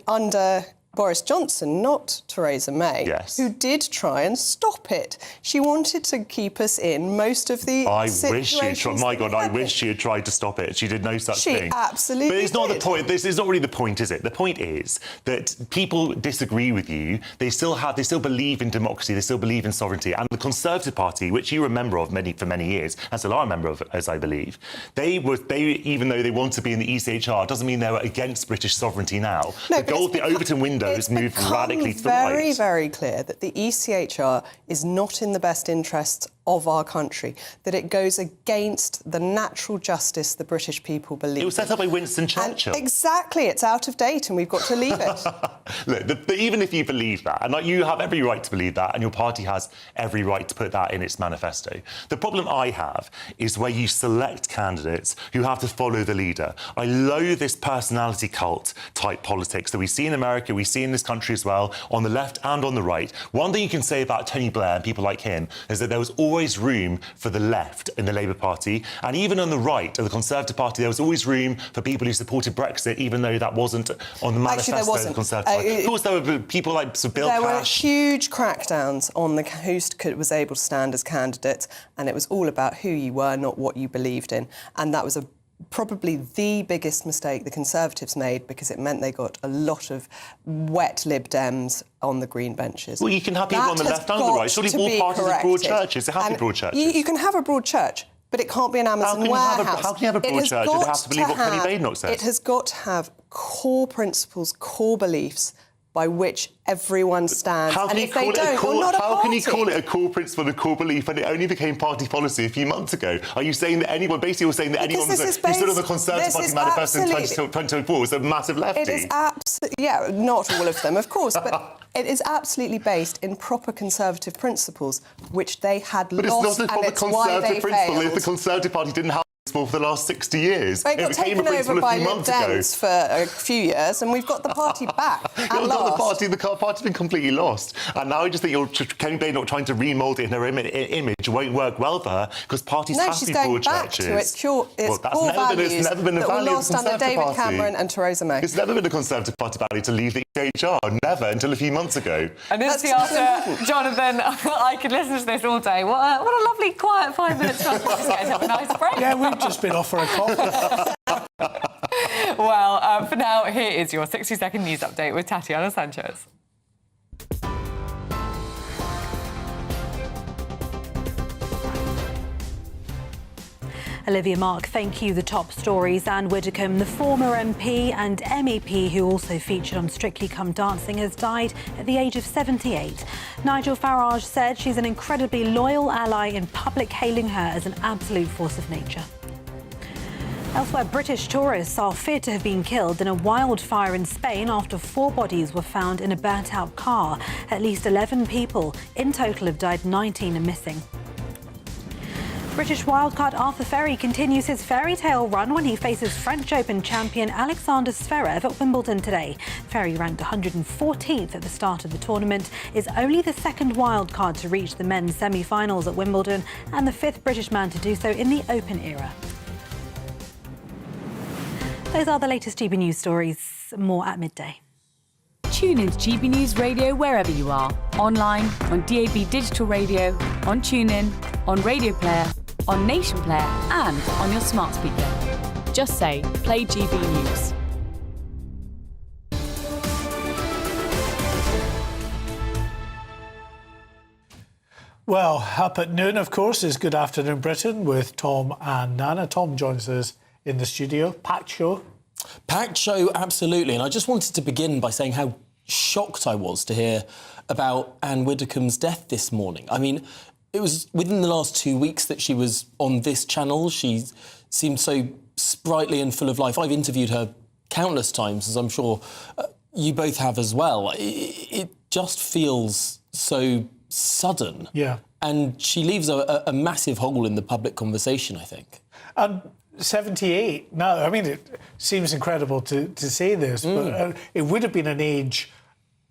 under Boris Johnson, not Theresa May, who did try and stop it. She wanted to keep us in most of the I wish she had tried. My God, I happened. wish she had tried to stop it. She did no such thing. She absolutely But it's not did. the point. This is not really the point, is it? The point is that people disagree with you. They still believe in democracy. They still believe in sovereignty. And the Conservative Party, which you were a member of for many years, and still are a member of, as I believe, they even though they want to be in the ECHR, doesn't mean they were against British sovereignty now. No, the Overton window has moved radically to the very, right. very clear that the ECHR is not in the best interests of our country, that it goes against the natural justice the British people believe. It was set up by Winston Churchill. And exactly, it's out of date and we've got to leave it. Look, even if you believe that, and you have every right to believe that, and your party has every right to put that in its manifesto, the problem I have is where you select candidates who have to follow the leader. I loathe this personality cult type politics that we see in America, we see in this country as well, on the left and on the right. One thing you can say about Tony Blair and people like him is that there was always room for the left in the Labour Party, and even on the right of the Conservative Party, there was always room for people who supported Brexit, even though that wasn't on the manifesto of the Conservative Party. Of course, there were people like Bill There were Cash. huge crackdowns on who was able to stand as candidates, and it was all about who you were, not what you believed in. And that was probably the biggest mistake the Conservatives made, because it meant they got a lot of wet Lib Dems on the green benches. Well, you can have people on the left and the right. Surely all parties have broad churches. They have to be broad churches. You can have a broad church, but it can't be an Amazon warehouse. How can you have a broad church? It has to believe what Penny Badenoch says. It has got to have core principles, core beliefs by which everyone stands. How can you call it a core principle and a core belief when it only became party policy a few months ago? Are you saying that anyone, basically you're saying that anyone who stood on the Conservative Party manifesto in 2024 was a massive lefty? It is absolutely, yeah, not all of them, of course, but it is absolutely based in proper Conservative principles, which they had but lost, it's not a proper Conservative principle if the Conservative Party didn't have for the last 60 years. They got taken over by Lib Dems for a few years, and we've got the party back at last. The party's been completely lost. And now I just think Penny Badenoch trying to remould it in her image won't work well for her, because parties have to be broad churches. To its core values it's never been a that value were lost of the under Conservative David Party. Cameron and Theresa May. It's never been a Conservative Party value to leave the ECHR. Never, until a few months ago. And instantly after, Jonathan, I could listen to this all day. What a lovely, quiet 5 minutes for us to just have a nice break. Yeah, we've just been off for a coffee. Well, for now, here is your 60-second news update with Tatiana Sanchez. Olivia Mark, thank you. The top stories. Anne Widdecombe, the former MP and MEP who also featured on Strictly Come Dancing, has died at the age of 78. Nigel Farage said she's an incredibly loyal ally, in public hailing her as an absolute force of nature. Elsewhere, British tourists are feared to have been killed in a wildfire in Spain after 4 bodies were found in a burnt-out car. At least 11 people in total have died, 19 are missing. British wildcard Arthur Ferry continues his fairy tale run when he faces French Open champion Alexander Zverev at Wimbledon today. Ferry, ranked 114th at the start of the tournament, is only the second wildcard to reach the men's semi-finals at Wimbledon and the 5th British man to do so in the Open era. Those are the latest GB News stories. More at midday. Tune in to GB News Radio wherever you are. Online, on DAB Digital Radio, on TuneIn, on Radio Player, on Nation Player and on your smart speaker. Just say, play GB News. Well, up at noon, of course, is Good Afternoon Britain with Tom and Nana. Tom joins us in the studio. Packed show. Packed show, absolutely. And I just wanted to begin by saying how shocked I was to hear about Anne Widdecombe's death this morning. I mean, it was within the last 2 weeks that she was on this channel. She seemed so sprightly and full of life. I've interviewed her countless times, as I'm sure you both have as well. It just feels so sudden. Yeah. And she leaves a massive hole in the public conversation, I think. 78 now. I mean, it seems incredible to say this, but it would have been an age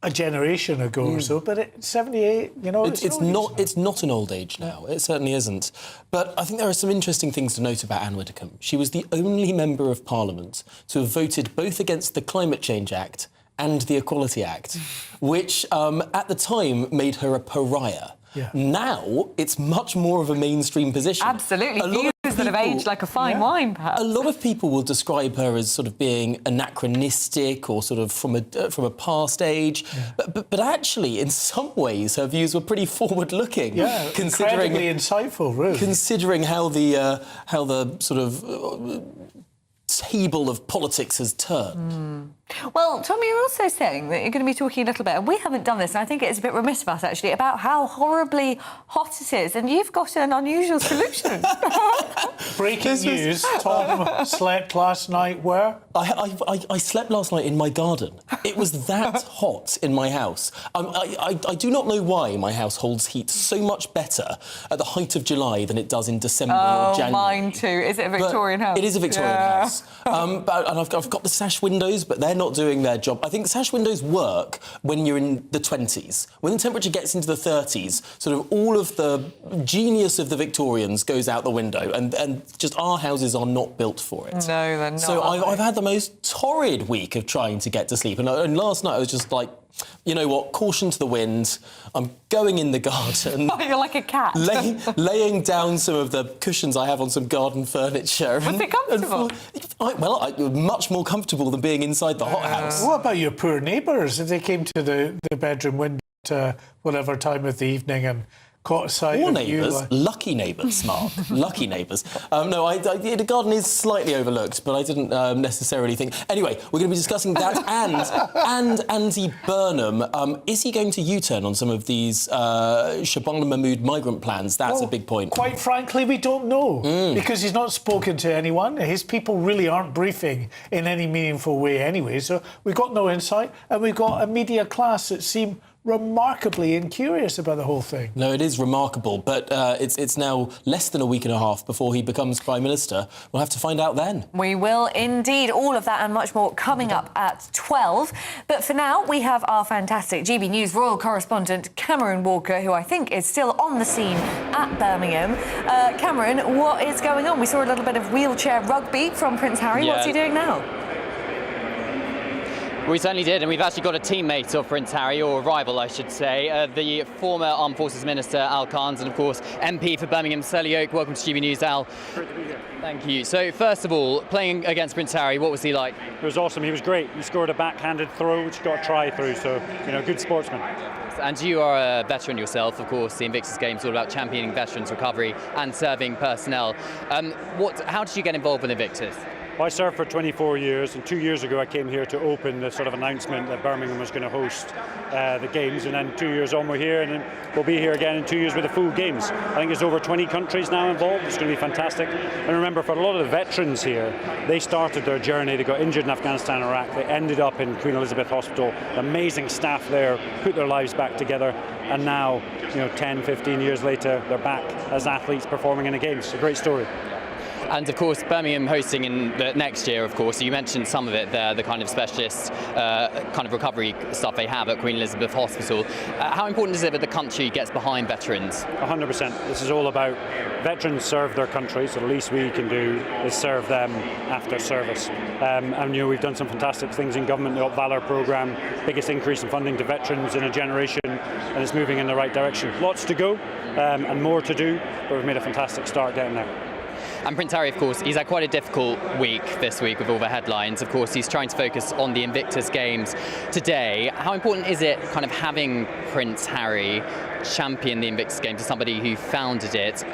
a generation ago or so, but 78, you know, it's not an old age now. It certainly isn't. But I think there are some interesting things to note about Anne Widdecombe. She was the only member of Parliament to have voted both against the Climate Change Act and the Equality Act, which at the time made her a pariah. Yeah. Now it's much more of a mainstream position. Absolutely, views that have aged like a fine wine, perhaps. A lot of people will describe her as sort of being anachronistic or sort of from a past age, but actually, in some ways, her views were pretty forward-looking. Yeah, incredibly insightful, really. Considering how the sort of table of politics has turned. Well, Tom, you're also saying that you're going to be talking a little bit, and we haven't done this, and I think it's a bit remiss of us, actually, about how horribly hot it is, and you've got an unusual solution. Breaking news, Tom slept last night where? I slept last night in my garden. It was that hot in my house. I do not know why my house holds heat so much better at the height of July than it does in December or January. Mine too. Is it a Victorian house? It is a Victorian house. And I've got the sash windows, but they're not doing their job. I think sash windows work when you're in the 20s. When the temperature gets into the 30s, sort of all of the genius of the Victorians goes out the window, and just our houses are not built for it. No, they're not. So I've had the most torrid week of trying to get to sleep. And last night I was just like, you know what, caution to the wind. I'm going in the garden. You're like a cat. Laying down some of the cushions I have on some garden furniture. Was it comfortable? Much more comfortable than being inside the hothouse. What about your poor neighbours? If they came to the bedroom window at whatever time of the evening and caught sight Poor of neighbours, you, lucky neighbours, Mark. Lucky neighbours. The garden is slightly overlooked, but I didn't necessarily think. Anyway, we're going to be discussing that and Andy Burnham. Is he going to U-turn on some of these Shabana Mahmood migrant plans? That's a big point. Quite frankly, we don't know because he's not spoken to anyone. His people really aren't briefing in any meaningful way anyway. So we've got no insight, and we've got a media class that seem remarkably incurious about the whole thing. No, it is remarkable, but it's now less than a week and a half before he becomes Prime Minister. We'll have to find out then. We will indeed. All of that and much more coming up at 12. But for now, we have our fantastic GB News royal correspondent, Cameron Walker, who I think is still on the scene at Birmingham. Cameron, what is going on? We saw a little bit of wheelchair rugby from Prince Harry. What's he doing now? We certainly did, and we've actually got a teammate of Prince Harry, or a rival, I should say, the former Armed Forces Minister, Al Khan's, and of course, MP for Birmingham, Surley Oak. Welcome to GB News, Al. Great to be here. Thank you. So, first of all, playing against Prince Harry, what was he like? It was awesome. He was great. He scored a backhanded throw, which got a try through, so, good sportsman. And you are a veteran yourself, of course. The Invictus Games is all about championing veterans' recovery and serving personnel. How did you get involved with Invictus? Well, I served for 24 years, and 2 years ago I came here to open the sort of announcement that Birmingham was going to host the Games, and then 2 years on we're here, and then we'll be here again in 2 years with the full Games. I think there's over 20 countries now involved. It's going to be fantastic. And remember, for a lot of the veterans here, they started their journey, they got injured in Afghanistan and Iraq, they ended up in Queen Elizabeth Hospital, amazing staff there, put their lives back together, and now, 10, 15 years later, they're back as athletes performing in the Games. It's a great story. And of course, Birmingham hosting in the next year, of course. You mentioned some of it there, the kind of specialist kind of recovery stuff they have at Queen Elizabeth Hospital. How important is it that the country gets behind veterans? 100%. This is all about veterans serve their country, so the least we can do is serve them after service. And we've done some fantastic things in government, the Up Valour programme, biggest increase in funding to veterans in a generation, and it's moving in the right direction. Lots to go and more to do, but we've made a fantastic start getting there. And Prince Harry, of course, he's had quite a difficult week this week with all the headlines. Of course, he's trying to focus on the Invictus Games today. How important is it kind of having Prince Harry champion the Invictus Games to somebody who founded it?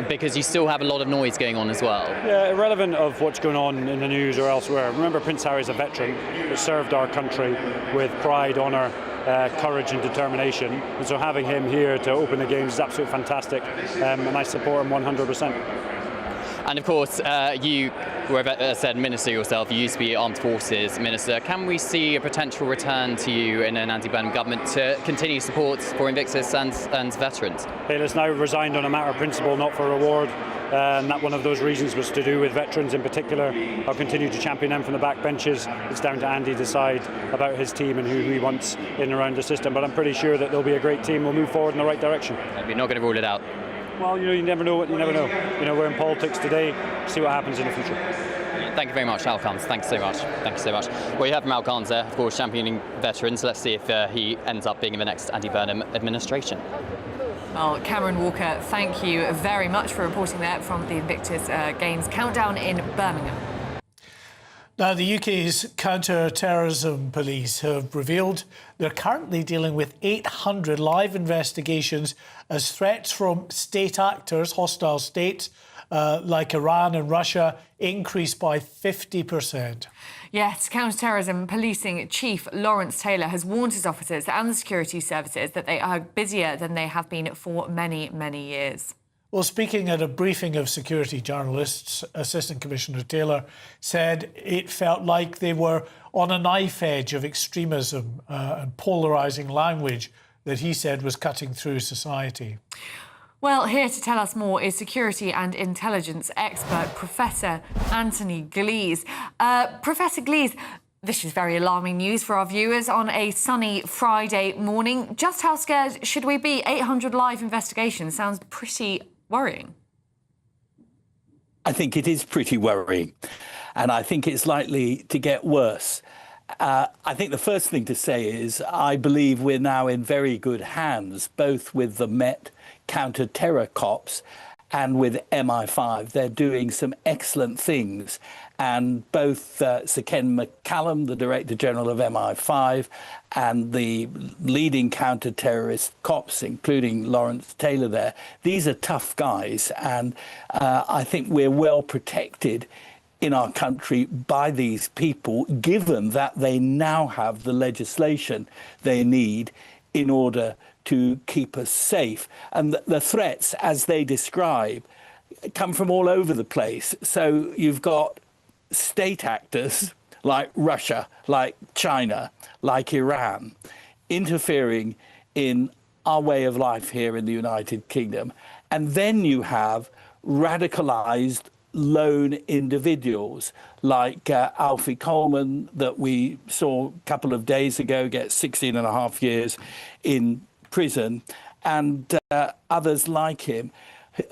Because you still have a lot of noise going on as well. Yeah, irrelevant of what's going on in the news or elsewhere. Remember, Prince Harry's a veteran that served our country with pride, honour, courage and determination. And so having him here to open the Games is absolutely fantastic. And I support him 100%. And of course, you were, as I said, Minister yourself. You used to be Armed Forces Minister. Can we see a potential return to you in an Andy Burnham government to continue support for Invictus and veterans? Hey, listen, I resigned on a matter of principle, not for reward. and that one of those reasons was to do with veterans in particular. I'll continue to champion them from the back benches. It's down to Andy to decide about his team and who he wants in and around the system, but I'm pretty sure that they'll be a great team. We'll move forward in the right direction. You're not going to rule it out? Well, you never know what you never know. We're in politics today. See what happens in the future. Thank you very much, Al Carnes. Thanks so much. Thank you so much. Well, you have from Al Carnes there, of course, championing veterans. Let's see if he ends up being in the next Andy Burnham administration. Well, Cameron Walker, thank you very much for reporting there from the Invictus Games countdown in Birmingham. Now, the UK's counter-terrorism police have revealed they're currently dealing with 800 live investigations as threats from state actors, hostile states, like Iran and Russia, increased by 50%. Yes, counter-terrorism policing chief Lawrence Taylor has warned his officers and the security services that they are busier than they have been for many, many years. Well, speaking at a briefing of security journalists, Assistant Commissioner Taylor said it felt like they were on a knife edge of extremism and polarising language that he said was cutting through society. Well, here to tell us more is security and intelligence expert Professor Anthony Glees. Professor Glees, this is very alarming news for our viewers on a sunny Friday morning. Just how scared should we be? 800 live investigations sounds pretty worrying. I think it is pretty worrying, and I think it's likely to get worse. I think the first thing to say is I believe we're now in very good hands, both with the Met counter-terror cops and with MI5. They're doing some excellent things. And both Sir Ken McCallum, the Director General of MI5, and the leading counter-terrorist cops, including Lawrence Taylor there, these are tough guys. And I think we're well protected in our country by these people, given that they now have the legislation they need in order to keep us safe. And the threats, as they describe, come from all over the place. So you've got state actors like Russia, like China, like Iran, interfering in our way of life here in the United Kingdom. And then you have radicalized lone individuals like Alfie Coleman that we saw a couple of days ago get 16 and a half years in prison, and others like him.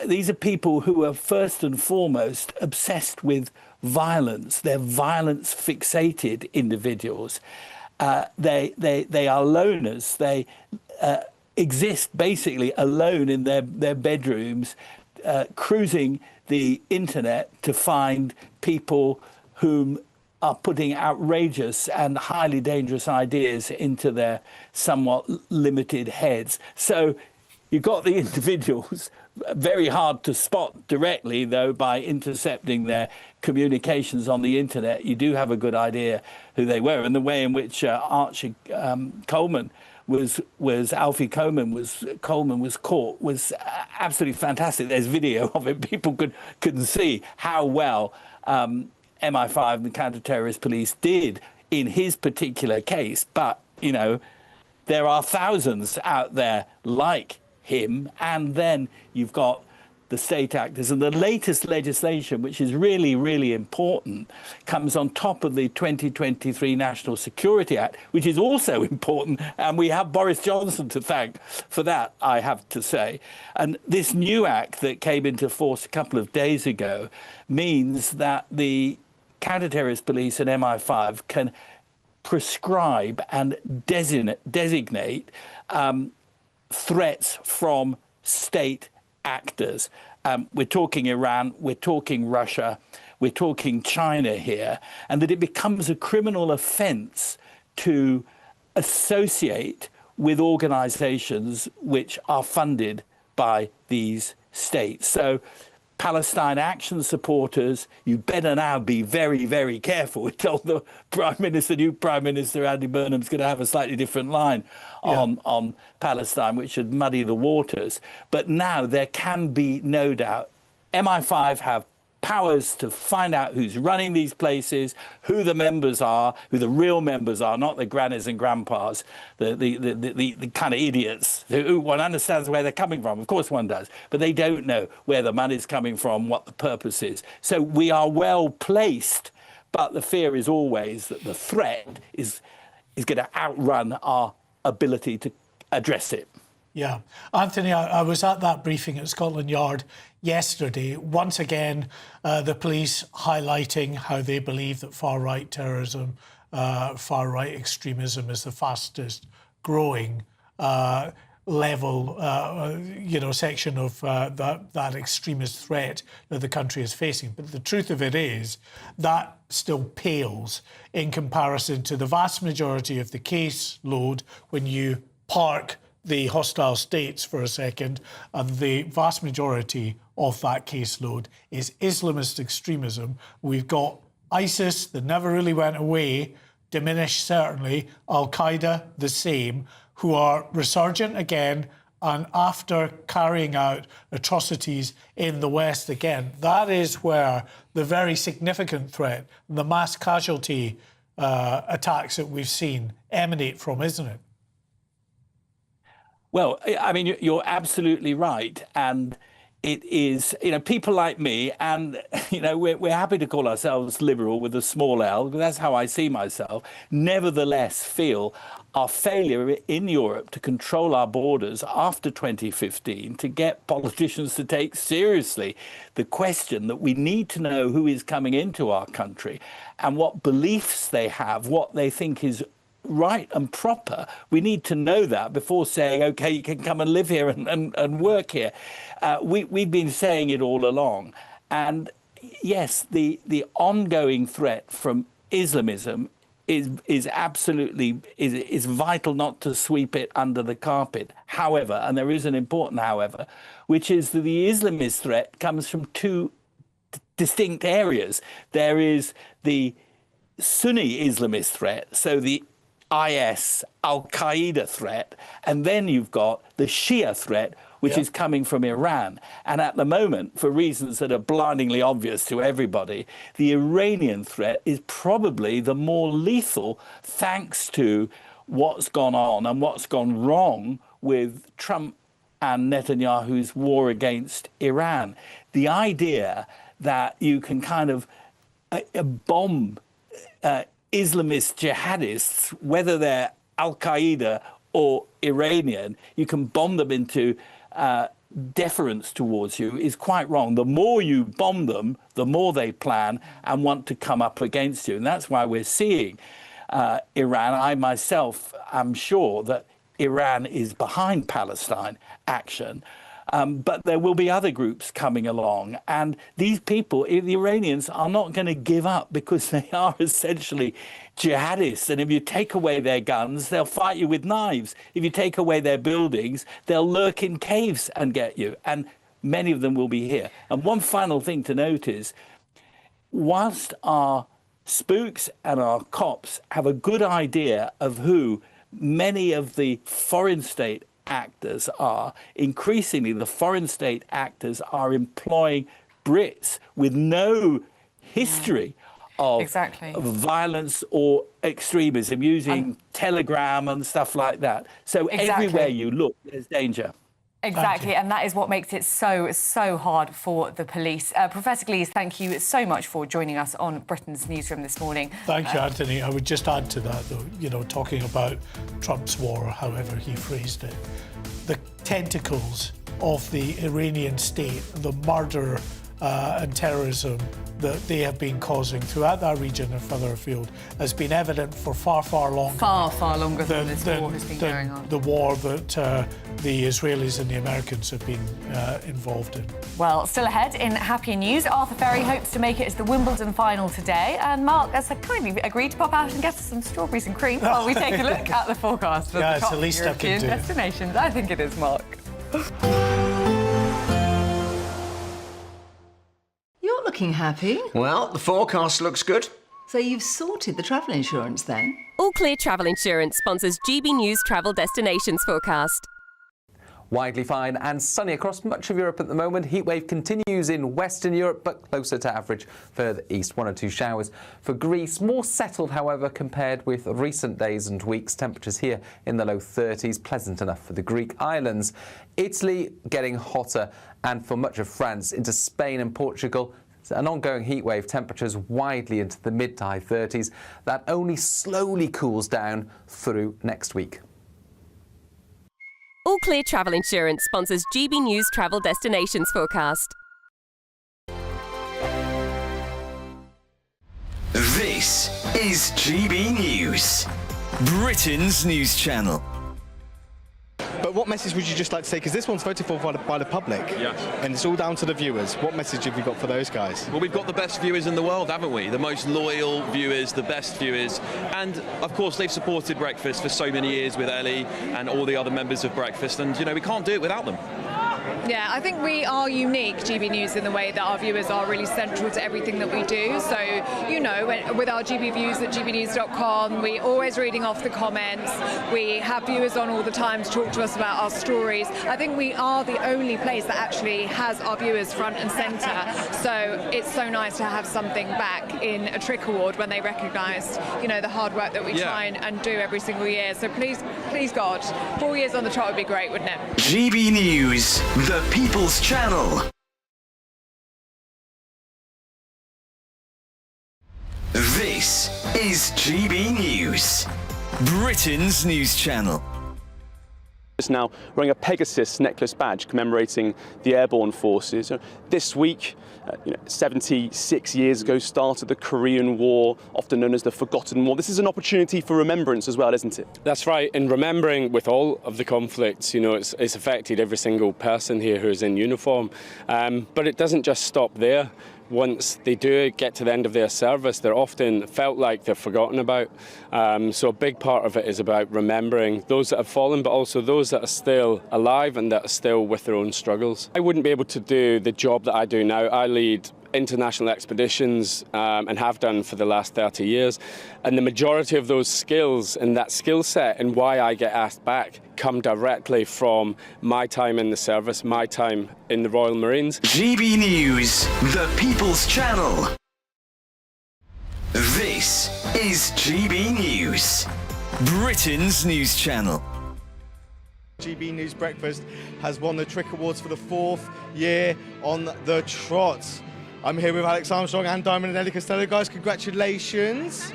These are people who are first and foremost obsessed with violence. They're violence-fixated individuals. They are loners. They exist basically alone in their bedrooms, cruising the internet to find people whom are putting outrageous and highly dangerous ideas into their somewhat limited heads. So you've got the individuals, very hard to spot directly, though, by intercepting their communications on the internet. You do have a good idea who they were. And the way in which Archie Coleman Alfie Coleman was caught was absolutely fantastic. There's video of it. People could see how well MI5 and the counter-terrorist police did in his particular case. But, there are thousands out there like him. And then you've got the state actors. And the latest legislation, which is really, really important, comes on top of the 2023 National Security Act, which is also important. And we have Boris Johnson to thank for that, I have to say. And this new act that came into force a couple of days ago means that the counter-terrorist police and MI5 can prescribe and designate threats from state actors. We're talking Iran, we're talking Russia, we're talking China here, and that it becomes a criminal offence to associate with organisations which are funded by these states. So Palestine Action supporters, you better now be very, very careful. We told the new Prime Minister Andy Burnham's going to have a slightly different line on Palestine, which should muddy the waters. But now there can be no doubt. MI5 have powers to find out who's running these places, who the members are, who the real members are, not the grannies and grandpas, the kind of idiots who one understands where they're coming from. Of course one does, but they don't know where the money's coming from, what the purpose is. So we are well placed, but the fear is always that the threat is going to outrun our ability to address it. Yeah. Anthony, I was at that briefing at Scotland Yard yesterday. Once again, the police highlighting how they believe that far-right terrorism, far-right extremism is the fastest growing level, section of that extremist threat that the country is facing. But the truth of it is that still pales in comparison to the vast majority of the caseload when you park the hostile states for a second, and the vast majority of that caseload is Islamist extremism. We've got ISIS that never really went away, diminished certainly, Al-Qaeda the same, who are resurgent again, and after carrying out atrocities in the West again. That is where the very significant threat, the mass casualty attacks that we've seen emanate from, isn't it? Well, I mean, you're absolutely right. And it is, people like me, and, we're happy to call ourselves liberal with a small L, because that's how I see myself, nevertheless feel our failure in Europe to control our borders after 2015, to get politicians to take seriously the question that we need to know who is coming into our country and what beliefs they have, what they think is right and proper. We need to know that before saying, OK, you can come and live here and work here. We've been saying it all along. And yes, the ongoing threat from Islamism is absolutely vital not to sweep it under the carpet. However, and there is an important however, which is that the Islamist threat comes from two distinct areas. There is the Sunni Islamist threat, so the IS, Al-Qaeda threat, and then you've got the Shia threat, which is coming from Iran. And at the moment, for reasons that are blindingly obvious to everybody, the Iranian threat is probably the more lethal, thanks to what's gone on and what's gone wrong with Trump and Netanyahu's war against Iran. The idea that you can kind of bomb Islamist jihadists, whether they're Al-Qaeda or Iranian, you can bomb them into deference towards you, is quite wrong. The more you bomb them, the more they plan and want to come up against you. And that's why we're seeing Iran. I myself am sure that Iran is behind Palestine action. But there will be other groups coming along. And these people, the Iranians, are not going to give up because they are essentially jihadists. And if you take away their guns, they'll fight you with knives. If you take away their buildings, they'll lurk in caves and get you. And many of them will be here. And one final thing to note is, whilst our spooks and our cops have a good idea of who many of the foreign state actors are, increasingly the foreign state actors are employing Brits with no history of violence or extremism, using Telegram and stuff like that. So everywhere you look, there's danger. Exactly, and that is what makes it so hard for the police. Professor Glees, thank you so much for joining us on Britain's Newsroom this morning. Thank you, Anthony. I would just add to that, though, talking about Trump's war, however he phrased it, the tentacles of the Iranian state, the murder and terrorism that they have been causing throughout that region and further afield has been evident for far longer. Far longer than this war has been going on. The war that the Israelis and the Americans have been involved in. Well, still ahead in happier news, Arthur Ferry hopes to make it to the Wimbledon final today, and Mark has kindly agreed to pop out and get us some strawberries and cream while we take a look at the forecast for the top European destinations. I think it is, Mark. You're looking happy. Well, the forecast looks good. So you've sorted the travel insurance then? All Clear Travel Insurance sponsors GB News Travel Destinations Forecast. Widely fine and sunny across much of Europe at the moment. Heatwave continues in Western Europe, but closer to average further east. 1 or 2 showers for Greece. More settled, however, compared with recent days and weeks. Temperatures here in the low 30s, pleasant enough for the Greek islands. Italy getting hotter, and for much of France into Spain and Portugal, an ongoing heatwave, temperatures widely into the mid to high 30s. That only slowly cools down through next week. All Clear Travel Insurance sponsors GB News Travel Destinations Forecast. This is GB News, Britain's news channel. But what message would you just like to say? Because this one's voted for by the public. Yes. And it's all down to the viewers. What message have you got for those guys? Well, we've got the best viewers in the world, haven't we? The most loyal viewers, the best viewers. And, of course, they've supported Breakfast for so many years with Ellie and all the other members of Breakfast. And, you know, we can't do it without them. Yeah, I think we are unique, GB News, in the way that our viewers are really central to everything that we do. So, you know, with our GB Views at gbnews.com, we're always reading off the comments. We have viewers on all the time to talk to us about our stories. I think we are the only place that actually has our viewers front and centre. So it's so nice to have something back in a Trick Award when they recognise, you know, the hard work that we try and do every single year. So please God, 4 years on the trot would be great, wouldn't it? GB News, the People's Channel. This is GB News, Britain's news channel. Is now wearing a Pegasus necklace badge commemorating the airborne forces. This week, 76 years ago, started the Korean War, often known as the Forgotten War. This is an opportunity for remembrance as well, isn't it? That's right. In remembering with all of the conflicts, it's affected every single person here who is in uniform. But it doesn't just stop there. Once they do get to the end of their service, they're often felt like they're forgotten about. So a big part of it is about remembering those that have fallen, but also those that are still alive and that are still with their own struggles. I wouldn't be able to do the job that I do now. I lead international expeditions and have done for the last 30 years. And the majority of those skills and that skill set and why I get asked back come directly from my time in the service, my time in the Royal Marines. GB News, the People's Channel. This is GB News, Britain's news channel. GB News Breakfast has won the Trick Awards for the 4th year on the trot. I'm here with Alex Armstrong and Diamond and Ellie Costello. Guys, congratulations.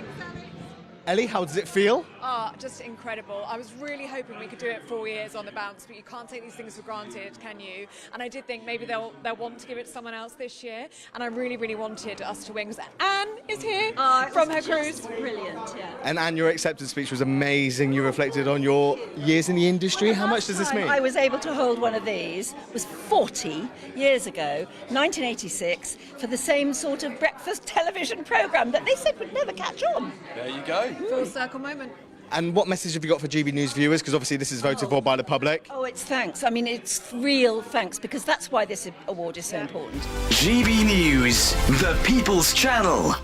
Ellie, how does it feel? Oh, just incredible. I was really hoping we could do it 4 years on the bounce, but you can't take these things for granted, can you? And I did think maybe they'll want to give it to someone else this year, and I really, really wanted us to win. Anne is here from her cruise. Brilliant, yeah. And Anne, your acceptance speech was amazing. You reflected on your years in the industry. How much does this mean? I was able to hold one of these was 40 years ago, 1986, for the same sort of breakfast television programme that they said would never catch on. There you go. Full circle moment. And what message have you got for GB News viewers? Because obviously this is voted for by the public. Oh, it's thanks. I mean, it's real thanks, because that's why this award is so important. GB News, the People's Channel.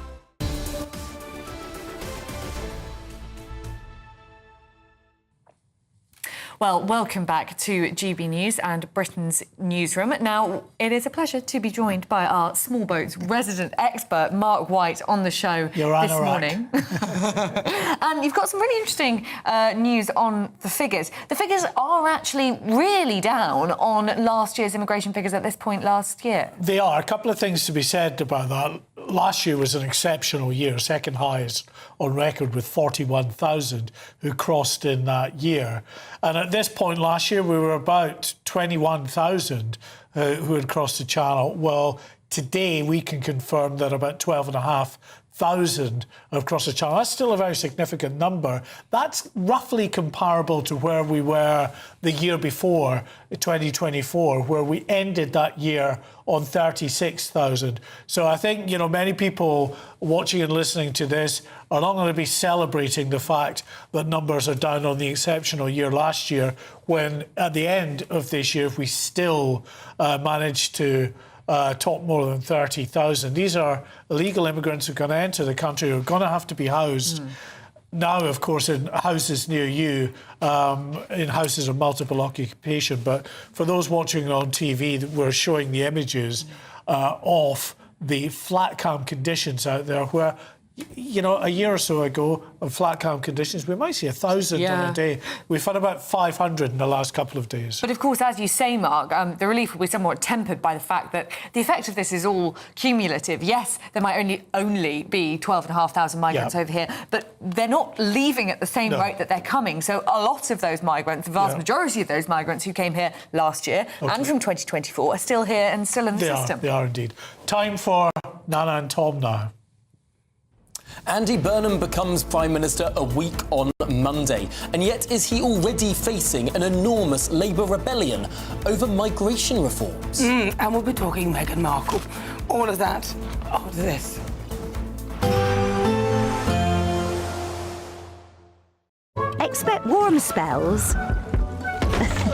Well, welcome back to GB News and Britain's Newsroom. Now, it is a pleasure to be joined by our small boats resident expert, Mark White, on the show this morning. And you've got some really interesting news on the figures. The figures are actually really down on last year's immigration figures at this point last year. They are. A couple of things to be said about that. Last year was an exceptional year, second highest on record, with 41,000 who crossed in that year. And at this point last year, we were about 21,000 who had crossed the channel. Well, today we can confirm that about 12,500 have crossed the channel. That's still a very significant number. That's roughly comparable to where we were the year before, 2024, where we ended that year on 36,000. So I think, many people watching and listening to this are not going to be celebrating the fact that numbers are down on the exceptional year last year, when at the end of this year we still managed to top more than 30,000. These are illegal immigrants who are going to enter the country, who are going to have to be housed. now, of course, in houses near you, in houses of multiple occupation. But for those watching on TV, we're showing the images of the flat cam conditions out there where, you know, a year or so ago, of flat cam conditions, we might see 1,000 on a day. We've had about 500 in the last couple of days. But of course, as you say, Mark, the relief will be somewhat tempered by the fact that the effect of this is all cumulative. Yes, there might only be 12,500 migrants over here, but they're not leaving at the same rate that they're coming. So a lot of those migrants, the vast majority of those migrants who came here last year and from 2024 are still here and still in the system. They are indeed. Time for Nana and Tom now. Andy Burnham becomes Prime Minister a week on Monday, and yet is he already facing an enormous Labour rebellion over migration reforms? And we'll be talking Meghan Markle. All of that after this. Expect warm spells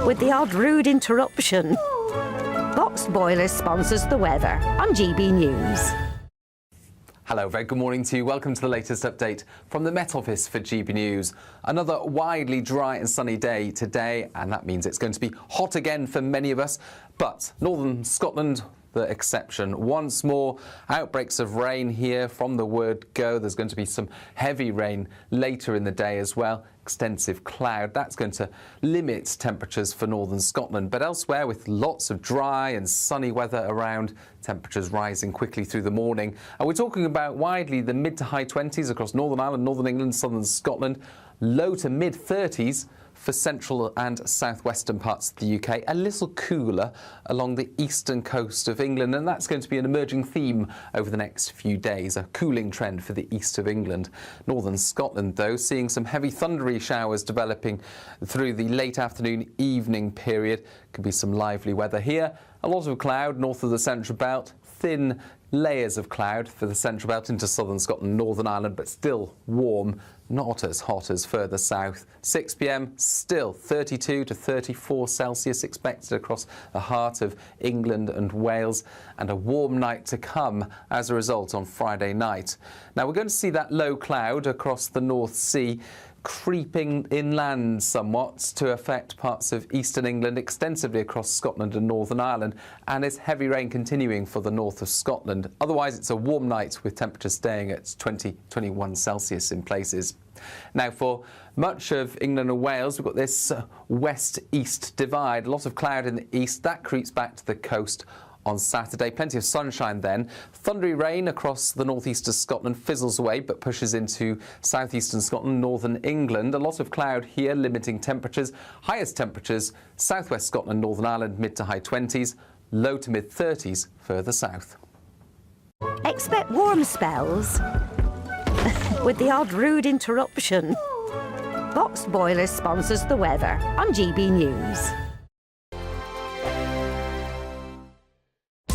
with the odd rude interruption. Boxed Boilers sponsors the weather on GB News. Hello, very good morning to you. Welcome to the latest update from the Met Office for GB News. Another widely dry and sunny day today, and that means it's going to be hot again for many of us. But northern Scotland, the exception. Once more, outbreaks of rain here from the word go. There's going to be some heavy rain later in the day as well. Extensive cloud. That's going to limit temperatures for northern Scotland. But elsewhere, with lots of dry and sunny weather around, temperatures rising quickly through the morning. And we're talking about widely the mid to high 20s across Northern Ireland, Northern England, southern Scotland, low to mid 30s for central and southwestern parts of the UK, a little cooler along the eastern coast of England, and that's going to be an emerging theme over the next few days, a cooling trend for the east of England. Northern Scotland, though, seeing some heavy thundery showers developing through the late afternoon evening period. Could be some lively weather here. A lot of cloud north of the central belt, thin layers of cloud for the central belt into southern Scotland, Northern Ireland, but still warm, not as hot as further south. 6 p.m, still 32 to 34 Celsius expected across the heart of England and Wales, and a warm night to come as a result on Friday night. Now we're going to see that low cloud across the North Sea creeping inland somewhat to affect parts of eastern England, extensively across Scotland and Northern Ireland, and it's heavy rain continuing for the north of Scotland. Otherwise, it's a warm night with temperatures staying at 20-21 Celsius in places. Now, for much of England and Wales, we've got this west-east divide. A lot of cloud in the east. That creeps back to the coast on Saturday. Plenty of sunshine then. Thundery rain across the northeast of Scotland fizzles away but pushes into southeastern Scotland, northern England. A lot of cloud here limiting temperatures. Highest temperatures southwest Scotland, Northern Ireland, mid to high 20s, low to mid 30s further south. Expect warm spells with the odd rude interruption. Boxed Boilers sponsors the weather on GB News.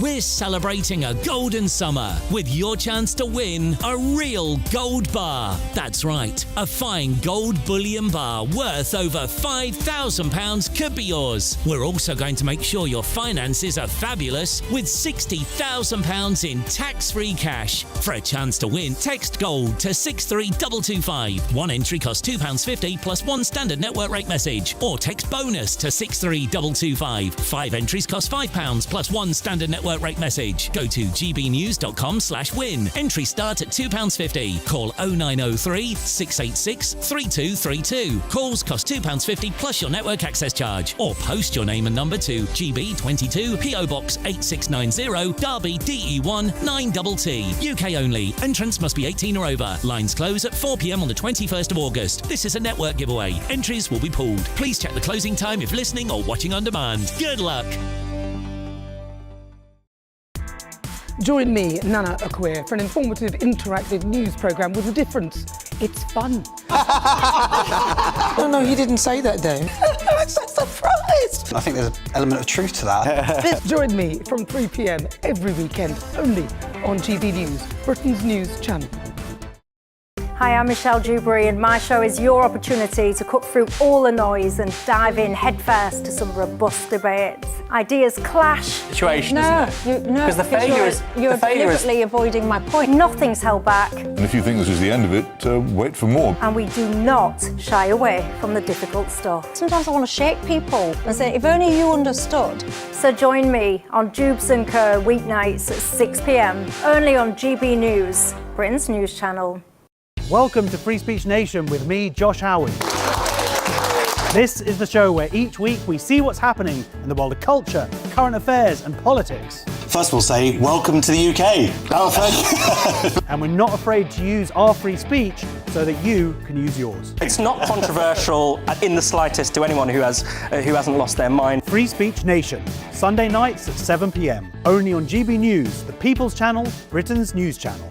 We're celebrating a golden summer with your chance to win a real gold bar. That's right, a fine gold bullion bar worth over £5,000 could be yours. We're also going to make sure your finances are fabulous with £60,000 in tax-free cash. For a chance to win, text GOLD to 63225. One entry costs £2.50 plus one standard network rate message. Or text BONUS to 63225. 5 entries cost £5 plus one standard network rate message. Go to gbnews.com/win. Entry start at £2.50. Call 0903 686 3232. Calls cost £2.50 plus your network access charge. Or post your name and number to GB22 PO Box 8690 Derby DE1 9TT. UK only. Entrance must be 18 or over. Lines close at 4 p.m. on the 21st of August. This is a network giveaway. Entries will be pulled. Please check the closing time if listening or watching on demand. Good luck. Join me, Nana Akweer, for an informative, interactive news programme with a difference. It's fun. No, he didn't say that, though. I'm so surprised. I think there's an element of truth to that. Join me from 3 p.m. every weekend, only on GB News, Britain's news channel. Hi, I'm Michelle Dewberry, and my show is your opportunity to cut through all the noise and dive in headfirst to some robust debates. Ideas clash. Situation, isn't it? Because the failure is you're deliberately avoiding my point. Nothing's held back, And if you think this is the end of it, wait for more. and we do not shy away from the difficult stuff. Sometimes I want to shake people and say, if only you understood. So join me on Jubes and Kerr weeknights at 6 p.m. only on GB News, Britain's news channel. Welcome to Free Speech Nation with me, Josh Howard. This is the show where each week we see what's happening in the world of culture, current affairs and politics. First we'll say, welcome to the UK. Oh, thank you. And we're not afraid to use our free speech so that you can use yours. It's not controversial in the slightest to anyone who hasn't lost their mind. Free Speech Nation, Sunday nights at 7 p.m. only on GB News, the People's Channel, Britain's news channel.